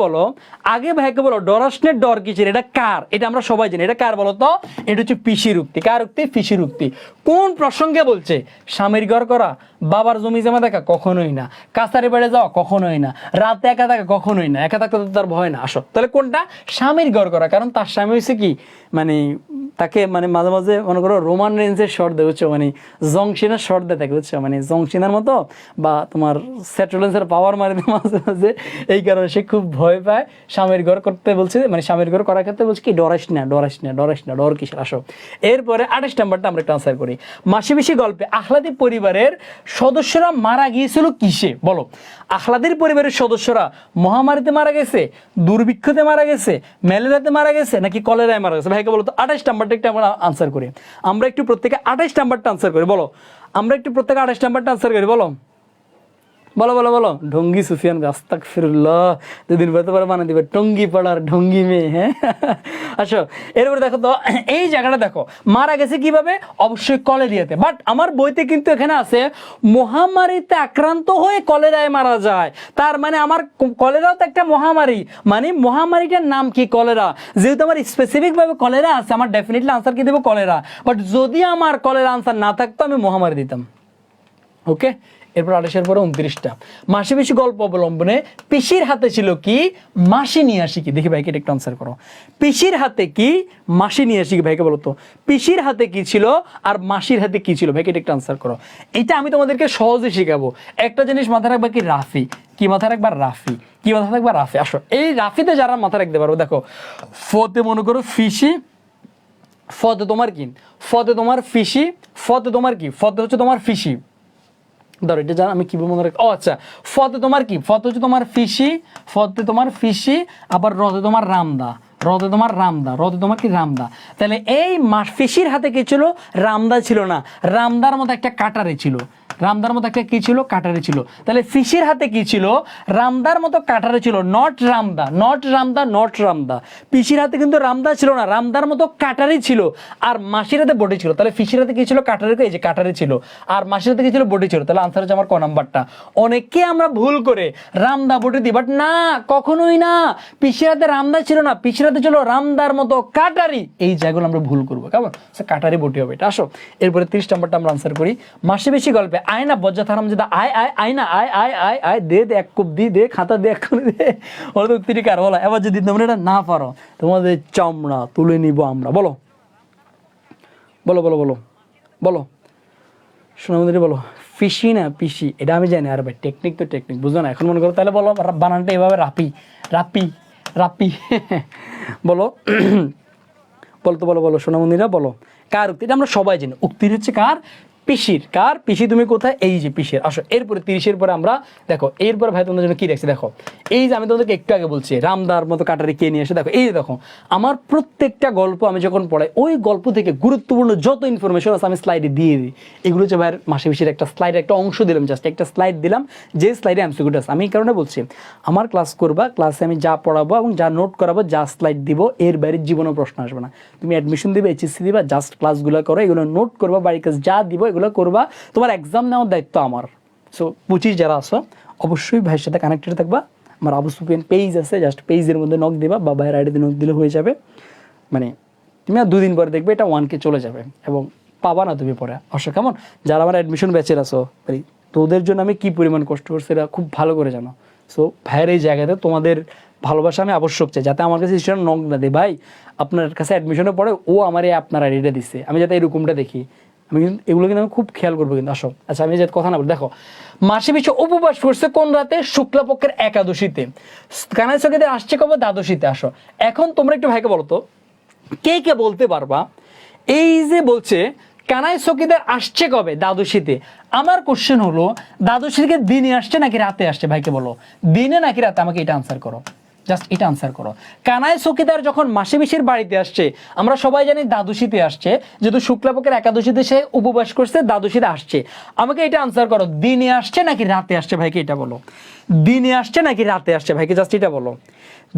বলো ডরাসনের ডর কিসের, এটা কার, এটা আমরা সবাই জানি, এটা কার বলো তো, এটা হচ্ছে পিসির উক্তি। কার উক্তি, পিসির উক্তি। কোন প্রসঙ্গে বলছে, স্বামীর ঘর করা, বাবার জমি জমা দেখা কখনোই না, কাছারি বাড়ি যাওয়া কখনোই না, রাতে একা থাকা কখনোই না, একা থাকতে তো তার ভয় না। আসো তাহলে কোনটা, স্বামীর ঘর করা, কারণ তার স্বামী হয়েছে কি মানে তাকে মানে মাঝে মাঝে মনে করো রোমান রেঞ্জের শর্ট দেয় বুঝছো, মানে জংশিনের শর্ট দেয় থাকে বুঝছো, মানে জংশিনের মতো বা তোমার সেট্রোলেন্সের পাওয়ার মারে মাঝে মাঝে, এই কারণে সে খুব ভয় পায়। স্বামীর ঘর করতে বলছে, মানে স্বামীর ঘর করার ক্ষেত্রে বলছে কি ডরাস না ডর কিসের। আসো এরপরে 28 নাম্বারটা আমরা একটু আনসার করি। মাসি পিসি গল্পে আহ্লাদি পরিবারের সদস্যরা মারা গিয়েছিল কিসে বলো? আহলাদের পরিবারের সদস্যরা মহামারীতে মারা গেছে, দুর্ভিক্ষতে মারা গেছে, ম্যালেরিয়াতে মারা গেছে, নাকি কলেরায় মারা গেছে? ভাইকে বলো তো 28 নাম্বারটা একটু আমরা আনসার করি। আমরা একটু প্রত্যেকে 28 নাম্বারটা আনসার করি, বলো। আমরা একটু প্রত্যেকে 28 নাম্বারটা আনসার করি, বলো বলো বলো বলো। ঢঙ্গি সুফিয়ান, আস্তাগফিরুল্লাহ, দুদিন বলতে পারে মানে দিবে টঙ্গি পাড়ার ঢঙ্গি মেয়ে। হ্যাঁ, আচ্ছা, এরপরে দেখো তো এই জায়গাটা দেখো, মারা গেছে কিভাবে? অবশ্যই কলেরিয়াতে। বাট আমার বইতে কিন্তু এখানে আছে মহামারীতে আক্রান্ত হয়ে কলেরায় মারা যায়। তার মানে আমার কলেরাও তো একটা মহামারী, মানে মহামারীটার নাম কি? কলেরা। যেহেতু আমার স্পেসিফিক ভাবে কলেরা আছে, আমার ডেফিনেটলি আনসার কি দেবো? কলেরা। বাট যদি আমার কলেরা আনসার না থাকতো আমি মহামারী দিতাম। ওকে, এরপর 28-এর পরে 29টা। মাসি পিসি গল্প অবলম্বনে পিসির হাতে ছিল কি, মাসি নিয়ে আসি কি? দেখি ভাইকে এটা একটু আনসার করো। পিসির হাতে কি, মাসি নিয়ে আসি কি? ভাইকে বলো তো পিসির হাতে কি ছিল আর মাসির হাতে কি ছিল? ভাইকে এটা একটু আনসার করো। এটা আমি তোমাদেরকে সহজে শিখাবো। একটা জিনিস মাথায় রাখবা, কি রাফি। কি মাথায় রাখবা? রাফি। কি মাথায় রাখবা? রাফি। আসো, এই রাফিতে যারা মাথায় রাখতে পারো, দেখো ফতে মনে করো ফিসি, ফতে তোমার কি? ফতে তোমার ফিসি, ফতে তোমার কি? ফতে হচ্ছে তোমার ফিসি। ধরো এটা জান আমি কি মনে রাখি। ও আচ্ছা, ফতে তোমার কি? ফতে হচ্ছে তোমার ফিসি, ফতে তোমার ফিসি, আবার রদে তোমার রামদা, রদে তোমার রামদা, রদে তোমার কি? রামদা। তাহলে এই ফিসির হাতে কি ছিল? রামদা ছিল না, রামদার মতো একটা কাটারে ছিল। রামদার মতো একটা কি ছিল? কাটারে ছিল। তাহলে ফিসির হাতে কি ছিল? রামদার মতো কাটারে ছিল, নট রামদা, নট রামদা, নট রামদা। পিসির হাতে কিন্তু রামদা ছিল না, রামদার মতো কাটারি ছিল। আর মাসির হাতে বডি ছিল। তাহলে ফিসির হাতে কি ছিল? কাটারি, এই যে কাটারি ছিল। আর মাসির হাতে কি ছিল? বডি ছিল। তাহলে আনসার হচ্ছে আমার ক নাম্বারটা। অনেকে আমরা ভুল করে রামদা বডি দিই, বাট না, কখনোই না। পিসির হাতে রামদা ছিল না, পিসির হাতে ছিল রামদার মতো কাটারি। এই জায়গাগুলো আমরা ভুল করবো, কেমন? কাটারি বডি হবে এটা। আসো, এরপরে 30 নাম্বারটা আমরা আনসার করি। মাসি বেশি গল্পে আয় না বজ্জা থারাম যেটা আয় আয় আয় না আয় আয় আয় আয় দে দে এক কুপ দি দে খাতা দে এক করে দে। ওরা তো তিরিকার বলা। এবার যদি তোমরা এটা না পারো, তোমাদের চামড়া তুলে নিব আমরা। বলো বলো বলো বলো বলো, শোনা আমাদের বলো। ফিসি না পিসি, এটা আমি জানি। আর ভাই টেকনিক তো টেকনিক, বুঝো না? এখন মনে করো, তাহলে বলো বানানটা এভাবে, রাপি রাপি রাপি। বলো বলো তো, বলো বলো সোনামন্দিরা, বলো কার উক্তি? এটা আমরা সবাই জানি, উক্তির হচ্ছে কার? পিসির। কার? পিসি। তুমি কোথায়? এই যে পিসির। আসো, এরপরে 30-এর পরে আমরা দেখো, এরপরে ভাই তোমাদের জন্য কি রাখছি দেখো। এই যে আমি তোমাদেরকে একটু আগে বলছি রামদার মতো কাটারি কে নিয়ে এসে, দেখো এই যে দেখো, আমার প্রত্যেকটা গল্প আমি যখন পড়াই, ওই গল্প থেকে গুরুত্বপূর্ণ যত ইনফরমেশন আছে আমি স্লাইডে দিয়ে দিই। এগুলো হচ্ছে ভাইয়ের মাসে পিসির একটা স্লাইড, একটা অংশ দিলাম, জাস্ট একটা স্লাইড দিলাম, যে স্লাইডে এমসিকিউটা আছে। আমি এই কারণে বলছি, আমার ক্লাস করবা, ক্লাসে আমি যা পড়াবো এবং যা নোট করাবো, যা স্লাইড দিব, এর বাইরে জীবনেও প্রশ্ন আসবে না। তুমি অ্যাডমিশন দিবে, এইচএসসি দিবা, জাস্ট ক্লাসগুলো করো, এগুলো নোট করবা, বাড়ির কাছে যা দিব এগুলো করবা। তোমার এক্সাম নেওয়ার দায়িত্ব আমার। সো 25 যারা আসো, অবশ্যই ভাইয়ের সাথে কানেক্টেড থাকবা। আমার আবু সুফিয়ান পেজ আছে, জাস্ট পেজের মধ্যে নক দিবা বা ভাইয়ের আইডিতে নক দিলে হয়ে যাবে। মানে তুমি আর 2 দিন পরে দেখবে এটা 1K চলে যাবে এবং পাবা না তুমি পরে। অবশ্য কেমন, যারা আমার অ্যাডমিশন ব্যাচের আসো, তোদের জন্য আমি কি পরিমাণ কষ্ট করছি এটা খুব ভালো করে জানো। সো ভাইয়ের এই জায়গাতে তোমাদের ভালোবাসা আমি আবশ্যক চাই, যাতে আমার কাছে স্টুডেন্ট নক না দেয়, ভাই আপনার কাছে অ্যাডমিশনের পরে ও আমার এই আপনার আইডিটা দিচ্ছে, আমি যাতে এরকমটা দেখি। আমি কিন্তু এগুলো কিন্তু আমি খুব খেয়াল করবো কিন্তু। আসো, আচ্ছা আমি যাতে কথা না বলি, দেখো মাসে পিছু উপবাস করছে কোন রাতে? শুক্লাপক্ষের একাদশীতে। কানাই সকিতে আসছে কবে? দ্বাদশীতে। আসো, এখন তোমরা একটু ভাইকে বলো তো, কে কে বলতে পারবা এই যে বলছে কানাই চকিদার আসছে কবে? দ্বাদশীতে। আমার কোশ্চেন হলো, দ্বাদশীকে দিনে আসছে নাকি রাতে আসছে? ভাইকে বলো, দিনে নাকি রাতে? আমাকে এটা আনসার করো, জাস্ট এটা আনসার করো। কানাই চকিদার যখন মাসি পিসির বাড়িতে আসছে, আমরা সবাই জানি দ্বাদশীতে আসছে, যেহেতু শুক্লাপক্ষের একাদশীতে সে উপবাস করছে, দ্বাদশীতে আসছে। আমাকে এটা আনসার করো, দিনে আসছে নাকি রাতে আসছে? ভাইকে এটা বলো, দিনে আসছে নাকি রাতে আসছে? ভাইকে জাস্ট এটা বলো,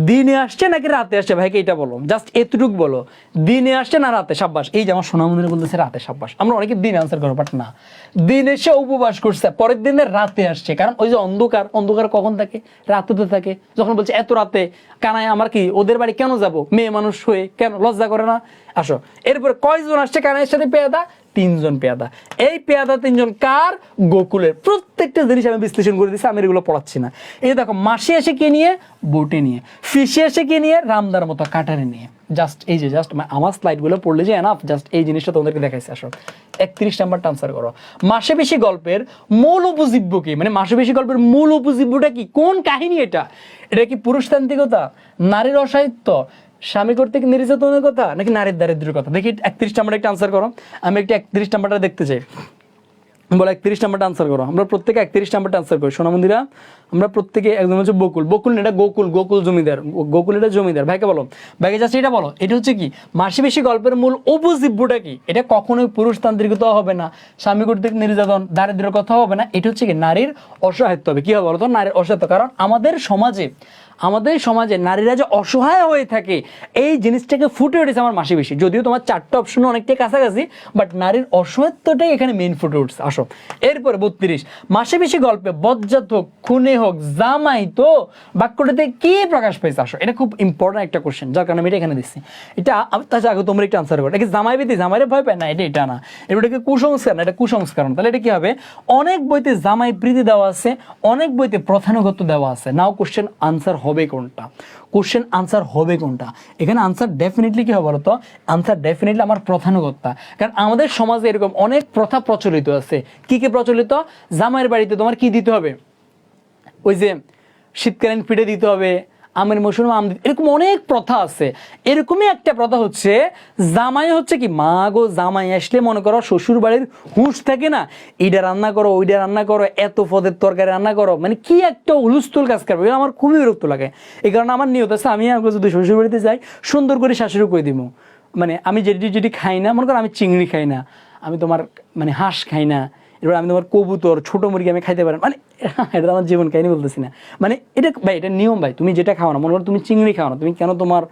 দিনে আসছে নাকি রাতে আসছে? ভাইকে এটা বলো, জাস্ট এতটুকু বলো, দিনে আসছে না রাতে? সাব্বাস। এই যে আমার সোনামন্দিরে বলতেছে রাতে, সাব্বাস। আমরা অনেকে দিনে আনসার করবো, বাট না, দিনে সে উপবাস করছে, পরের দিনে রাতে আসছে। কারণ ওই যে অন্ধকার, অন্ধকার কখন থাকে? রাতে তো থাকে। যখন বলছে এত রাতে কানাই আমার কি ওদের বাড়ি কেন যাব? মেয়ে মানুষ হয়ে কেন লজ্জা করে না? আসো, এরপরে কয়জন আসছে কানাইয়ের সাথে পেয়াদা? 3 জন পেয়াদা। এই পেয়াদা 3 জন কার? গোকুলের। প্রত্যেকটা জিনিস আমি বিশ্লেষণ করে দিচ্ছি, আমি এগুলো পড়াচ্ছি না। এই দেখো, মাসি এসে কে নিয়ে? বটে নিয়ে। ফিসি এসে কে নিয়ে? রামদার মতো কাটারে নিয়ে। জাস্ট এই যে জাস্ট আমার স্লাইডগুলো পড়লে যে এনাফ, জাস্ট এই জিনিসটা তোমাদেরকে দেখাইছে। আসো, 31 নাম্বারটা আনসার করো। মাসে বেশি গল্পের মূল উপজীব্য কি? মানে মাসে বেশি গল্পের মূল উপজীব্যটা কি? কোন কাহিনী এটা? এটা কি পুরুষতান্ত্রিকতা, নারীর অসাহিত্য, স্বামী কর্তৃক নির্যাতনের কথা, নাকি নারীর দারিদ্র্যের কথা? দেখি 31 নাম্বার একটা আনসার করো। আমি একটি 31 নাম্বারটা দেখতে চাই। বলো 31 নাম্বারটা আনসার করো। আমরা প্রত্যেকে 31 নাম্বারটা আনসার করি সোনামন্দিরা। আমরা প্রত্যেকে একদম হচ্ছে বকুল, বকুল না এটা গোকুল, গোকুল জমিদার, গোকুল এটা জমিদার। ভাইকে বলো, ভাইকে জাস্ট এটা বলো, এটা হচ্ছে কি মাসিবেশি গল্পের মূল উপজীব্যটা কি? এটা কখনোই পুরুষতান্ত্রিকতা হবে না, স্বামী কর্তৃক নির্যাতন, দারিদ্র্যের কথা হবে না, এটা হচ্ছে কি নারীর অসহায়ত্ব হবে। কি হবে বলো তো? নারীর অসহায়ত্ব। কারণ আমাদের সমাজে নারীরা যে অসহায় হয়ে থাকে এই জিনিসটাকে ফুটে উঠেছে আমার মাসিবেশি। যদিও তোমার 4টা অপশন অনেকটাই কাছাকাছি, বাট নারীর অসহায়ত্বটাই এখানে মেইন ফুটে উঠছে। আসো এরপরে 32 মাসিবেশি গল্পে বজ্জাত হোক, খুনে হোক, জামাই তো বাক্যটাতে কি প্রকাশ পাইছে? আসো এটা খুব ইম্পর্টেন্ট একটা কোশ্চেন, যার কারণে আমি এটা এখানে দিচ্ছি। এটা তাছাড়া আগে তোমরা একটু আনসার করো। এটা কি জামাই বিধি, জামাইরে ভয় পায় না? এটা না। এটাকে কুসংস্কার না, এটা কুসংস্কার। তাহলে এটা কি হবে? অনেক বইতে জামাই প্রীতি দেওয়া আছে, অনেক বইতে প্রধানগত দেওয়া আছে। নাও কোশ্চেন আনসার হবে কোনটা? কোশ্চেন আনসার হবে কোনটা? এখানে আনসার ডেফিনেটলি কি হবে বলতো? আনসার ডেফিনেটলি আমার প্রধানগতা। কারণ আমাদের সমাজে এরকম অনেক প্রথা প্রচলিত আছে। কি কি প্রচলিত? জামাইয়ের বাড়িতে তোমার কি দিতে হবে? ওই যে শীতকালীন পিঠে দিতে হবে, আমের মৌসুমে আম দিতে, এরকম অনেক প্রথা আছে। এরকমই একটা প্রথা হচ্ছে জামাই হচ্ছে কি মা গো, জামাই আসলে মনে করো শ্বশুর বাড়ির হুঁশ থাকে না, এইটা রান্না করো, ওইটা রান্না করো, এত পদের তরকারি রান্না করো, মানে কি একটা হুলস্থুল কাজ করবে, আমার খুবই বিরক্ত লাগে। এই কারণে আমার নিয়ত আছে আমি যদি শ্বশুর বাড়িতে যাই সুন্দর করে শাশুড়ি কই দিব, মানে আমি যেটি খাই না, মনে করো আমি চিংড়ি খাই না, আমি তোমার মানে হাঁস খাই না, এবার আমি তোমার কবুতর, ছোট মুরগি আমি খাইতে পারি, মানে এটা আমার জীবন কাহিনী বলতেছি না, মানে এটা ভাই এটা নিয়ম ভাই। তুমি যেটা খাও না, মনে করো তুমি চিংড়ি খাও না, তুমি কেন তোমার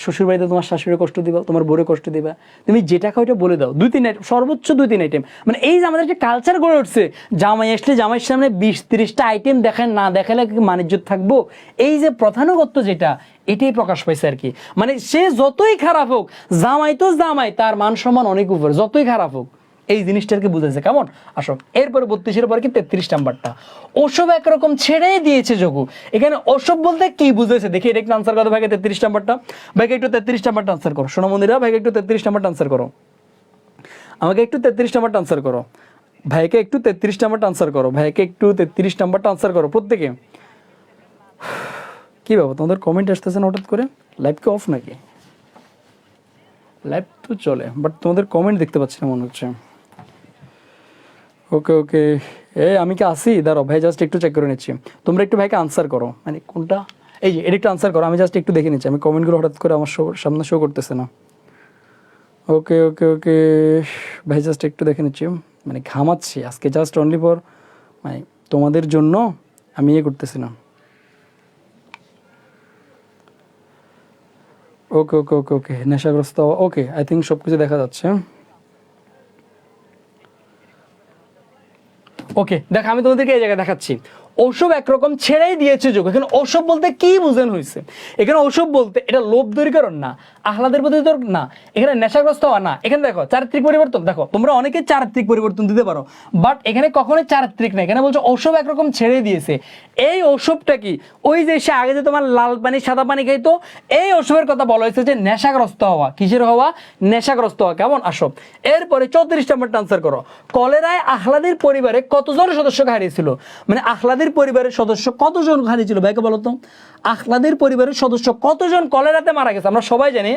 শ্বশুর বাড়িতে তোমার শাশুড়ি কষ্ট দিবা, তোমার বোরে কষ্ট দিবা? তুমি যেটা খাও এটা বলে দাও, 2-3 আইটেম, সর্বোচ্চ 2-3 আইটেম। মানে এই যে আমাদের যে কালচার গড়ে উঠছে, জামাই আসলে জামাইয়ের সামনে 20-30টা আইটেম দেখায়, না দেখালে মানিজ্য থাকবো, এই যে প্রধানগত্ব যেটা, এটাই প্রকাশ পাইছে আর কি। মানে সে যতই খারাপ হোক, জামাই তো জামাই, তার মান সম্মান অনেক উপর, যতই খারাপ হোক, এই জিনিসটাকে বুঝেছে কেমন? আসো এরপরে 32-এর পরে কি 33 নাম্বারটা, ওসব একরকম ছেড়ে দিয়েছে যোগু। এখানে ওসব বলতে কি বুঝেছে দেখি, এটা একটু আনসার করো ভাইকে। 33 নাম্বারটা ভাইকে একটু 33 নাম্বারটা আনসার করো। শোনো মন্দিরা, ভাইকে একটু 33 নাম্বারটা আনসার করো। আমাকে একটু 33 নাম্বারটা আনসার করো। ভাইকে একটু 33 নাম্বারটা আনসার করো। ভাইকে একটু 33 নাম্বারটা আনসার করো প্রত্যেকে। কি বাবা তোমাদের কমেন্ট আসতেছে না হঠাৎ করে? লাইভ কি অফ নাকি? লাইভ তো চলে, বাট তোমাদের কমেন্ট দেখতে পাচ্ছি না মনে হচ্ছে। ওকে ওকে, আমি কি আসি? দাঁড়াও ভাই, জাস্ট একটু চেক করে নিচ্ছি। তোমরা একটু ভাইকে আনসার করো, মানে কোনটা, এই যে এটা একটু আনসার করো, আমি জাস্ট একটু দেখে নিচ্ছি। আমি কমেন্টগুলো হঠাৎ করে আমার সামনে শো করতেছে না। ওকে ওকে ওকে ভাই, জাস্ট একটু দেখে নিচ্ছি, মানে ঘামাচ্ছি আজকে, জাস্ট অনলি ফর মানে তোমাদের জন্য আমি করতেছি না। ওকে ওকে ওকে ওকে নেশাগ্রস্ত, ওকে আই থিঙ্ক সব কিছু দেখা যাচ্ছে। ওকে দেখো, আমি তোমাদেরকে এই জায়গায় দেখাচ্ছি, ওসব একরকম ছেড়েই দিয়েছে যোগ। এখানে ওসব বলতে কি বুঝানো হয়েছে? এখানে ওসব বলতে এটা লোভ দূরীকরণ না, আহ্লাদের প্রতি না, এখানে নেশাগ্রস্ত হওয়া না। এখানে দেখো চারিত্রিক পরিবর্তন, দেখো তোমরা অনেকে চারিত্রিক পরিবর্তন দিতে পারো, বাট এখানে কখনোই চারিত্রিক না। এখানে বলছো ওসব একরকম ছেড়ে দিয়েছে। এই ওসবটা কি? ওই যে সে আগে যে তোমার লাল পানি সাদা পানি খাইতো, এই ওসবের কথা বলা হয়েছে যে নেশাগ্রস্ত হওয়া। কিসের হওয়া? নেশাগ্রস্ত হওয়া। কেমন? আসো এরপরে 34 নাম্বারটা আনসার করো। কলেরায় আহ্লাদের পরিবারে কতজন সদস্যকে হারিয়েছিল? মানে আহ্লাদের পরিবারের সদস্য কতজন হারিয়েছিল ভাইকে বলো তো? আহ্লাদের পরিবারের সদস্য কতজন কলেরাতে মারা গেছে? আমরা সবাই জানি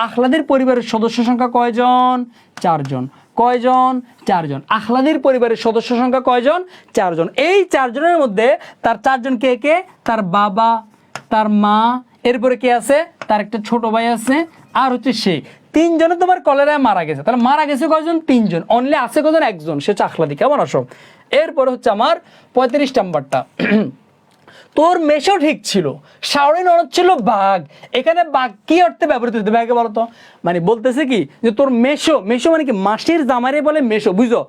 আহ্লাদের পরিবারের সদস্য সংখ্যা কয়জন? 4 জন। কয়জন? 4 জন। আহ্লাদের পরিবারের সদস্য সংখ্যা কয়জন? 4 জন। এই 4 জনের মধ্যে তার 4 জন কে কে? তার বাবা, তার মা, এরপরে কে আছে? তার একটা ছোট ভাই আছে, আর হচ্ছে সে। 3 জনে তোমার কলেরায় মারা গেছে। তাহলে মারা গেছে কয়জন? 3 জন। অনলি আছে কয়জন? 1 জন, সে আহ্লাদি। কেমন? আসো এরপরে হচ্ছে আমার 35 নাম্বারটা। তোর মেশো ঠিক ছিল, শাওরি ননদ ছিল বাঘ। এখানে বাঘ কি অর্থে ব্যবহৃত হতো ভাইকে বলো তো? মানে বলতেছে কি যে তোর মেশো, মেশো মানে কি? মাসির জামারে বলে মেশো, বুঝো?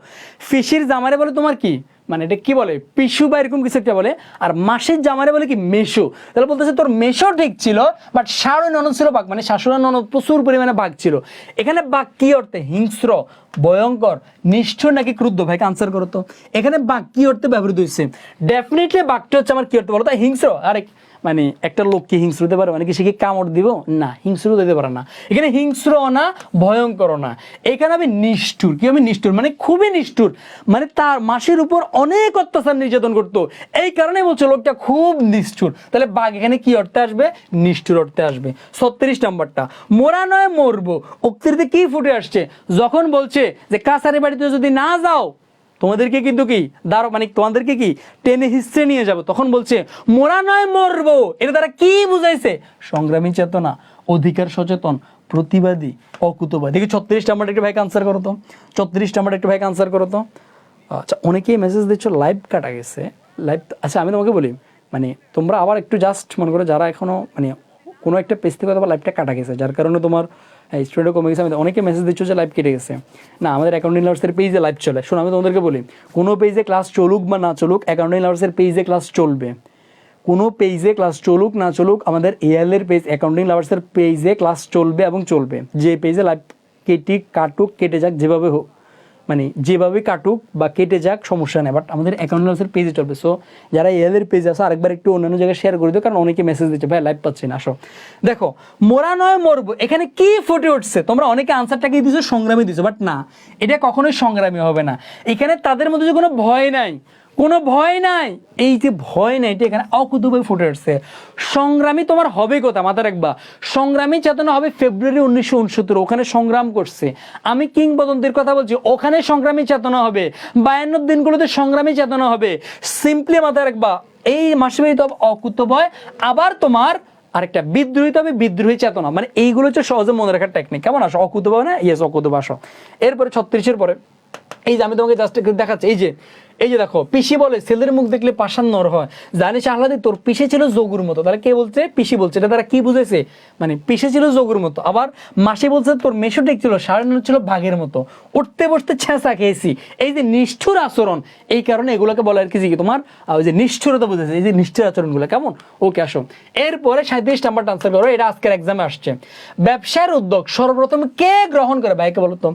ফিসির জামারে বলে তোমার কি, মানে এটা কি বলে? পিসু বা এরকম কিছু একটা বলে। আর মাসির জামারে বলে কি? মেশো। তাহলে বলতেছে তোর মেশো ঠিক ছিল, বাট শাওরি ননদ ছিল বাঘ, মানে শাশুড়া ননদ প্রচুর পরিমাণে বাঘ ছিল। এখানে বাঘ কি অর্থে? হিংস্র, ভয়ঙ্কর, নিষ্ঠুর নাকি ক্রুদ্ধ? ভাইকে আনসার করো তো। এখানে বাঘ কি অর্থে ব্যবহৃত হয়েছে? ডেফিনেটলি বাঘটা হচ্ছে আমার কি অর্থে বলো তো? হিংস্র। আরে মানে একটা লোক কি হিংস্র হতে পারে? মানে কি সে কি কামড় দিব? না, হিংস্র দিতে পারে না। এখানে হিংস্র না, ভয়ঙ্কর না, এখানে আমি নিষ্ঠুর। কি আমি? নিষ্ঠুর, মানে খুবই নিষ্ঠুর, মানে তার মাসির উপর অনেক অত্যাচার নির্যাতন করতো, এই কারণে বলছো লোকটা খুব নিষ্ঠুর। তাহলে বাঘ এখানে কি অর্থে আসবে? নিষ্ঠুর অর্থে আসবে। 36 নাম্বারটা, মোরা নয় মরবো, উক্তিতে কি ফুটে আসছে? যখন বলছে যে কাছারি বাড়িতে যদি না যাও তোমাদেরকে কিন্তু কি মানে তোমাদেরকে কি টেনে হিস্ট্রি নিয়ে যাবো। তখন বলছে মোরা নয় মরবো, এটা তারা কি বুঝাইছে? সংগ্রামী চেতনা, অধিকার সচেতন, প্রতিবাদী, অকুতবাদী। দেখি 36 নাম্বারটা একটু ভাইকে আনসার করো তো, 34 নাম্বারটা একটু ভাইকে আনসার করো তো। আচ্ছা, অনেকেই মেসেজ দিচ্ছ লাইভ কাটা গেছে, লাইভ। আচ্ছা আমি তোমাকে বলি, মানে তোমরা আবার একটু জাস্ট মনে করো যারা এখনো মানে কোনো একটা পেজ থেকে হয়তো লাইভটা কাটা গেছে, যার কারণে তোমার স্টুডেন্টও কমে গেছে। আমি অনেকে মেসেজ দিচ্ছ যে লাইভ কেটে গেছে। না, আমাদের অ্যাকাউন্টিং লাভার্সের পেজে লাইভ চলে। শোনো আমি তোমাদেরকে বলি, কোনো পেজে ক্লাস চলুক বা না চলুক, অ্যাকাউন্টিং লাভার্সের পেজে ক্লাস চলবে। কোনো পেজে ক্লাস চলুক না চলুক, আমাদের এআইএল পেজ অ্যাকাউন্টিং লাভার্সের পেজে ক্লাস চলবে এবং চলবে। যে পেজে লাইভ কাটুক কেটে যাক, যেভাবে হোক, মানে যেভাবে কাটুক বা কেটে যাক সমস্যা নেই, বাট আমাদের অ্যাকাউন্ট লাভার্সের পেজে চলবে। সো যারা এআইএল পেজ আছে আরেকবার একটু অন্যান্য জায়গায় শেয়ার করে দিও, কারণ অনেকে মেসেজ দিচ্ছে ভাই লাইভ পাচ্ছি না। আসো দেখো, মোরা নয় মরবো, এখানে কি ফুটে উঠছে? তোমরা অনেকে আনসারটা কি দিছো? সংগ্রামী দিছো, বাট না, এটা কখনোই সংগ্রামী হবে না। এখানে তাদের মধ্যে যে কোনো ভয় নাই, কোনো ভয় নাই। এই যে ভয় নাই, এটা এখানে অকুতভাবে ফুটে উঠছে। সংগ্রামী তোমার হবে কোথা? মাথা রাখবা, সংগ্রামী চেতনা হবে ফেব্রুয়ারি 1969, ওখানে সংগ্রাম করছে। আমি কিংবদন্তির কথা বলছি, ওখানে সংগ্রামী চেতনা হবে। 52 দিনগুলোতে সংগ্রামী চেতনা হবে। সিম্পলি মাথায় রাখবা, এই মাসে অকুতভয়। আবার তোমার আরেকটা বিদ্রোহী হবে, বিদ্রোহী চেতনা, মানে এইগুলো হচ্ছে সহজে মনে রাখার টেকনিক। কেমন? আসো অকুতভয় না, ইয়েস অকুতভয়। আসো এরপরে 36-এর পরে এই যে আমি তোমাকে জাস্ট দেখাচ্ছি, এই যে দেখো, পিসি বলে ছেলের মুখ দেখলে পাষাণ নর হয়, জানিস আহ্লাদে তোর পিসে ছিল যোগুর মতো। তাহলে কে বলছে? পিসি বলছে। এটা তারা কি বুঝেছে? মানে পিসে ছিল যোগুর মতো। আবার মাসি বলছে তোর মেশো ঠিক ছিল, সাড়ে ছিল বাঘের মতো, উঠতে বসতে ছেঁচা খেয়েছি। এই যে নিষ্ঠুর আচরণ, এই কারণে এগুলোকে বলা আর কি যে তোমার ওই যে নিষ্ঠুরতা বুঝেছে, এই যে নিষ্ঠুর আচরণগুলো। কেমন? ওকে আসো এরপরে 37 নাম্বারটা আনসার করো, এটা আজকের এক্সামে আসছে। ব্যবসার উদ্যোগ সর্বপ্রথম কে গ্রহণ করে? ভাইকে বলো তো,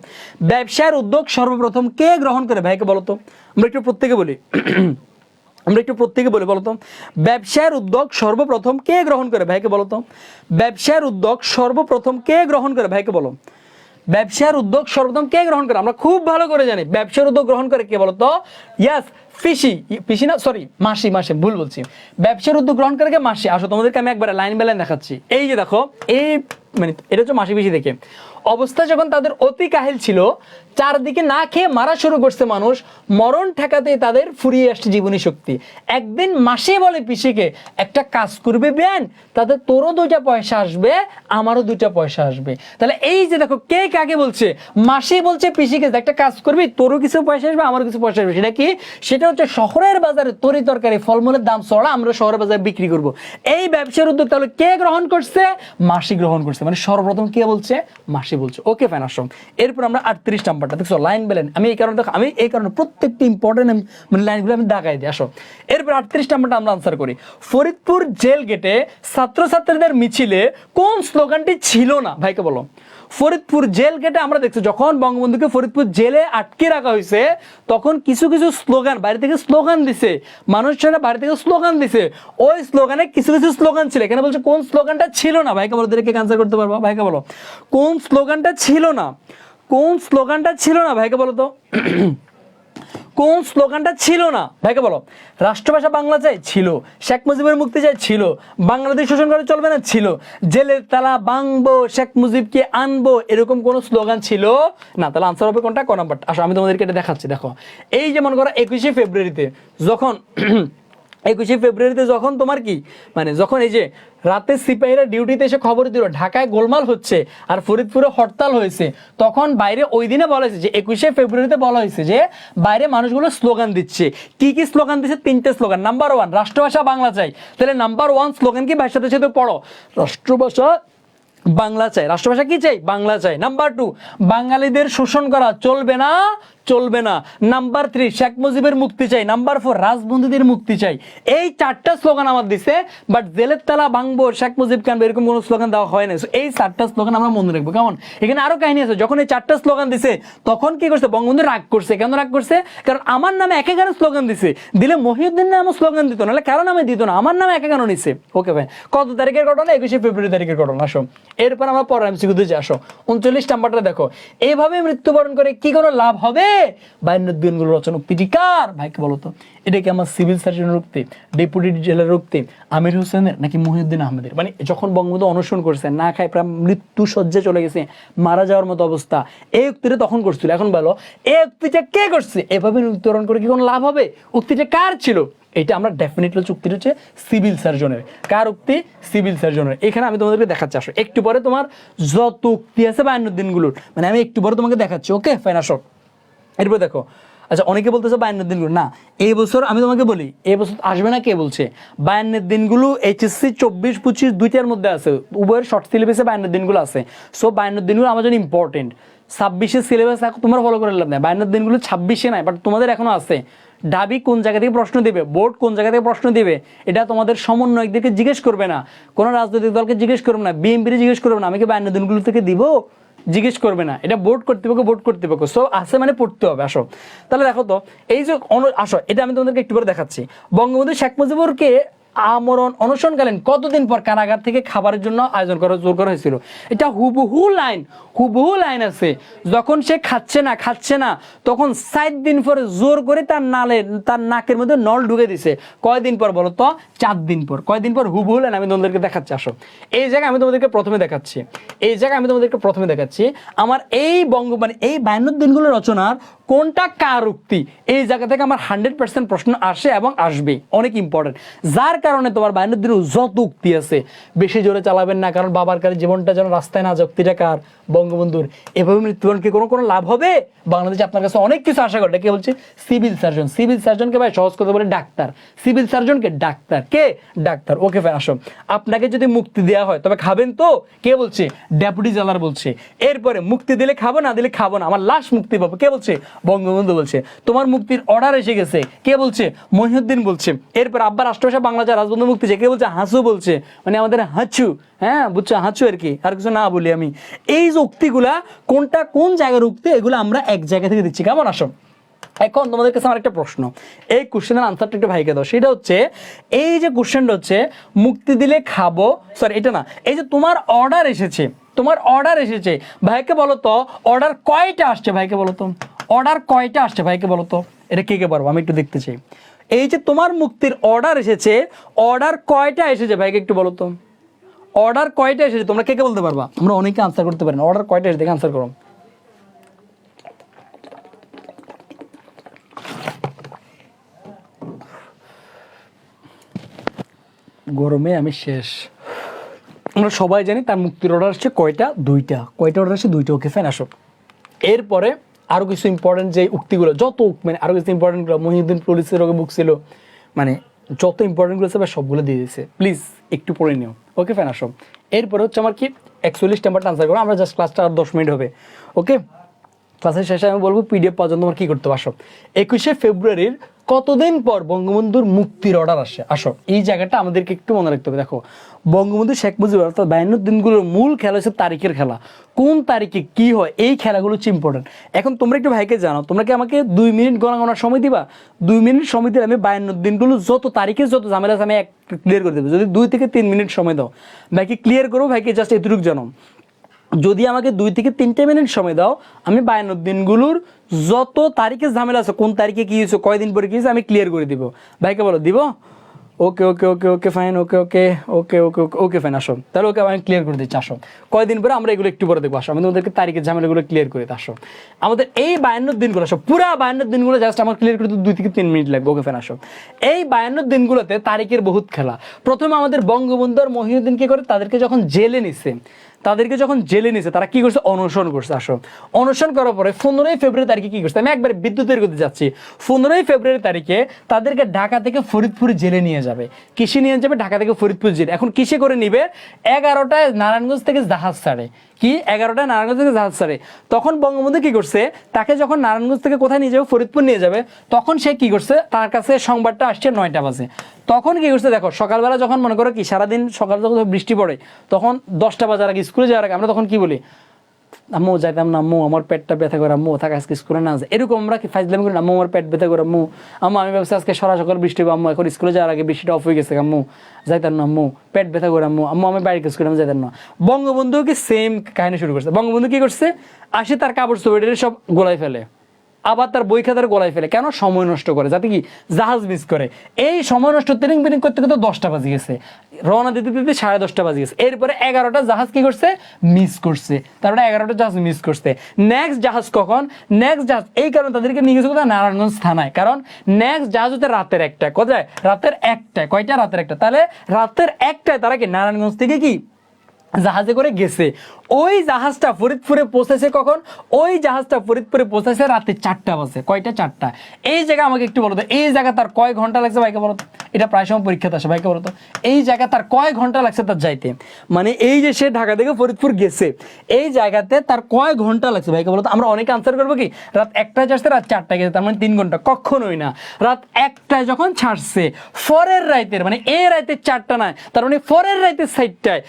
ব্যবসার উদ্যোগ সর্বপ্রথম কে গ্রহণ করে? ভাইকে বলো তো। আমরা একটু প্রত্যেকে বলি বলতো, ব্যবসার উদ্যোগ সর্বপ্রথম কে গ্রহণ করে? ভাইকে বলো তো, ব্যবসার উদ্যোগ সর্বপ্রথম কে গ্রহণ করে? ভাইকে বলো, ব্যবসার উদ্যোগ সর্বপ্রথম কে গ্রহণ করে? আমরা খুব ভালো করে জানি ব্যবসার উদ্যোগ গ্রহণ করে কে বলো তো? ইয়াস, পিসি না, সরি মাসি, ভুল বলছি। ব্যবসার উদ্যোগ গ্রহণ করে কে? মাসি। আসো তোমাদেরকে আমি একবার লাইন বাই লাইন দেখাচ্ছি। এই যে দেখো, এই মানে এটা হচ্ছে মাসি পিসি দেখে অবস্থা যখন তাদের অতি কাহিল ছিল, চারদিকে না খেয়ে মারা শুরু করছে মানুষ, মরণ ঠেকাতে তাদের ফুরিয়ে আসছে জীবনী শক্তি। একদিন মাসি বলে পিসিকে, একটা কাজ করবে বেন, তাতে তোরও 2টা পয়সা আসবে, আমারও 2টা পয়সা আসবে। তাহলে এই যে দেখো, কে কাকে বলছে? মাসি বলছে পিসিকে, একটা কাজ করবি, তোরও কিছু পয়সা আসবে, আমারও কিছু পয়সা আসবে। সেটা কি? সেটা হচ্ছে শহরের বাজারে তরি তরকারি ফলমূলের দাম চড়া, আমরা শহরের বাজারে বিক্রি করব। এই ব্যবসার উদ্যোগ তাহলে কে গ্রহণ করছে? মাসি গ্রহণ করছে। মানে সর্বপ্রথম কে বলছে? মাসি বলছে। Okay fine. আসো এরপর আমরা 38 নাম্বারটা দেখছো, লাইন বেলেন। আমি এই কারণে প্রত্যেকটি ইম্পর্টেন্ট মানে লাইনগুলো আমি দাগাই দিই। আসো এরপর 38 নাম্বারটা আমরা আনসার করি। ফরিদপুর জেল গেটে ছাত্রছাত্রীদের মিছিলে কোন স্লোগানটি ছিল না? ভাইকে বলো। ফরিদপুর জেল গেটে আমরা দেখছি যখন বঙ্গবন্ধুকে ফরিদপুর জেলে আটকে রাখা হয়েছে, তখন কিছু কিছু স্লোগান বাইরে থেকে স্লোগান দিছে, মানুষরা বাইরে থেকে স্লোগান দিছে। ওই স্লোগানে কিছু কিছু স্লোগান ছিল, এখানে বলছে কোন স্লোগানটা ছিল না? ভাইকে বলো, দেখে আনসার করতে পারবো। ভাইকে বলো, কোন স্লোগানটা ছিল না? কোন স্লোগানটা ছিল না? ভাইকে বলো তো, কোন স্লোগানটা ছিল না? ভাইকে বলো। রাষ্ট্রভাষা বাংলা চাই ছিল, শেখ মুজিবের মুক্তি চাই ছিল, বাংলাদেশ শোষণ করে চলবে না ছিল, জেলের তালা ভাঙবো, শেখ মুজিবকে আনবো, এরকম কোন স্লোগান ছিল না। তাহলে আনসার হবে কোনটা? ক নাম্বারটা। আসো আমি তোমাদেরকে এটা দেখাচ্ছি। দেখো এই যে মনে করো 21শে ফেব্রুয়ারিতে যখন তোমার কি মানে যখন এই যে রাতে সিপাহীরা ডিউটিতে এসে খবর দিল ঢাকায় গোলমাল হচ্ছে আর ফরিদপুরে হরতাল হয়েছে, তখন বাইরে ওই দিনে বলা হয়েছে যে 21শে ফেব্রুয়ারিতে বলা হয়েছে যে বাইরে মানুষগুলো স্লোগান দিচ্ছে। কি কি স্লোগান দিচ্ছে? 3টে স্লোগান। নাম্বার 1 রাষ্ট্রভাষা বাংলা চাই। তাহলে নাম্বার 1 স্লোগান কি? ভাইয়ের সাথে সাথে পড়ো, রাষ্ট্রভাষা বাংলা চাই। রাষ্ট্রভাষা কি চাই? বাংলা চাই। নাম্বার 2 বাঙালিদের শোষণ করা চলবে না, চলবে না। নাম্বার 3 শেখ মুজিবের মুক্তি চাই। নাম্বার 4 রাজবন্দীদের মুক্তি চাই। এই 4টা স্লোগান আমার দিছে, বাট জেলের তালা ভাঙবো, শেখ মুজিব কানবো, এরকম কোনো স্লোগান দেওয়া হয় না। এই 4টা স্লোগান আমরা মনে রাখবো। কেমন? এখানে আরো কাহিনী আছে। যখন এই 4টা স্লোগান দিছে তখন কি করছে? বঙ্গবন্ধু রাগ করছে। কেন রাগ করছে? কারণ আমার নামে একে কেন স্লোগান দিছে, দিলে মহিউদ্দিন নামে স্লোগান দিত, নাহলে কারো নামে দিত না, আমার নামে একে কেন নিছে। ওকে ভাই, কত তারিখের ঘটনা? 21শে ফেব্রুয়ারি তারিখের ঘটনা। আসো এরপর আমরা পরের এমসিকিউতে যাই। আসো 39 নাম্বারটা দেখো, এইভাবে মৃত্যুবরণ করে কি কোনো লাভ হবে? বায়ান্নর দিনগুলো রচনা উক্তিটি কার? ভাইকে বলো তো। এটা কি আমার সিভিল সার্জনের উক্তি, ডেপুটি জেলার উক্তি, আমির হোসেনের, নাকি মহিউদ্দিন আহমেদের? মানে যখন বঙ্গবন্ধু অনশন করছেন, না খায় প্রায় মৃত্যু সজ্জায় চলে গেছে, মারা যাওয়ার মতো অবস্থা, এই উক্তিটা তখন করছিল। এখন বলো এই উক্তিটা কে করছে? এভাবে উত্তরণ করে কি কোনো লাভ হবে? উক্তিটা কার ছিল? এটা আমরা ডেফিনেটলি উক্তিটা হচ্ছে সিভিল সার্জনের। কার উক্তি? সিভিল সার্জনের। এখানে আমি তোমাদেরকে দেখাচ্ছি, আসো একটু পরে তোমার যত উক্তি আছে বায়ান্নর দিনগুলোর, মানে আমি একটু পরে তোমাকে দেখাচ্ছি। ওকে ফাইন, আসো এরপর দেখো। আচ্ছা, অনেকে বলতেছে বায়ান্নর দিনগুলো না, এই বছর আমি তোমাকে বলি এই বছর আসবে না, কে বলছে? বায়ান্নর দিনগুলো এইচএসসি 24-25 দুইটার মধ্যে আছে, উভয়ের শর্ট সিলেবাসে বায়ান্নর দিনগুলো আছে। সো বায়ান্নর দিনগুলো আমার জন্য ইম্পর্টেন্ট। 26-এর সিলেবাস তোমরা ফলো করে লাভ নাই, বায়ান্নর দিনগুলো 26-এ নাই, বাট তোমাদের এখনো আছে। ঢাবি কোন জায়গা থেকে প্রশ্ন দেবে, বোর্ড কোন জায়গা থেকে প্রশ্ন দেবে, এটা তোমাদের সমন্বয়কদেরকে জিজ্ঞেস করবে না, কোনো রাজনৈতিক দলকে জিজ্ঞেস করবে না, বিএনপির জিজ্ঞেস করবে না, আমি কি বায়ান্নর দিনগুলো থেকে দিব, জিজ্ঞেস করবে না। এটা বোর্ড কর্তৃপক্ষ সো আছে মানে পড়তে হবে। আসো তাহলে দেখো তো, এই যে আসো এটা আমি তোমাদেরকে একটু করে দেখাচ্ছি। বঙ্গবন্ধু শেখ মুজিবুরকে আমরণ অনশনকালীন কতদিন পর কারাগার থেকে খাবারের জন্য আয়োজন করা জোর করা হয়েছিল? এটা হুবহু লাইন আছে। যখন সে খাচ্ছে না তখন 7 দিন পরে জোর করে তার নাকের মধ্যে নল ঢুকে দিছে। কয়দিন পর বলো তো? 4 দিন পর। কয়দিন পর? হুবহু লাইন আমি তোমাদেরকে দেখাচ্ছি। আসো এই জায়গায় আমি তোমাদেরকে প্রথমে দেখাচ্ছি আমার এই মানে এই 52 দিনগুলো রচনার কোনটা কার উক্তি, এই জায়গা থেকে আমার 100% প্রশ্ন আসে এবং আসবে, অনেক ইম্পর্টেন্ট। যার কারণে তোমার 52 দিনের যত উক্তি আছে বেশি জোরে চালাবেন না, কারণ বাবার কাছে জীবনটা যেন রাস্তায় না যায়। উক্তিটা কার? বঙ্গবন্ধুর। এভাবে মৃত্যুবরণকে কোনো লাভ হবে? বাংলাদেশে আপনার কাছে অনেক কিছু আশা করে। কে বলছে? সিভিল সার্জনকে ভাই সহজ কথা বলে ডাক্তার। সিভিল সার্জনকে ডাক্তার, কে? ডাক্তার। ওকে ভাই, আসো আপনাকে যদি মুক্তি দেওয়া হয় তবে খাবেন তো? কে বলছে? ডেপুটি জেলার বলছে। এরপরে মুক্তি দিলে খাবো, না দিলে খাবো না, আমার লাশ মুক্তি পাবো, কে বলছে? বঙ্গবন্ধু বলছে। তোমার মুক্তির অর্ডার এসে গেছে, কে বলছে? মহিউদ্দিন বলছে। এরপর আব্বা রাষ্ট্রভাষা বাংলা যা রাজবন্ধু মুক্তি, কে বলছে? হাঁচু বলছে, মানে আমাদের হাঁচু, হ্যাঁ বুঝছো, হাঁচু আর কি, আর কিছু না বলি আমি। এই যে উক্তিগুলা কোনটা কোন জায়গার উক্তি, এগুলো আমরা এক জায়গা থেকে দিচ্ছি। কেমন? আসো এখন তোমাদের কাছে আমার একটা প্রশ্ন, এই কোশ্চেনের আনসারটা একটু ভাইকে দাও। সেটা হচ্ছে এই যে কোশ্চেনটা হচ্ছে মুক্তি দিলে খাবো, সরি এটা না, এই যে তোমার অর্ডার এসেছে ভাইকে বলো তো অর্ডার কয়টা আসছে? ভাইকে বলো তো অর্ডার কয়টা আসছে? ভাইকে বলো তো, এটা কে পারবো? আমি একটু দেখতে চাই। এই যে তোমার মুক্তির অর্ডার এসেছে, অর্ডার কয়টা এসেছে? ভাইকে একটু বলো তো অর্ডার কয়টা এসেছে? তোমরা কে বলতে পারবা? আমরা অনেকে আনসার করতে পারি না। অর্ডার কয়টা এসেছে দেখে আনসার করো। গরমে আমি শেষ। আমরা সবাই জানি তার মুক্তির অর্ডার আসছে কয়টা? 2টা। কয়টা অর্ডার আসছে? 2টা। ওকে ফাইন, আসো এরপরে আরো কিছু ইম্পর্টেন্ট যে উক্তিগুলো, যত মানে আরো কিছু ইম্পর্টেন্টগুলো, মহিউদ্দিন পুলিশের ওকে বুক ছিল, মানে যত ইম্পর্টেন্টগুলো আছে সবগুলো দিয়ে দিয়েছে, প্লিজ একটু পড়ে নিও। ওকে ফাইন, আসো এরপরে হচ্ছে আমার কি 41 নাম্বারটা আনসার করো। আমরা জাস্ট ক্লাসটা আর 10 মিনিট হবে। ওকে, ক্লাসের শেষে আমি বলবো পিডিএফ পর্যন্ত তোমার কি করতে হবে। আসো 21শে ফেব্রুয়ারির কতদিন পর বঙ্গবন্ধুর মুক্তির অর্ডার আসে? আসো এই জায়গাটা আমাদেরকে একটু মনে রাখতে হবে। দেখো বঙ্গবন্ধু শেখ মুজিবুর অর্থাৎ 52 দিনগুলোর মূল খেলা হচ্ছে তারিখের খেলা। কোন তারিখে কি হয় এই খেলাগুলো হচ্ছে ইম্পর্টেন্ট। এখন তোমরা একটু ভাইকে জানো, তোমরা কি আমাকে 2 মিনিট গণার সময় দিবা? 2 মিনিট সময় দিলে আমি 52 দিনগুলো যত তারিখের যত ঝামেলা আছে আমি ক্লিয়ার করে দেবো। যদি 2 থেকে 3 মিনিট সময় দাও, ভাইকে ক্লিয়ার করবো। ভাইকে জাস্ট এতটুকু জানো, যদি আমাকে 2 থেকে 3 মিনিট সময় দাও, আমি 52 দিনগুলোর যত তারিখে ঝামেলা আছে, কোন তারিখে কি হয়েছে, কয়দিন পরে কি হয়েছে, আমি ক্লিয়ার করে দিব। ভাইকে বলো দিব? ওকে ওকে ওকে ওকে fine, okay okay okay okay okay okay fine, আসো তাহলে ওকে আমি ক্লিয়ার করে দিচ্ছি। আসো কয়দিন পরে আমরা এগুলো একটু পরে দেখবো। আসো আমি তোমাদেরকে তারিখের ঝামেলাগুলো ক্লিয়ার করে দিই। আসো আমাদের এই 52 দিনগুলো, আসো পুরা 52 দিনগুলো জাস্ট আমার ক্লিয়ার করতে 2 থেকে 3 মিনিট লাগবে। ওকে ফাইন, আসো এই 52 দিনগুলোতে তারিখের বহুত খেলা। প্রথমে আমাদের বঙ্গবন্ধু আর মহিউদ্দিন কি করে, তাদেরকে যখন জেলে নিছে তারা কি করছে? অনশন করছে। আসো অনশন করার পরে 15ই ফেব্রুয়ারি তারিখে কি করছে, আমি একবার বিদ্যুতের গতি যাচ্ছি। 15ই ফেব্রুয়ারি তারিখে তাদেরকে ঢাকা থেকে ফরিদপুর জেলে নিয়ে যাবে। কিসে নিয়ে যাবে? ঢাকা থেকে ফরিদপুর জেলে। এখন কিসে করে নিবে? 11টায় নারায়ণগঞ্জ থেকে জাহাজ ছাড়ে। কি 11টায় নারায়ণগঞ্জ থেকে জাহাজ ছাড়ে। তখন বঙ্গবন্ধু কি করছে, তাকে যখন নারায়ণগঞ্জ থেকে কোথায় নিয়ে যাবে? ফরিদপুর নিয়ে যাবে। তখন সে কি করছে, তার কাছে সংবাদটা আসছে 9টা বাজে। তখন কি করছে দেখো, সকালবেলা যখন মনে করো কি সারাদিন সকাল যখন বৃষ্টি পড়ে, তখন 10টা বাজার আগে স্কুলে যাওয়ার আগে আমরা তখন কি বলি? আম্মু যাইতাম না, আম্মু আমার পেটটা ব্যথা করে, আম্মু থাকা আজকে স্কুলে না যায়, এরকম আমরা কি ফাইজলামি করি না? আম্মু আমার পেট ব্যথা করে, আম্মু আম্মু আমি ভাবছি আজকে সকাল বৃষ্টি হবে, আম্মু এখন স্কুলে যাওয়ার আগে বৃষ্টিটা অফ হয়ে গেছে, আম্মু যাইতাম না, আম্মু পেট ব্যথা করে, আম্মু আম্মু আমি বাড়ির কাজ করে আমি যাইতাম না। বঙ্গবন্ধু কি সেম কাহিনী শুরু করছে। বঙ্গবন্ধু কি করছে, আসে তার কাপড় চোপড় সব গোলায় ফেলে। আবার তার বই খাতার গলায় ফেলে, কেন? সময় নষ্ট করে, যাতে কি জাহাজ মিস করে। এই সময় নষ্ট ট্রেনিং বিনিং করতে করতে 10টা বাজে গেছে, রওনা দিতে দিতে 10:30 বাজে গেছে। এরপরে 11টা জাহাজ কি করছে? মিস করছে। তারপরে 11টা জাহাজ মিস করছে। নেক্সট জাহাজ কখন? নেক্সট জাহাজ এই কারণে তাদেরকে নিয়ে গেছে কোথায়? নারায়ণগঞ্জ থানায়। কারণ নেক্সট জাহাজ হচ্ছে রাতের 1টায়। কোথায়? রাতের 1টায়। কয়টা? রাতের 1টা। তাহলে রাতের 1টায় তারা কি নারায়ণগঞ্জ থেকে কি জাহাজে করে গেছে। ওই জাহাজটা ফরিদপুরে পৌঁছেছে কখন? ওই জাহাজটা ফরিদপুরে পৌঁছেছে রাতে 4টা বাজে। কয়টা? 4টা। এই জায়গা আমাকে একটু বলো তো, এই জায়গা তার কয় ঘন্টা লাগছে ভাইকে বলো তো? এটা প্রায় সময় পরীক্ষাতে আসে, ভাইকে বলো তো এই জায়গা তার কয় ঘন্টা লাগছে তার যাইতে? মানে এই যে সে ঢাকা থেকে ফরিদপুর গেছে, এই জায়গাতে তার কয় ঘন্টা লাগছে ভাইকে বলো তো? আমরা অনেকে আনসার করবো কি রাত 1টায় আসছে, রাত 4টায় গেছে, তার মানে 3 ঘন্টা। কখনোই না। রাত 1টায় যখন ছাড়ছে, পরের রাইতের মানে এই রাইতের 4টা নয়, তার মানে পরের রাইতের 60টায়।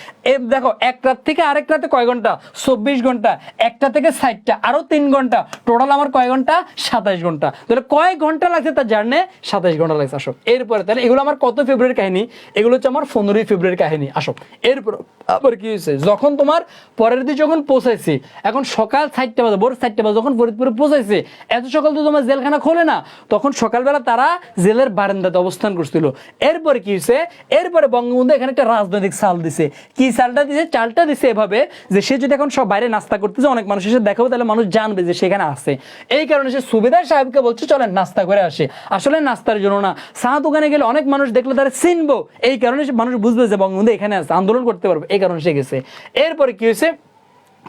দেখো এক রাত থেকে আরেক রাতে কয় ঘন্টা? 24 ঘন্টা। 1টা থেকে 60টা আরো 3 ঘন্টা, টোটাল আমার কয় ঘন্টা? 27 ঘন্টা। তাহলে কয় ঘন্টা লাগছে তার জার্নি? 27 ঘন্টা লাগছে। আসো এরপরে তাহলে এগুলো আমার কত ফেব্রুয়ারির কাহিনী? এগুলো হচ্ছে আমার 15 ফেব্রুয়ারির কাহিনী। আসো এরপর আবার কি হয়েছে? যখন তোমার পরের দিন যখন পৌঁছাইছি, এখন সকাল 4টা বাজে, ভোর 4টা বাজে যখন ফরিদপুরে পৌঁছাইছে, এত সকাল তো তোমার জেলখানা খোলে না, তখন সকালবেলা তারা জেলের বারান্দাতে অবস্থান করছিল। এরপরে কি হয়েছে? এরপরে বঙ্গবন্ধু এখানে একটা রাজনৈতিক চাল দিছে। কি চালটা দিছে? চালটা দিছে এভাবে যে সে যদি এখন সব বাইরে নাস্তা করতেছে, অনেক মানুষ এসে দেখাবো, তাহলে মানুষ জানবে যে সেখানে আছে। এই কারণে সে সুবেদার সাহেবকে বলছে চলেন নাস্তা করে আসে। আসলে নাস্তার জন্য না, চা দোকানে গেলে অনেক মানুষ দেখলে তারা চিনবো, এই কারণে মানুষ বুঝবে যে বঙ্গবন্ধু এখানে আছে, আন্দোলন করতে পারবে, এই কারণে সে গেছে। এরপরে কি হয়েছে?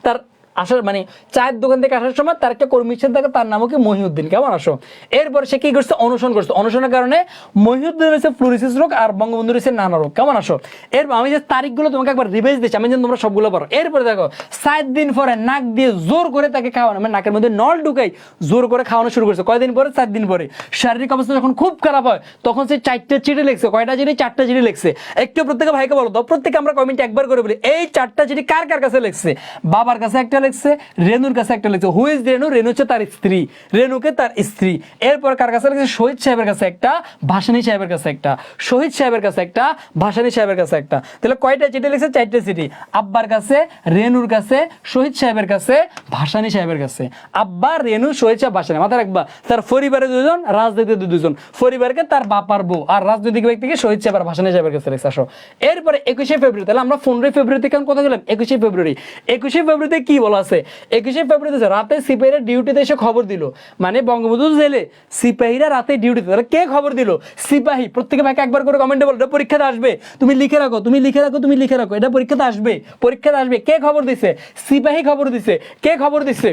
তার আসার মানে চায়ের দোকান থেকে আসার সময় তার একটা কর্মী ছিল, তার নামও কি মহিউদ্দিন। কেমন? আসো এরপর সে কি করছে? অনশন করছে। অনশনের কারণে মহিউদ্দিন হয়েছে ফ্লোরিসিস রোগ আর বঙ্গবন্ধু হয়েছে নানা রোগ। কেমন? আসো এরপর আমি যে তারিখগুলো তোমাকে একবার রিভাইজ দিচ্ছি, আমি যেন তোমরা সবগুলো পারো। এরপরে দেখো 7 দিন পরে নাক দিয়ে জোর করে তাকে খাওয়ানো, মানে নাকের মধ্যে নল ঢুকাই জোর করে খাওয়ানো শুরু করছে। কয়দিন পরে? 7 দিন পরে। শারীরিক অবস্থা যখন খুব খারাপ হয়, তখন সে 4টা চিঠি লিখছে। কয়টা চিঠি? 4টা চিঠি লিখছে। একটু প্রত্যেকে ভাইকে বলো তো, প্রত্যেকে আমরা কমেন্টে একবার করে বলি, এই 4টা চিঠি কার কার কাছে লিখছে? বাবার কাছে একটা লিখছে, রেনুর কাছে একটা লিখছে। হু ইজ রেনু? রেনু হচ্ছে তার স্ত্রী, রেনুকে তার স্ত্রী। এরপর কার কাছে লিখছে? শহীদ সাহেবের কাছে একটা, ভাসানী সাহেবের কাছে একটা, শহীদ সাহেবের কাছে একটা, ভাসানী সাহেবের কাছে একটা। তাহলে কয়টা চিঠি লিখছে? 4টা চিঠি। আব্বার কাছে, রেনুর কাছে, শহীদ সাহেবের কাছে, ভাসানী সাহেবের কাছে। আব্বা, রেনু, শহীদ সাহেব, ভাসানী। মাথায় রাখবা তার পরিবারে 2জন, রাজনীতিতে 2জন। পরিবারকে তার বাপার বউ, আর রাজনৈতিক ব্যক্তিকে শহীদ সাহেব আর ভাসানী সাহেবের কাছে লিখছে। আসো এরপরে 21শে ফেব্রুয়ারি। তাহলে আমরা 15 ফেব্রুয়ারি থেকে কোথায় গেলাম? 21শে ফেব্রুয়ারি। 21শে ফেব্রুয়ারিতে কি বলা আছে? 21শে ফেব্রুয়ারিতে রাতে সিপাহীরা ডিউটিতে এসে খবর দিল, মানে বঙ্গবন্ধু জেলে, সিপাহীরা রাতে ডিউটিতে। তাহলে কে খবর দিল? সিপাহী। প্রত্যেকে ভাইকে একবার করে কমেন্টে বলো, এটা পরীক্ষাতে আসবে, তুমি লিখে রাখো, তুমি লিখে রাখো, তুমি লিখে রাখো, এটা পরীক্ষাতে আসবে, পরীক্ষাতে আসবে। কে খবর দিছে? সিপাহী খবর দিছে। কে খবর দিছে?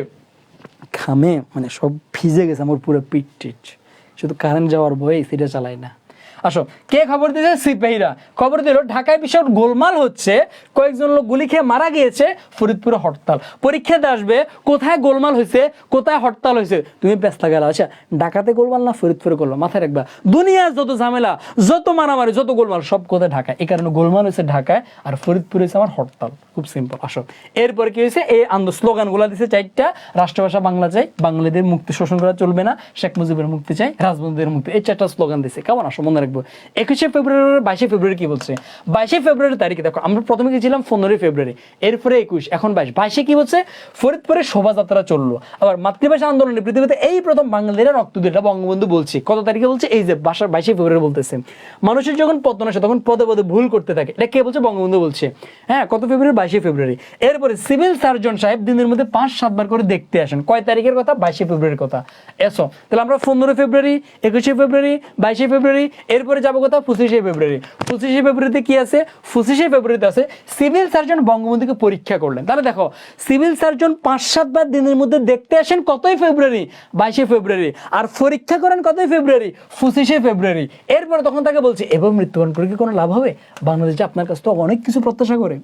ঘামে মানে সব ভিজে গেছে আমার পুরো পিঠ টিট, শুধু কারেন্ট যাওয়ার ভয়ে সেটা চালাই না। আসো কে খবর দিয়েছে? সিপাহীরা খবর দিল ঢাকায় বিশাল গোলমাল হচ্ছে, কয়েকজন লোক গুলি খেয়ে মারা গিয়েছে, ফরিদপুরে হরতাল। পরীক্ষাতে আসবে কোথায় গোলমাল হয়েছে, কোথায় হরতাল হয়েছে, তুমি ব্যস্ত গেলা। আচ্ছা ঢাকাতে গোলমাল না ফরিদপুরে গোলমাল? মাথায় রাখবা দুনিয়ার যত ঝামেলা, যত মারামারি, যত গোলমাল সব কোথায়? ঢাকায়। এই কারণে গোলমাল হয়েছে ঢাকায়, আর ফরিদপুরে হয়েছে আমার হরতাল। খুব সিম্পল। আসো এরপরে কি হয়েছে? এই স্লোগানগুলো দিচ্ছে 4টা। রাষ্ট্রভাষা বাংলা চাই, বাঙালিদের মুক্তি শোষণ করা চলবে না, শেখ মুজিবের মুক্তি চাই, রাজবন্ধুদের মুক্তি, এই 4টা স্লোগান দিচ্ছে। কেমন? আসো মনে রাখবো। 21শে ফেব্রুয়ারি, 22শে ফেব্রুয়ারি কি বলছে? 22শে ফেব্রুয়ারি তারিখে দেখো, আমরা প্রথমে গেছিলাম 15 ফেব্রুয়ারি, এরপরে 21, এখন 22। 22শে কি বলছে? ফরিদপুরে শোভাযাত্রা চললো। আবার মাতৃভাষা আন্দোলনে পৃথিবীতে এই প্রথম বাঙালিরা রক্ত দিল, বঙ্গবন্ধু বলছে। কত তারিখে বলছে? এই যে 22শে ফেব্রুয়ারি বলতেছে। মানুষের যখন পতন আসে তখন পদে পদে ভুল করতে থাকে, এটা কে বলছে? বঙ্গবন্ধু বলছে। হ্যাঁ, কত ফেব্রুয়ারি? 22শে ফেব্রুয়ারি। এরপরে সিভিল সার্জন সাহেব দিনের মধ্যে 5-7 বার করে দেখতে আসেন। কয় তারিখের কথা? 22শে ফেব্রুয়ারির কথা। এসো তাহলে আমরা 15 ফেব্রুয়ারি, 21শে ফেব্রুয়ারি, 22শে ফেব্রুয়ারি, এরপরে যাবো কথা 25শে ফেব্রুয়ারি। 25শে ফেব্রুয়ারিতে কি আছে? 25শে ফেব্রুয়ারিতে আছে সিভিল সার্জন বঙ্গবন্ধুকে পরীক্ষা করলেন। তাহলে দেখো সিভিল সার্জন 5-7 বার দিনের মধ্যে দেখতে আসেন কতই ফেব্রুয়ারি? 22শে ফেব্রুয়ারি। আর পরীক্ষা করেন কতই ফেব্রুয়ারি? 25শে ফেব্রুয়ারি। এরপরে তখন তাকে বলছে এবার মৃত্যুবরণ করে কি কোনো লাভ হবে? বাংলাদেশ আপনার কাছ থেকে অনেক কিছু প্রত্যাশা করে।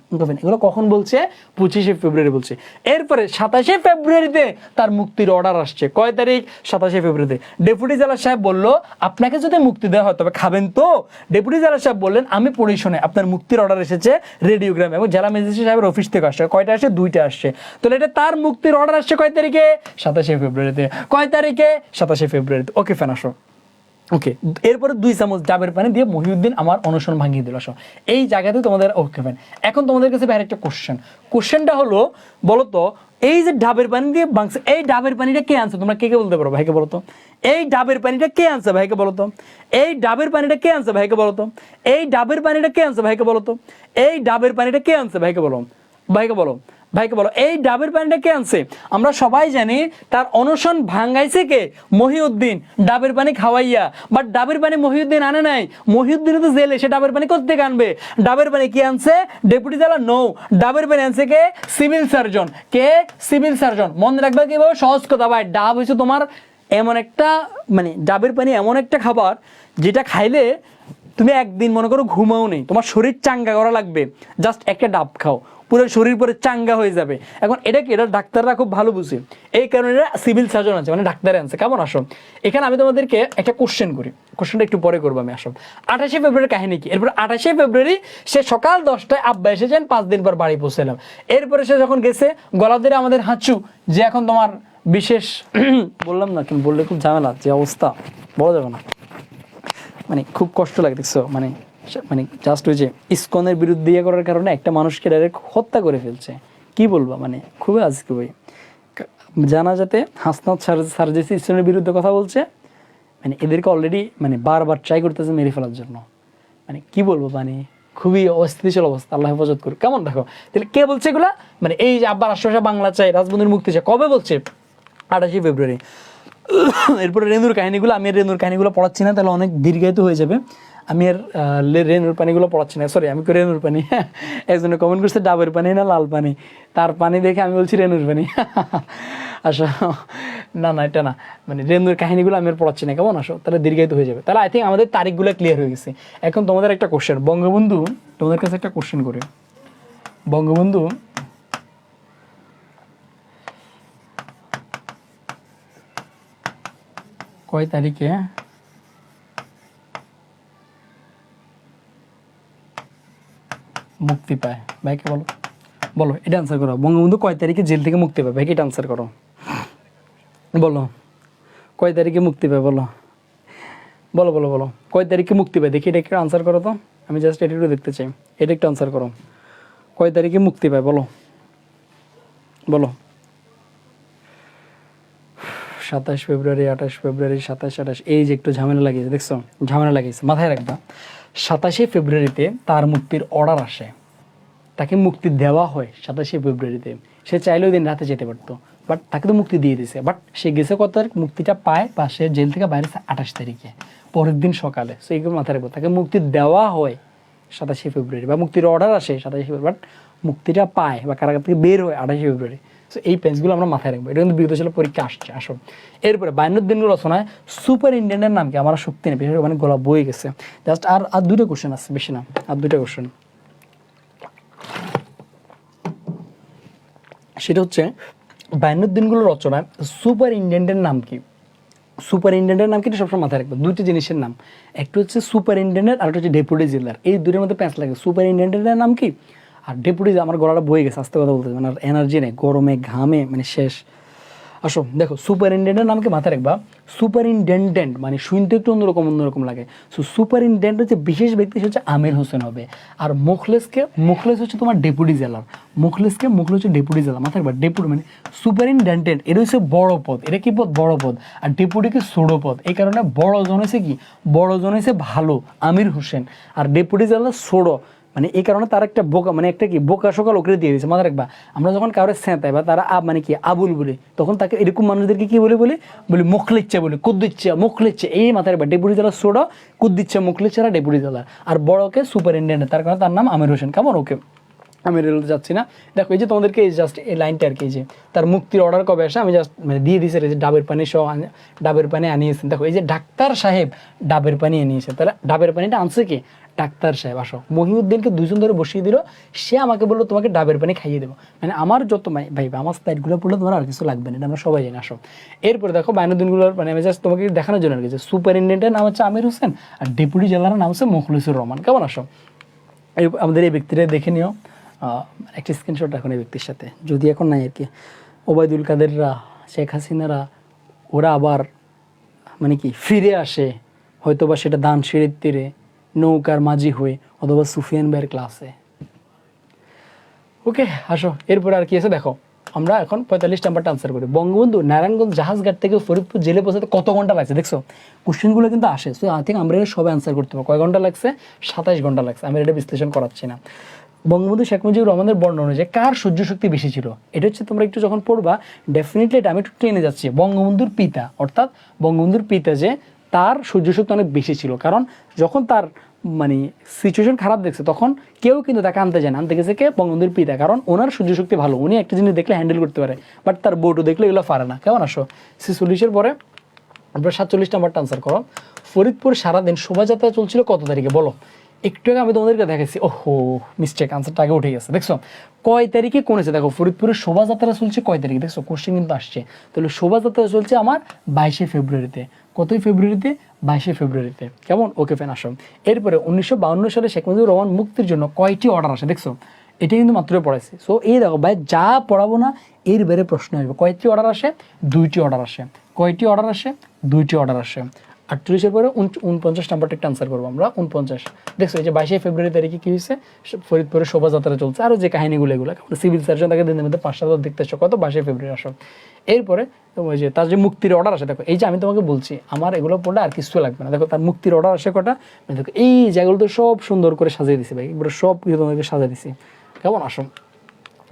এগুলো কখন বলছে? 25শে ফেব্রুয়ারি বলছে। এরপরে 27শে ফেব্রুয়ারিতে তার মুক্তির অর্ডার আসছে। কয় তারিখ? 27শে ফেব্রুয়ারিতে। ডেপুটি জেলার সাহেব বলল আপনাকে যদি মুক্তি দেওয়া হয় তবে খাবেন তো? ডেপুটি জেলার সাহেব বললেন আমি পড়ি শুনে আপনার মুক্তির অর্ডার এসেছে রেডিওগ্রামে, এবং জেলা ম্যাজিস্ট্রেট সাহেবের অফিস থেকে আসছে। কয়টা আসছে? 2টা আসছে। তাহলে এটা তার মুক্তির অর্ডার আসছে কয় তারিখে? 27শে ফেব্রুয়ারিতে। কয় তারিখে? 27শে ফেব্রুয়ারিতে। ওকে ফ্যান আসো ওকে, এরপরে 2 চামচ ডাবের পানি দিয়ে মহিউদ্দিন আমার অনশন ভাঙিয়ে দিল। আসো এই জায়গাতে তোমাদের ওকে ফাইন। এখন তোমাদের কাছে বাইরে একটা কোশ্চেনটা হলো, বলো তো এই যে ডাবের পানি দিয়ে ভাঙছে, এই ডাবের পানিটা কে আনছে? তোমরা কে কে বলতে পারো ভাইকে বলো তো? এই ডাবের পানিটা কে আনছে ভাইকে বলো তো? এই ডাবের পানিটা কে আনছে ভাইকে বলো তো? এই ডাবের পানিটা কে আনছে ভাইকে বলো তো? এই ডাবের পানিটা কে আনছে ভাইকে বলো? ভাইকে বলো, ভাইকে বলো, এই ডাবের পানিটা কে আনছে? আমরা সবাই জানি তার অনশন ভাঙাইছে কে? মহিউদ্দিন, ডাবের পানি খাওয়াইয়া। বাট ডাবের পানি মহিউদ্দিন আনে নাই, মহিউদ্দিন তো জেলে, সে ডাবের পানি কোত্থেকে আনবে? ডাবের পানি কি আনছে? ডেপুটি জেলার? নো, ডাবের পানি আনছে কে? Civil surgeon. কে? Civil surgeon. মনে রাখবে কিভাবে? সহজ কথা ভাই, ডাব হচ্ছে তোমার এমন একটা, মানে ডাবের পানি এমন একটা খাবার যেটা খাইলে তুমি একদিন মনে করো ঘুমাও নেই, তোমার শরীর চাঙ্গা করা লাগবে, জাস্ট একটা ডাব খাও, পুরো শরীর পরে চাঙ্গা হয়ে যাবে। এখন এটা কি? এটা ডাক্তাররা খুব ভালো বুঝে, এই কারণে এরা সিভিল সার্জন আছে, মানে ডাক্তারে আনছে। কেমন? আসো এখানে আমি তোমাদেরকে একটা কোশ্চেন করি, কোশ্চেনটা একটু পরে করবো আমি। আসো 28শে ফেব্রুয়ারির কাহিনী কি? এরপর 28শে ফেব্রুয়ারি সে সকাল 10টায় আব্বা এসেছেন, 5 দিন পর বাড়ি পৌঁছলাম। এরপরে সে যখন গেছে, গলা ধরে আমাদের হাঁচু যে এখন তোমার বিশেষ বললাম না, কিন্তু বললে খুব ঝামেলা, যে অবস্থা বলা যাবে না, মানে খুব কষ্ট লাগে দেখছো, মানে মানে জাস্ট ওই যে ইসকনের বিরুদ্ধে ইয়ে করার কারণে একটা মানুষকে ডাইরেক্ট হত্যা করে ফেলছে। কি বলবো, মানে খুবই আজকে ভাই জানা যাতে হাসনাত সার্জিসি ইসকনের বিরুদ্ধে কথা বলছে, মানে এদেরকে অলরেডি মানে বারবার ট্রাই করতেছে মেরে ফেলার জন্য। মানে কি বলবো, মানে খুবই অস্থিতিশীল অবস্থা, আল্লাহ হেফাজত করুক। কেমন দেখো তাহলে কে বলছে এগুলা? মানে এই যে আব্বার আশ্বাসা বাংলা চাই, রাজবন্ধুর মুক্তি চাই, কবে বলছে? 28শে ফেব্রুয়ারি। এরপরে রেনুর কাহিনীগুলো, আমি রেনুর কাহিনীগুলো পড়াচ্ছি না, তাহলে অনেক দীর্ঘায়িত হয়ে যাবে। আমি আর রেনুর পানিগুলো পড়াচ্ছি না, সরি আমি রেনুর পানি। একজনে কমেন্ট করছে ডাবের পানি না লাল পানি, তার পানি দেখে আমি বলছি রেনুর পানি। আসো না না, এটা না, মানে রেনুর কাহিনীগুলো আমি আর পড়াচ্ছি না, কেমন? আসো তাহলে দীর্ঘায়িত হয়ে যাবে। তাহলে আই থিঙ্ক আমাদের তারিখগুলো ক্লিয়ার হয়ে গেছে। এখন তোমাদের একটা কোশ্চেন, বঙ্গবন্ধু, তোমাদের কাছে একটা কোশ্চেন করে, বঙ্গবন্ধু কয় তারিখে মুক্তি পায়? ভাইকে বলো, বলো এটা আনসার করো। বঙ্গবন্ধু কয় তারিখে জেল থেকে মুক্তি পায়? ভাইকে এটা আনসার করো, বলো কয় তারিখে মুক্তি পায়? বলো বলো বলো বলো, কয় তারিখে মুক্তি পায়? দেখি এটা একটু আনসার করো তো, আমি জাস্ট এটা একটু দেখতে চাই, এটা একটু আনসার করো, কয় তারিখে মুক্তি পায়? বলো বলো। 27 ফেব্রুয়ারি, 28 ফেব্রুয়ারি, 27, 28, এই যে একটু ঝামেলা লাগিয়েছে, দেখছো ঝামেলা লাগিয়েছে, মাথায় রাখবা। 27শে ফেব্রুয়ারিতে তার মুক্তির অর্ডার আসে, তাকে মুক্তি দেওয়া হয় 27শে ফেব্রুয়ারিতে। সে চাইলে ওই দিন রাতে যেতে পারতো, বাট তাকে তো মুক্তি দিয়ে দিয়েছে। বাট সে গেছে কত তারিখ? মুক্তিটা পায় বা সে জেল থেকে বাইরে 28 তারিখে, পরের দিন সকালে। সো এইগুলো মাথায় রাখবো, তাকে মুক্তি দেওয়া হয় 27শে ফেব্রুয়ারি, বা মুক্তির অর্ডার আসে 27শে ফেব্রুয়ারি, বাট মুক্তিটা পায় বা কারাগার থেকে বের হয় 28শে ফেব্রুয়ারি। সো এই পেন্সগুলো আমরা মাথায় রাখবো, এটা কিন্তু বিগতশীল পরীক্ষা আসছে। আসো এরপরে 52 দিনগুলো রচনায় সুপারিনটেন্ডেন্টের নাম কি? আমার শক্তি নেই, বিশেষ করে মানে গলা বয়ে গেছে। জাস্ট আর 2টা কোশ্চেন আছে, বেশি না, আর 2টা কোশ্চেন। সেটা হচ্ছে 52 দিনগুলো রচনায় সুপারিনটেন্ডেন্টের নাম কি? সুপারিনটেন্ডেন্টের নাম কি? সবসময় মাথায় রাখবে, 2টি জিনিসের নাম, একটা হচ্ছে সুপারিনটেন্ডেন্ট আর একটা হচ্ছে ডেপুটি জেলার। এই দুটোর মধ্যে প্যাঁচ লাগে। সুপারিনটেন্ডেন্টের নাম কি আর ডেপুটি, আমার গলাটা বয়ে গেছে আস্তে কথা বলতে, মানে আর এনার্জি নেই, গরমে ঘামে মানে শেষ। আসো দেখো, সুপারিনটেন্ডেন্টের নামকে মাথায় রাখবা। সুপারিনটেন্ডেন্ট মানে শুনতে একটু অন্যরকম লাগে। সো সুপারিনটেন্ডেন্ট হচ্ছে বিশেষ ব্যক্তি, হচ্ছে আমির হোসেন হবে। আর মুখলেস হচ্ছে তোমার ডেপুটি জেলার। মুখলেস হচ্ছে ডেপুটি জেলার, মাথায় রাখবা। ডেপুটি মানে সুপারিনটেন্ডেন্ট, এটা হচ্ছে বড় পদ, এটা কি পদ? বড় পদ। আর ডেপুটিকে ছোট পদ, এই কারণে বড় জন হয়েছে কি? বড় জন হয়েছে ভালো, আমির হোসেন। আর ডেপুটি জেলার ছোট, মানে এই কারণে তার একটা বোকা, মানে একটা কি বোকা সকাল ওকে দিয়ে দিয়েছে। মাথায় রাখবা, আমরা যখন কারোর স্যাঁতাই বা তারা মানে কি আবুল বলে, তখন তাকে এরকম মানুষদেরকে কি বলি মুখলিচ্ছা বলে, কুদ্দিচ্ছা, মুখলিচ্ছা, এই মাথায় রাখবা। ডেপুটি জেলার ছোট, কুদ্দিচ্ছা, মুখলিচ্ছারা ডেপুটি জেলার। আর বড়কে সুপারিনটেন্ডেন্ট, তার কারণে তার নাম আমির হোসেন। কেমন? ওকে, আমি রেলতে যাচ্ছি না। দেখো এই যে তোমাদেরকে এই জাস্ট এই লাইনটা আর কি, যে তার মুক্তির অর্ডার কবে আসে আমি জাস্ট মানে দিয়ে দিয়েছি, যে ডাবের পানি সহ ডাবের পানি আনিয়েছেন। দেখো এই যে ডাক্তার সাহেব ডাবের পানি আনিয়েছে, তাহলে ডাবের পানিটা আনছে কি? ডাক্তার সাহেব। আসো মহিউদ্দিনকে 2 জন ধরে বসিয়ে দিল, সে আমাকে বললো তোমাকে ডাবের পানি খাইয়ে দেবো। মানে আমার যত ভাই আমার স্লাইডগুলো পড়লে তোমার আর কিছু লাগবে না, এটা আমরা সবাই জানি। আসো এরপরে দেখো 52 দিনগুলোর মানে আমি জাস্ট তোমাকে দেখানোর জন্য আর কি, যে সুপারিনটেন্ডেন্টের নাম হচ্ছে আমির হোসেন আর ডেপুটি জেলার নাম হচ্ছে মুখলিসুর রহমান। কেমন? আসো আমাদের এই ব্যক্তিটা দেখে নিও, একটা স্ক্রিনশট রাখুন এই ব্যক্তির সাথে, যদি এখন নাই আর কি। ওবায়দুল কাদেররা, শেখ হাসিনারা, ওরা আবার মানে কি ফিরে আসে, হয়তো বা সেটা দানশিরির তীরে, নৌকার মাঝি হয়ে, অথবা সুফিয়ান ভাইয়ের ক্লাসে। ওকে, আসো এরপরে আর কি আছে দেখো। আমরা এখন 45 নাম্বারটা আনসার করি। বঙ্গবন্ধু নারায়ণগঞ্জ জাহাজঘাট থেকে ফরিদপুর জেলে পৌঁছাতে কত ঘন্টা লাগছে? দেখছো কোশ্চেনগুলো কিন্তু আসে। সো আই থিঙ্ক আমরা এটা সবাই আনসার করতে পারবো। কয় ঘন্টা লাগছে? 27 ঘন্টা লাগছে। আমি এটা বিশ্লেষণ করাচ্ছি না। বঙ্গবন্ধু শেখ মুজিবুর রহমানের বর্ণনা অনুযায়ী কার সহ্য শক্তি বেশি ছিল? এটা হচ্ছে তোমরা একটু যখন পড়বা ডেফিনেটলি এটা আমি একটু টেনে যাচ্ছি। বঙ্গবন্ধুর পিতা, অর্থাৎ বঙ্গবন্ধুর পিতা যে তার সহ্য শক্তি অনেক বেশি ছিল, কারণ যখন তার মানে সিচুয়েশন খারাপ দেখছে তখন কেউ কিন্তু তাকে আনতে যায় না। আনতে গেছে কে? বঙ্গবন্ধুর পিতা, কারণ ওনার সহ্য শক্তি ভালো, উনি একটা জিনিস দেখলে হ্যান্ডেল করতে পারে, বাট তার বউটু দেখলে এগুলো পারে না। কেমন? আসো 46-এর পরে আপনার 47 নাম্বারটা আনসার করো। ফরিদপুর সারাদিন শোভাযাত্রা চলছিল কত তারিখে? বলো। একটু আগে আমি তোমাদেরকে দেখাচ্ছি। ওহো মিস্টেক, আনসারটা আগে উঠে গেছে। দেখছো কয় তারিখে কোনেছে? দেখো ফরিদপুরের শোভাযাত্রা চলছে কয় তারিখে? দেখছো কোশ্চেন কিন্তু আসছে। তাহলে শোভাযাত্রা চলছে আমার 22শে ফেব্রুয়ারিতে। কতই ফেব্রুয়ারিতে? 22শে ফেব্রুয়ারিতে। কেমন? ওকে ফ্যান, আসো। এরপরে 1952 সালে শেখ মুজিবুর রহমান মুক্তির জন্য কয়টি অর্ডার আসে? দেখছো এটা কিন্তু মাত্র পড়াইছি। সো এই দেখো ভাই, যা পড়াবো না এর বেড়ে প্রশ্ন আসবে। কয়টি অর্ডার আসে? 2টি অর্ডার আসে। কয়টি অর্ডার আসে? 2টি অর্ডার আসে। 48-এর পরে 49 নাম্বারটা একটা আনসার করবো আমরা। 49 দেখছো এই যে 22শে ফেব্রুয়ারি তারিখে কি হয়েছে? ফরিদপুরে শোভাযাত্রা চলছে, আরও যে কাহিনীগুলো এগুলো সিভিল সার্জন তাকে দিনের মধ্যে 5 সাল দেখতে আসো। কত? 22শে ফেব্রুয়ারি আসো। এরপরে ওই যে তার যে মুক্তির অর্ডার আসে, দেখো এই যে আমি তোমাকে বলছি আমার এগুলো পড়লে আর কিছু লাগবে না। দেখো তার মুক্তির অর্ডার আসে কটা? দেখো এই জায়গাগুলো তো সব সুন্দর করে সাজিয়ে দিছি ভাই, এগুলো সব কিছু তোমাকে সাজিয়ে দিছি। কেমন? আসো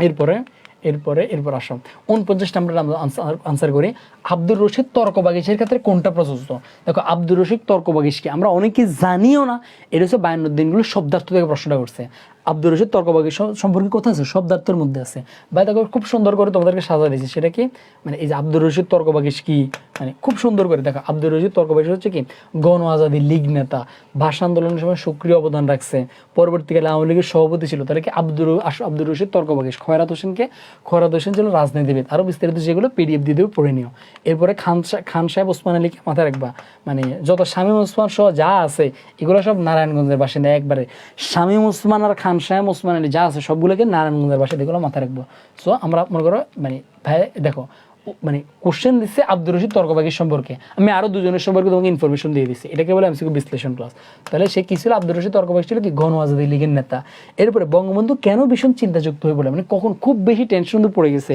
এরপর আসো 49 নাম্বারটা আনসার করি। আব্দুর রশিদ তর্ক বাগিশের ক্ষেত্রে কোনটা প্রযোজ্য? দেখো আব্দুর রশিদ তর্ক বাগিশকে আমরা অনেকে জানিও না। এটা হচ্ছে 52 দিনগুলো শব্দার্থ থেকে প্রশ্নটা করছে। আব্দুর রশিদ তর্ক বাগিশ সম্পর্কে কোথায় আছে? শব্দার্থের মধ্যে আছে ভাই। দেখো খুব সুন্দর করে তোমাদেরকে সাজা দিয়েছি। সেটা কি? মানে এই যে আব্দুর রশিদ তর্ক বাগিশ কি, মানে খুব সুন্দর করে দেখো। আব্দুর রশিদ তর্ক বাগিশ হচ্ছে কি? গণ আজাদী লীগ নেতা, ভাষা আন্দোলনের সময় সক্রিয় অবদান রাখছে, পরবর্তীকালে আওয়ামী লীগের সভাপতি ছিল। তাহলে কি আব্দুর রশিদ তর্ক বাগিশ। খয়রাত হোসেন ছিল রাজনীতিবিদ। আরও বিস্তারিত যেগুলো পিডিএফ দিয়ে দেবে, পড়ে নিও। এরপরে খান সাহেব ওসমান আলীকে মাথায় রাখবা। মানে যত শামীম ওসমান সহ যা আছে এগুলো সব নারায়ণগঞ্জের বাসিন্দা একবারে। শামীম ওসমান আর খান সাহেব ওসমান আলী যা আছে সবগুলোকে নারায়ণগঞ্জের বাসিন্দা, এগুলো মাথায় রাখবো। সো আমরা মনে করো মানে ভাই দেখো মানে কোশ্চেন দিচ্ছে আব্দুর রশিদ তর্ক বাগিশ সম্পর্কে, আমি আরও দুজনের সম্পর্কে তোমাকে ইনফরমেশন দিয়ে দিচ্ছি। এটাকে বলে এমসিকিউ বিশ্লেষণ ক্লাস। তাহলে সে কি ছিল? আব্দুর রশিদ তর্ক বাগিশ ছিল কি? গণ আজাদী লীগের নেতা। এরপরে বঙ্গবন্ধু কেন ভীষণ চিন্তাযুক্ত হয়ে পড়ে? মানে কখন খুব বেশি টেনশন পড়ে গেছে?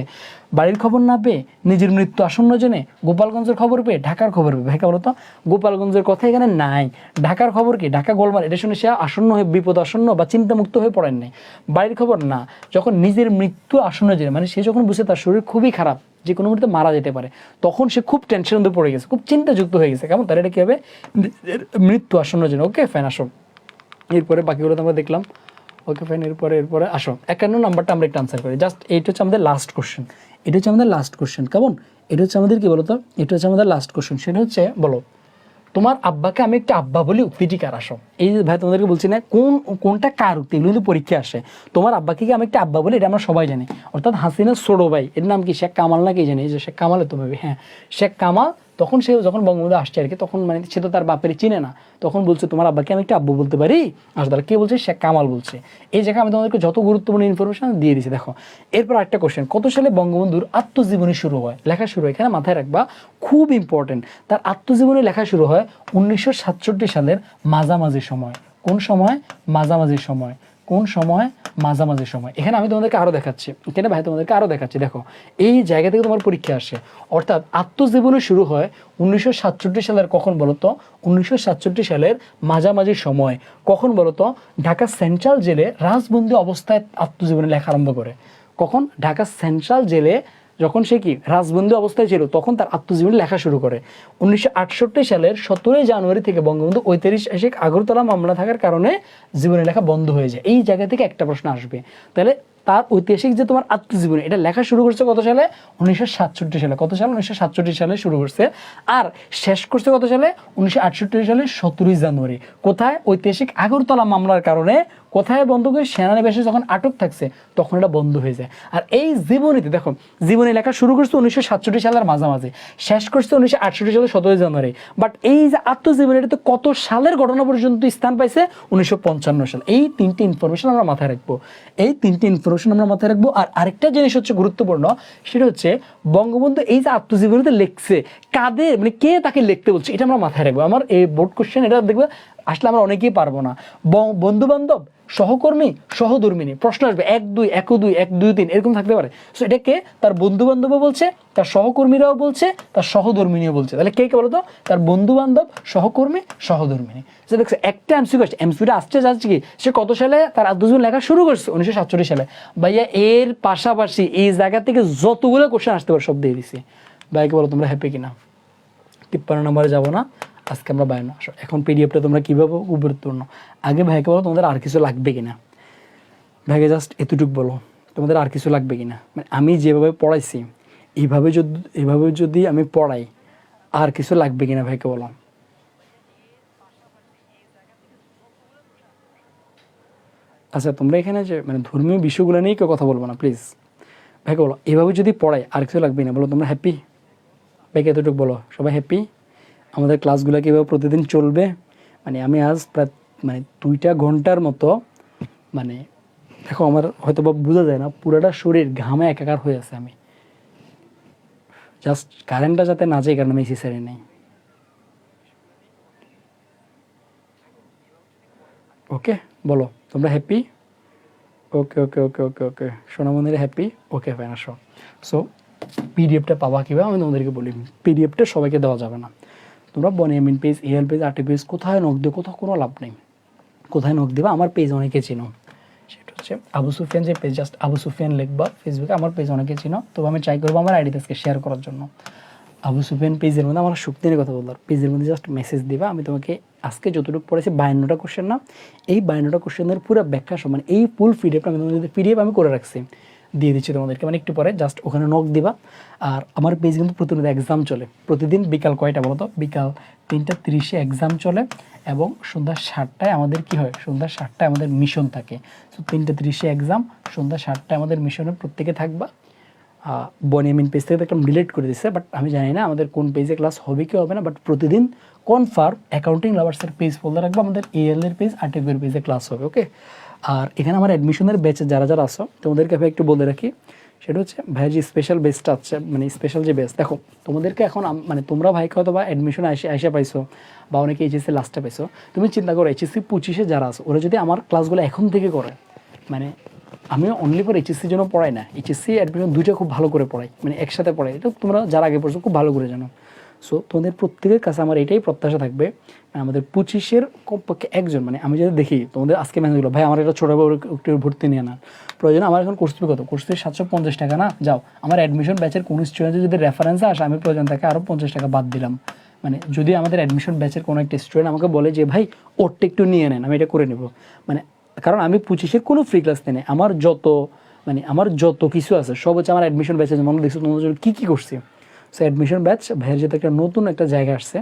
বাড়ির খবর না পেয়ে, নিজের মৃত্যু আসন্ন জেনে, গোপালগঞ্জের খবর পেয়ে, ঢাকার খবর পেয়ে। ভাইকে বলতো গোপালগঞ্জের কথা এখানে নাই, ঢাকার খবর কি? ঢাকা গোলমাল, এটা শুনে সে আসন্ন হয়ে বিপদ আসন্ন বা চিন্তামুক্ত হয়ে পড়েন নাই। বাড়ির খবর না, যখন নিজের মৃত্যু আসন্ন জেনে, মানে সে যখন বুঝে তার শরীর খুবই খারাপ, যে কোনো মুহূর্তে মারা যেতে পারে, তখন সে খুব টেনশন মধ্যে পড়ে গেছে, খুব চিন্তাযুক্ত হয়ে গেছে। কেমন? তার এটা কি হবে? মৃত্যু আসন্ন জেনে। ওকে ফাইন, আসো। এরপরে বাকিগুলো তো আমরা দেখলাম। ওকে ফাইন, এরপরে আসো 51 নাম্বারটা আমরা একটা আনসার করি। জাস্ট এইটা হচ্ছে আমাদের লাস্ট কোশ্চেন। এটা হচ্ছে আমাদের লাস্ট কোশ্চেন। কেমন? এটা হচ্ছে আমাদের কি বলতো? এটা হচ্ছে আমাদের লাস্ট কোশ্চেন। সেটা হচ্ছে বলো, তোমার আব্বাকে আমি একটা আব্বা বলি, উক্তিটি কার? আসো এই যে ভাই তোমাদেরকে বলছি না কোনটা কার উক্তি, এগুলো কিন্তু পরীক্ষা আসে। তোমার আব্বাকে কি আমি একটা আব্বা বলি, এটা আমরা সবাই জানি। অর্থাৎ হাসিনার ছোট ভাই, এর নাম কি? শেখ কামাল না কি জানি? এই যে শেখ কামালে তো ভাবি, হ্যাঁ শেখ কামাল। তখন সে যখন বঙ্গবন্ধু আসছে আর কি, তখন মানে সে তো তার বাপের চিনে না, তখন বলছে তোমার আব্বাকে আমি একটা আব্বু বলতে পারি। আসলে তারা কে বলছে? শেখ কামাল বলছে। এই জায়গায় আমি তোমাদেরকে যত গুরুত্বপূর্ণ ইনফরমেশন দিয়ে দিচ্ছি। দেখো এরপর একটা কোশ্চেন, কত সালে বঙ্গবন্ধুর আত্মজীবনী শুরু হয়? লেখা শুরু হয়, এখানে মাথায় রাখবা খুব ইম্পর্টেন্ট। তার আত্মজীবনী লেখা শুরু হয় 1967 সালের মাঝামাঝি সময়। কোন সময়? মাঝামাঝি সময়। কোন সময়? মাঝামাঝি সময়। এখানে আমি তোমাদেরকে আরও দেখাচ্ছি, এখানে ভাই তোমাদেরকে আরও দেখাচ্ছি। দেখো এই জায়গা থেকে তোমার পরীক্ষা আসে। অর্থাৎ আত্মজীবনী শুরু হয় 1967 সালের কখন বলো তো? 1967 সালের মাঝামাঝি সময়। কখন বলো তো? ঢাকা সেন্ট্রাল জেলে রাজবন্দী অবস্থায় আত্মজীবনী লেখা আরম্ভ করে। কখন? ঢাকা সেন্ট্রাল জেলে যখন সে কি রাজবন্দী অবস্থায় ছিল, তখন তার আত্মজীবনী লেখা শুরু করে। 1968 সালের 17 জানুয়ারি থেকে বঙ্গবন্ধু ঐতিহাসিক আগরতলা মামলা থাকার কারণে জীবনী লেখা বন্ধ হয়ে যায়। এই জায়গা থেকে একটা প্রশ্ন আসবে। তাহলে তার ঐতিহাসিক যে তোমার আত্মজীবনী, এটা লেখা শুরু করছে কত সালে? 1967 সালে। কত সালে? 1967 সালে শুরু করছে। আর শেষ করছে কত সালে? 1968 সালে 17 জানুয়ারি। কোথায়? ঐতিহাসিক আগরতলা মামলার কারণে। কোথায় বন্ধ করে? সেনানিবাসে যখন আটক থাকছে তখন এটা বন্ধ হয়ে যায়। আর এই জীবনীতে দেখো, জীবনী লেখা শুরু করছে 1967 সালের মাঝামাঝি, শেষ করছে 1968 সালের 17 জানুয়ারি। বাট এই যে আত্মজীবনী, এটা তো কত সালের ঘটনা পর্যন্ত স্থান পাইছে? 1955 সাল। এই তিনটি ইনফরমেশন আমরা মাথায় রাখবো। এই তিনটি ইনফরমেশন সলিউশন আমরা মাথায় রাখবো। আর আরেকটা জিনিস হচ্ছে গুরুত্বপূর্ণ, সেটা হচ্ছে বঙ্গবন্ধু এই যে আত্মজীবনীতে লিখছে, কাদের মানে কে তাকে লিখতে বলছে, এটা আমরা মাথায় রাখবো। আমার এই বোর্ড কোশ্চেন, এটা দেখবে আসলে আমরা অনেকেই পারবো না। বন্ধু বান্ধব, সহকর্মী, সহধর্মিনী, প্রশ্ন আসবে 1 2 1 2 1 2 3 এরকম থাকতে পারে। সো এটাকে তার বন্ধু বান্ধবও বলছে, তার সহকর্মীরাও বলছে, তার সহধর্মিনীও বলছে। তাহলে কে কে বলতো? তার বন্ধু বান্ধব, সহকর্মী, সহধর্মিনী। সে দেখছে একটা এমসিকিউ আসছে, এমসিকিউটা আসছে যাচ্ছে কি, সে কত সালে তার আত্মজীবনী লেখা শুরু করছে? 1947 সালে। ভাইয়া এর পাশাপাশি এই জায়গা থেকে যতগুলো কোশ্চেন আসতে পারে সব দিয়ে দিছি। ভাইকে বলো তোমরা হ্যাপি কিনা? 53 নম্বরে যাবো না আজকে আমরা, 52 আসো। এখন পিডিএফটা তোমরা কীভাবে গুরুত্বপূর্ণ, আগে ভাইকে বলো তোমাদের আর কিছু লাগবে কিনা। ভাইকে জাস্ট এতটুকু বলো তোমাদের আর কিছু লাগবে কিনা। মানে আমি যেভাবে পড়াইছি এভাবে যদি আমি পড়াই, আর কিছু লাগবে কিনা ভাইকে বলো। আচ্ছা তোমরা এখানে যে মানে ধর্মীয় বিষয়গুলো নিয়ে কেউ কথা বলবো না প্লিজ। ভাইকে বলো এভাবে যদি পড়াই আর কিছু লাগবে না, বলো তোমরা হ্যাপি? ভাইকে এতটুকু বলো সবাই হ্যাপি? আমাদের ক্লাসগুলো কীভাবে প্রতিদিন চলবে, মানে আমি আজ প্রায় মানে 2টা ঘন্টার মতো, মানে দেখো আমার হয়তো বা বোঝা যায় না, পুরাটা শরীর ঘামে একাকার হয়ে আছে। আমি জাস্ট কারেন্টটা যাতে না যায় কারণ আমি এসি সারি নেই। ওকে বলো তোমরা হ্যাপি? ওকে ওকে ওকে ওকে ওকে সোনামন্দিরে হ্যাপি? ওকে ফাইন আসো। সো পিডিএফটা পাবা কীভাবে আমি তোমাদেরকে বলি। পিডিএফটা সবাইকে দেওয়া যাবে না। তোমরা Boniamin page, AL page, RT page, কোথায় নক দিও, কোথাও কোনো লাভ নেই। কোথায় নক দিবা? আমার পেজ অনেকে চিনো, সেটা হচ্ছে আবু সুফিয়ান যে পেজ, জাস্ট আবু সুফিয়ান লিখবা ফেসবুকে, আমার পেজ অনেকে চিনো। তবে আমি ট্রাই করবো আমার আইডিতে আজকে শেয়ার করার জন্য। আবু সুফিয়ান পেজের মধ্যে আমার শক্তি নিয়ে কথা বললাম, পেজের মধ্যে জাস্ট মেসেজ দিবা। আমি তোমাকে আজকে যতটুকু পড়েছি 52টা কোশ্চেন না, এই 52টা কোশ্চেনের পুরো ব্যাখ্যা সহ মানে এই ফুল পিডিএফটা আমি তোমাদের পিডিএফ আমি করে রাখছি, দিয়ে দিচ্ছি তোমাদেরকে, মানে একটু পরে জাস্ট ওখানে নক দিবা। আর আমার পেজ কিন্তু প্রতিদিন এক্সাম চলে, প্রতিদিন বিকাল কয়টা বলো তো? বিকাল 3টা 30-এ এক্সাম চলে এবং সন্ধ্যা 7টায় আমাদের কি হয়, সন্ধ্যা 7টায় আমাদের মিশন থাকে। সো 3টা 30-এ এক্সাম, সন্ধ্যা 7টায় আমাদের মিশনে প্রত্যেকে থাকবা। বনিয়ামিন পেজ থেকে একটা ডিলিট করে দিচ্ছে, বাট আমি জানি না আমাদের কোন পেজে ক্লাস হবে কি হবে না, বাট প্রতিদিন কনফার্ম অ্যাকাউন্টিং লাভার্সের পেজ ফোল্ডার রাখবো, আমাদের এএল এর পেজ, আরটিএফ পেজে ক্লাস হবে। ওকে, আর এখানে আমার অ্যাডমিশনের ব্যাচে যারা যারা আসো তোমাদেরকে আমি একটু বলে রাখি, সেটা হচ্ছে ভাই যে স্পেশাল বেচটা আছে, মানে স্পেশাল যে বেচ, দেখো তোমাদেরকে এখন মানে তোমরা ভাইকে হয়তো বা অ্যাডমিশন এসে পাইছো বা অনেকে এইচএসসি লাস্টে পাইছো, তুমি চিন্তা করো এইচএসসি 25-এ যারা আছে ওরা যদি আমার ক্লাসগুলো এখন থেকে করে, মানে আমি অনলি ফর এইচএসসির জন্য পড়াই না, এইচএসসি অ্যাডমিশন দুইটা খুব ভালো করে পড়াই, মানে একসাথে পড়াই, এটা তোমরা যারা আগে পড়ছো খুব ভালো করে জানো। সো তোমাদের প্রত্যেকের কাছে আমার এটাই প্রত্যাশা থাকবে, আমাদের 25-এর কমপক্ষে একজন, মানে আমি যদি দেখি তোমাদের আজকে মেসেজগুলো, ভাই আমার এটা ছোটো একটু ভর্তি নিয়ে না প্রয়োজন, আমার এখন কোর্স ফি কত, কোর্স ফি 750 টাকা না, যাও আমার অ্যাডমিশন ব্যাচের কোনো স্টুডেন্টের যদি রেফারেন্সে আসে আমি প্রয়োজন তাকে আরও 50 টাকা বাদ দিলাম। মানে যদি আমাদের অ্যাডমিশন ব্যাচের কোনো একটা স্টুডেন্ট আমাকে বলে যে ভাই ওরটা একটু নিয়ে নেন, আমি এটা করে নেব, মানে কারণ আমি 25-এর কোনো ফ্রি ক্লাস নেই, আমার যত কিছু আছে সব হচ্ছে আমার অ্যাডমিশন ব্যাচে, মনে দেখছো তোমাদের জন্য কী কী করছি। সো অ্যাডমিশন ব্যাচ ভাইয়ের যেহেতু একটা নতুন একটা জায়গা আসছে,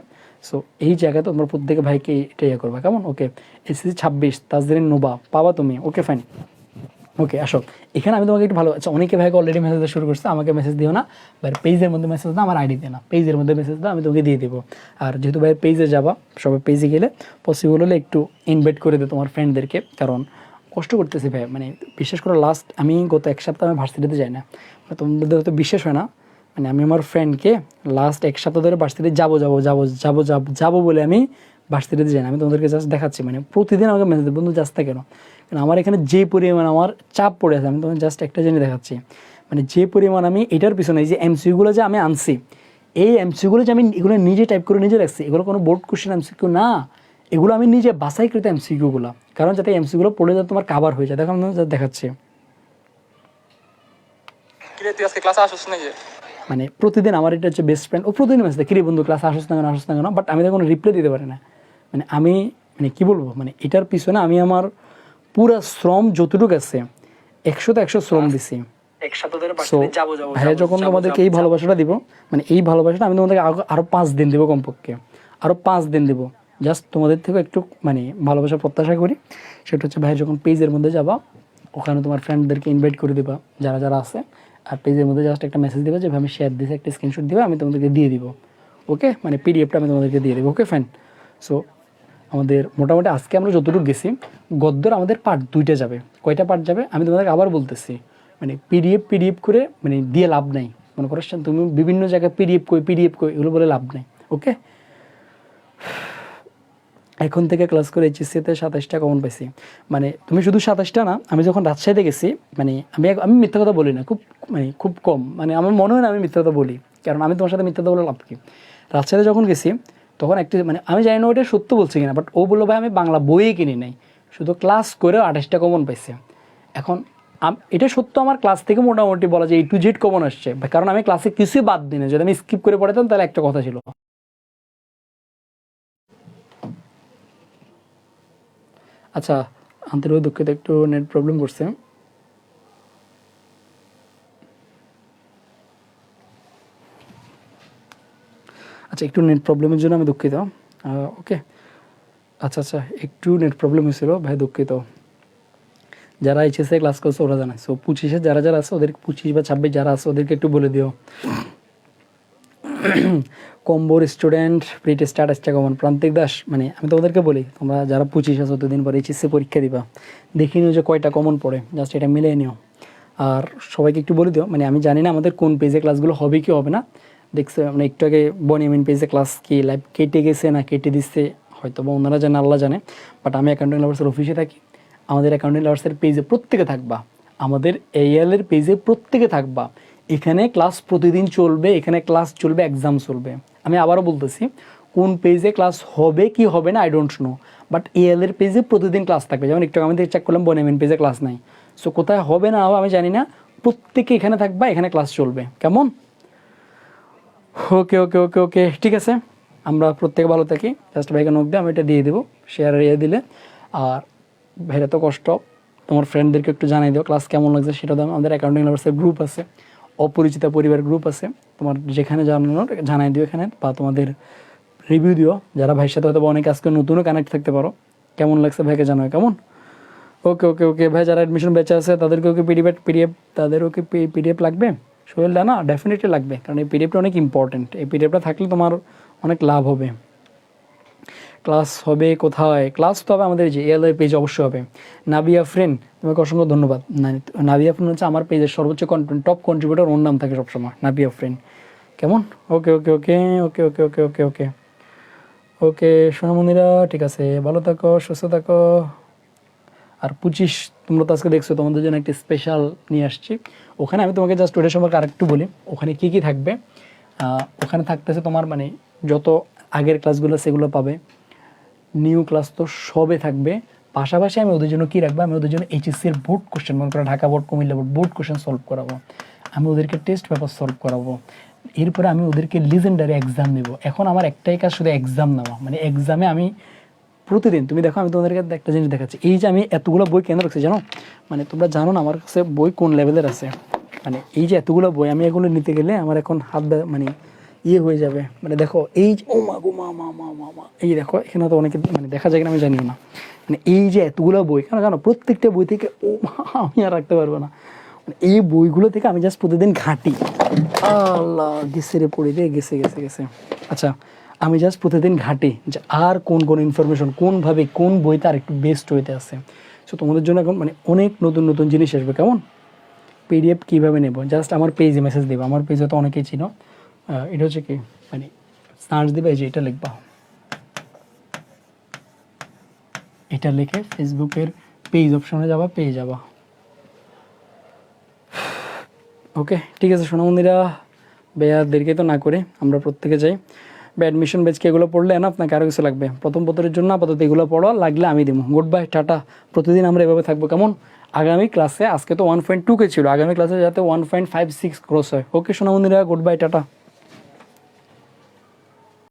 সো এই জায়গায় তোমরা প্রত্যেকে ভাইকে এটা ইয়ে করবা, কেমন? ওকে, এসএসসি 26 তাজরিন নোবা পাবা তুমি, ওকে ফাইন। ওকে আসো, এখানে আমি তোমাকে একটু ভালো, আচ্ছা অনেকে ভাইকে অলরেডি মেসেজ শুরু করছে, আমাকে মেসেজ দিও না, ভাইয়ের পেজের মধ্যে মেসেজ দাও, আমার আইডিতে না, পেজের মধ্যে মেসেজ দাও, আমি তোমাকে দিয়ে দেবো। আর যেহেতু ভাইয়ের পেজে যাবা, সবাই পেজে গেলে পসিবল হলে একটু ইনভাইট করে দিও তোমার ফ্রেন্ডদেরকে, কারণ কষ্ট করতেছি ভাই, মানে বিশেষ করে লাস্ট আমি গত 1 সপ্তাহ আমি ভার্সিটিতে যাই না, তোমাদের হয়তো বিশ্বাস হয় না, মানে আমি আমার ফ্রেন্ডকে লাস্ট 1 সপ্তাহ ধরে ভার্সিটিতে যাবো বলে আমি ভার্সিটিতে যাই না। আমি তোমাদেরকে জাস্ট দেখাচ্ছি, মানে প্রতিদিন আমাকে মেসেজ দেয় বন্ধু যাস না কেন, কারণ আমার এখানে যে পরিমাণ আমার চাপ পড়ে আছে, আমি তোমাকে জাস্ট একটা জিনিস দেখাচ্ছি, মানে যে পরিমাণ আমি এটার পিছনে এই যে এমসিকিউগুলো যে আমি আনছি, এই এমসিকিউগুলো যে আমি এগুলো নিজে টাইপ করে নিজে রাখছি, এগুলো কোনো বোর্ড কোশ্চেন এমসিকিউ না, এগুলো আমি নিজে বাছাইকৃত এমসিকিউগুলো, কারণ যাতে এমসিকিউগুলো পড়ে যাতে তোমার কাভার হয়ে যায়। দেখো আমি দেখাচ্ছি, মানে প্রতিদিন আমার এটা হচ্ছে বেস্ট ফ্রেন্ড, ও প্রতিদিন মেসেজ কিরে বন্ধু ক্লাস আসছ না কেন, বাট আমি তো কোনো রিপ্লাই দিতে পারি না, মানে আমি মানে কী বলবো, মানে এটার পিছনে আমি আমার পুরো শ্রম যতটুকু আছে 100-100 শ্রম দিছি। ভাইয়া যখন তোমাদেরকে এই ভালোবাসাটা দিব, মানে এই ভালোবাসাটা আমি তোমাদেরকে আরও 5 দিন দেবো, কমপক্ষে আরও 5 দিন দেবো, জাস্ট তোমাদের থেকে একটু মানে ভালোবাসা প্রত্যাশা করি। সেটা হচ্ছে ভাইয়া যখন পেজের মধ্যে যাবা, ওখানে তোমার ফ্রেন্ডদেরকে ইনভাইট করে দিবা যারা যারা আছে, আর পেজের মধ্যে জাস্ট একটা মেসেজ দিবা যে আমি শেয়ার দিয়েছি, একটা স্ক্রিনশট দিবা, আমি তোমাদেরকে দিয়ে দিব। ওকে, মানে পিডিএফটা আমি তোমাদেরকে দিয়ে দেবো। Okay fine. সো আমাদের মোটামুটি আজকে আমরা যতটুকু গেছি, গদ্যর আমাদের পার্ট 2টা যাবে। কয়টা পার্ট যাবে আমি তোমাদেরকে আবার বলতেছি, মানে পিডিএফ করে মানে দিয়ে লাভ নাই। মনে করো তুমি বিভিন্ন জায়গায় পিডিএফ কই এগুলো বলে লাভ নেই। ওকে, এখন থেকে ক্লাস করে এইচএসসিতে 27টা কমন পাইছি। মানে তুমি শুধু 27টা না, আমি যখন রাজশাহীতে গেছি, মানে আমি মিথ্যা কথা বলি না, খুব কম, মানে আমার মনে হয় না আমি মিথ্যা কথা বলি, কারণ আমি তোমার সাথে মিথ্যা কথা বলে লাভ কি। রাজশাহীতে যখন গেছি তখন একটি মানে আমি জানি না ওটা সত্য বলছি কিনা, বাট ও বললো ভাই আমি বাংলা বইই কিনি নাই, শুধু ক্লাস করে 28টা কমন পাইছে। এখন এটা সত্য, আমার ক্লাস থেকে মোটামুটি বলা যায় A to Z কমন আসছে, কারণ আমি ক্লাসে কিছুই বাদ দিই না। যদি আমি স্কিপ করে পড়াতাম তাহলে একটা কথা ছিল। আচ্ছা, আন্তরিক দুঃখিত, একটু নেট প্রবলেম করছে। আচ্ছা, একটু নেট প্রবলেমের জন্য আমি দুঃখিত। ওকে, আচ্ছা, একটু নেট প্রবলেম হয়েছিল ভাই, দুঃখিত। যারা এইচএসএ ক্লাস করছে ওরা জানে। সো 25-এ যারা আছে ওদের 25 বা 26 যারা আছে ওদেরকে একটু বলে দিও। কম্বোর স্টুডেন্ট প্রি টেস্ট 28টা কমন। প্রান্তিক দাস, মানে আমি তোমাদেরকে বলি, তোমরা যারা 25 আছো দুদিন পরে এইচএসসি পরীক্ষা দিবা, দেখি নিও যে কয়টা কমন পড়ে, জাস্ট এটা মিলিয়ে নিও। আর সবাইকে একটু বলে দিও, মানে আমি জানি না আমাদের কোন পেজে ক্লাসগুলো হবে কি হবে না। দেখছে মানে একটু আগে বনিয়ামিন পেজে ক্লাস কি লাইভ কেটে গেছে না কেটে দিচ্ছে, হয়তো বা ওনারা জানে, আল্লাহ জানে। বাট আমি অ্যাকাউন্টিং লাভার্সের অফিসে থাকি, আমাদের অ্যাকাউন্টিং লাভার্সের পেজে প্রত্যেকে থাকবা, আমাদের এআইএল-এর পেজে প্রত্যেকে থাকবা। এখানে ক্লাস প্রতিদিন চলবে, এখানে ক্লাস চলবে, এক্সাম চলবে। আমি আবারও বলতেছি, কোন পেজে ক্লাস হবে কি হবে না আই ডোন্ট নো, বাট এআইএল-এর পেজে প্রতিদিন ক্লাস থাকবে। যেমন একটু আমি চেক করলাম বনিয়ামিন পেজে ক্লাস নাই, সো কোথায় হবে না হবে আমি জানি না, প্রত্যেকে এখানে থাকবা, এখানে ক্লাস চলবে, কেমন? ওকে, ঠিক আছে, আমরা প্রত্যেকে ভালো থাকি। জাস্ট ভাইকে নোক দিয়ে আমি এটা দিয়ে দেবো, শেয়ার দিলে। আর ভাইরা তো কষ্ট, তোমার ফ্রেন্ডদেরকে একটু জানাই দিও ক্লাস কেমন লাগছে সেটা। আমাদের অ্যাকাউন্টিং লাভার্সের গ্রুপ আছে, অপরিচিত পরিবার গ্রুপ আছে, তোমার যেখানে জানানোর জানাই দিও এখানে, বা তোমাদের রিভিউ দিও। যারা ভাইয়ের সাথে হয়তো অনেক আজকে নতুনও কানেক্ট থাকতে পারো, কেমন লাগছে ভাইকে জানাও, কেমন? ওকে ভাই, যারা অ্যাডমিশন বেঁচে আছে তাদেরকেও কি পিডিএফ লাগবে? সোহেলদা, না ডেফিনেটলি লাগবে, কারণ এই পিডিএফটা অনেক ইম্পর্টেন্ট। এই পিডিএফটা থাকলে তোমার অনেক লাভ হবে। ক্লাস হবে কোথায়? ক্লাস তো হবে আমাদের যে এএলআই পেজ অবশ্যই হবে। নাবিয়া ফ্রেন্ড, তোমাকে অসংখ্য ধন্যবাদ। নাবিয়া ফ্রেন্ড হচ্ছে আমার পেজের সর্বোচ্চ টপ কন্ট্রিবিউটর, ওর নাম থাকে সবসময় নাবিয়া ফ্রেন্ড, কেমন? ওকে সোনামণিরা, ঠিক আছে, ভালো থাকো, সুস্থ থাকো। আর 25 তোমরা তো আজকে দেখছো, তোমাদের জন্য একটি স্পেশাল নিয়ে আসছি। ওখানে আমি তোমাকে জাস্ট ওটার সম্পর্কে আরেকটু বলি, ওখানে কী কী থাকবে। ওখানে থাকতেছে তোমার মানে যত আগের ক্লাসগুলো সেগুলো পাবে, নিউ ক্লাস তো সবে থাকবে। পাশাপাশি আমি ওদের জন্য কী রাখবো, আমি ওদের জন্য এইচএসসির বোর্ড কোশ্চেন, মনে করো Dhaka board, Comilla board question solve করাবো। আমি ওদেরকে টেস্ট পেপার সলভ করাবো। এরপরে আমি ওদেরকে লিজেন্ডারি এক্সাম নেব। এখন আমার একটাই কাজ, শুধু এক্সাম নেওয়া। মানে এক্সামে আমি প্রতিদিন, তুমি দেখো আমি তোমাদেরকে একটা জিনিস দেখাচ্ছি, এই যে আমি এতগুলো বই কেন রাখছি জানো? মানে তোমরা জানো না আমার কাছে বই কোন লেভেলের আছে। মানে এই যে এতগুলো বই, আমি এগুলো নিতে গেলে আমার এখন হাত মানে হয়ে যাবে। মানে দেখো এই যে, ও মা গো মা, এই দেখো এখানে তো অনেকে মানে দেখা যায় কিনা আমি জানিও না। মানে এই যে এতগুলো বই, কেন জানো? প্রত্যেকটা বই থেকে ও মা, আমি আর রাখতে পারবো না। মানে এই বইগুলো থেকে আমি জাস্ট প্রতিদিন ঘাঁটি। আল্লাহ, গেছে রে, পড়ে দিয়ে গেছে। আচ্ছা, আমি জাস্ট প্রতিদিন ঘাঁটি যে আর কোন ইনফরমেশন, কোনভাবে কোন বইতে আর একটু বেস্ট হইতে আছে। সো তোমাদের জন্য এখন মানে অনেক নতুন জিনিস আসবে, কেমন? পিডিএফ কীভাবে নেব, জাস্ট আমার পেজে মেসেজ দেবো। আমার পেজে তো অনেকেই চিনো। এটা হচ্ছে কি, মানে সার্চ দেবে, এই যে এটা লিখবা, এটা লিখে ফেসবুকের পেজ অপশনে যাবা, পেয়ে যাবা। ওকে, ঠিক আছে সোনামন্দিরা, বেয়াদেরকে তো না করে আমরা প্রত্যেকে যাই। বা অ্যাডমিশন বেচকে এগুলো পড়লে না, আপনাকে আরও কিছু লাগবে প্রথম পত্রের জন্য, আপাতত এগুলো পড়ো, লাগলে আমি দেবো। Good bye, tata. প্রতিদিন আমরা এভাবে থাকবো, কেমন? আগামী ক্লাসে, আজকে তো 1.2 ছিল, আগামী ক্লাসে যাতে 1.56 ক্রস হয়। ওকে সোনামন্দিরা, গুড বাই, টাটা।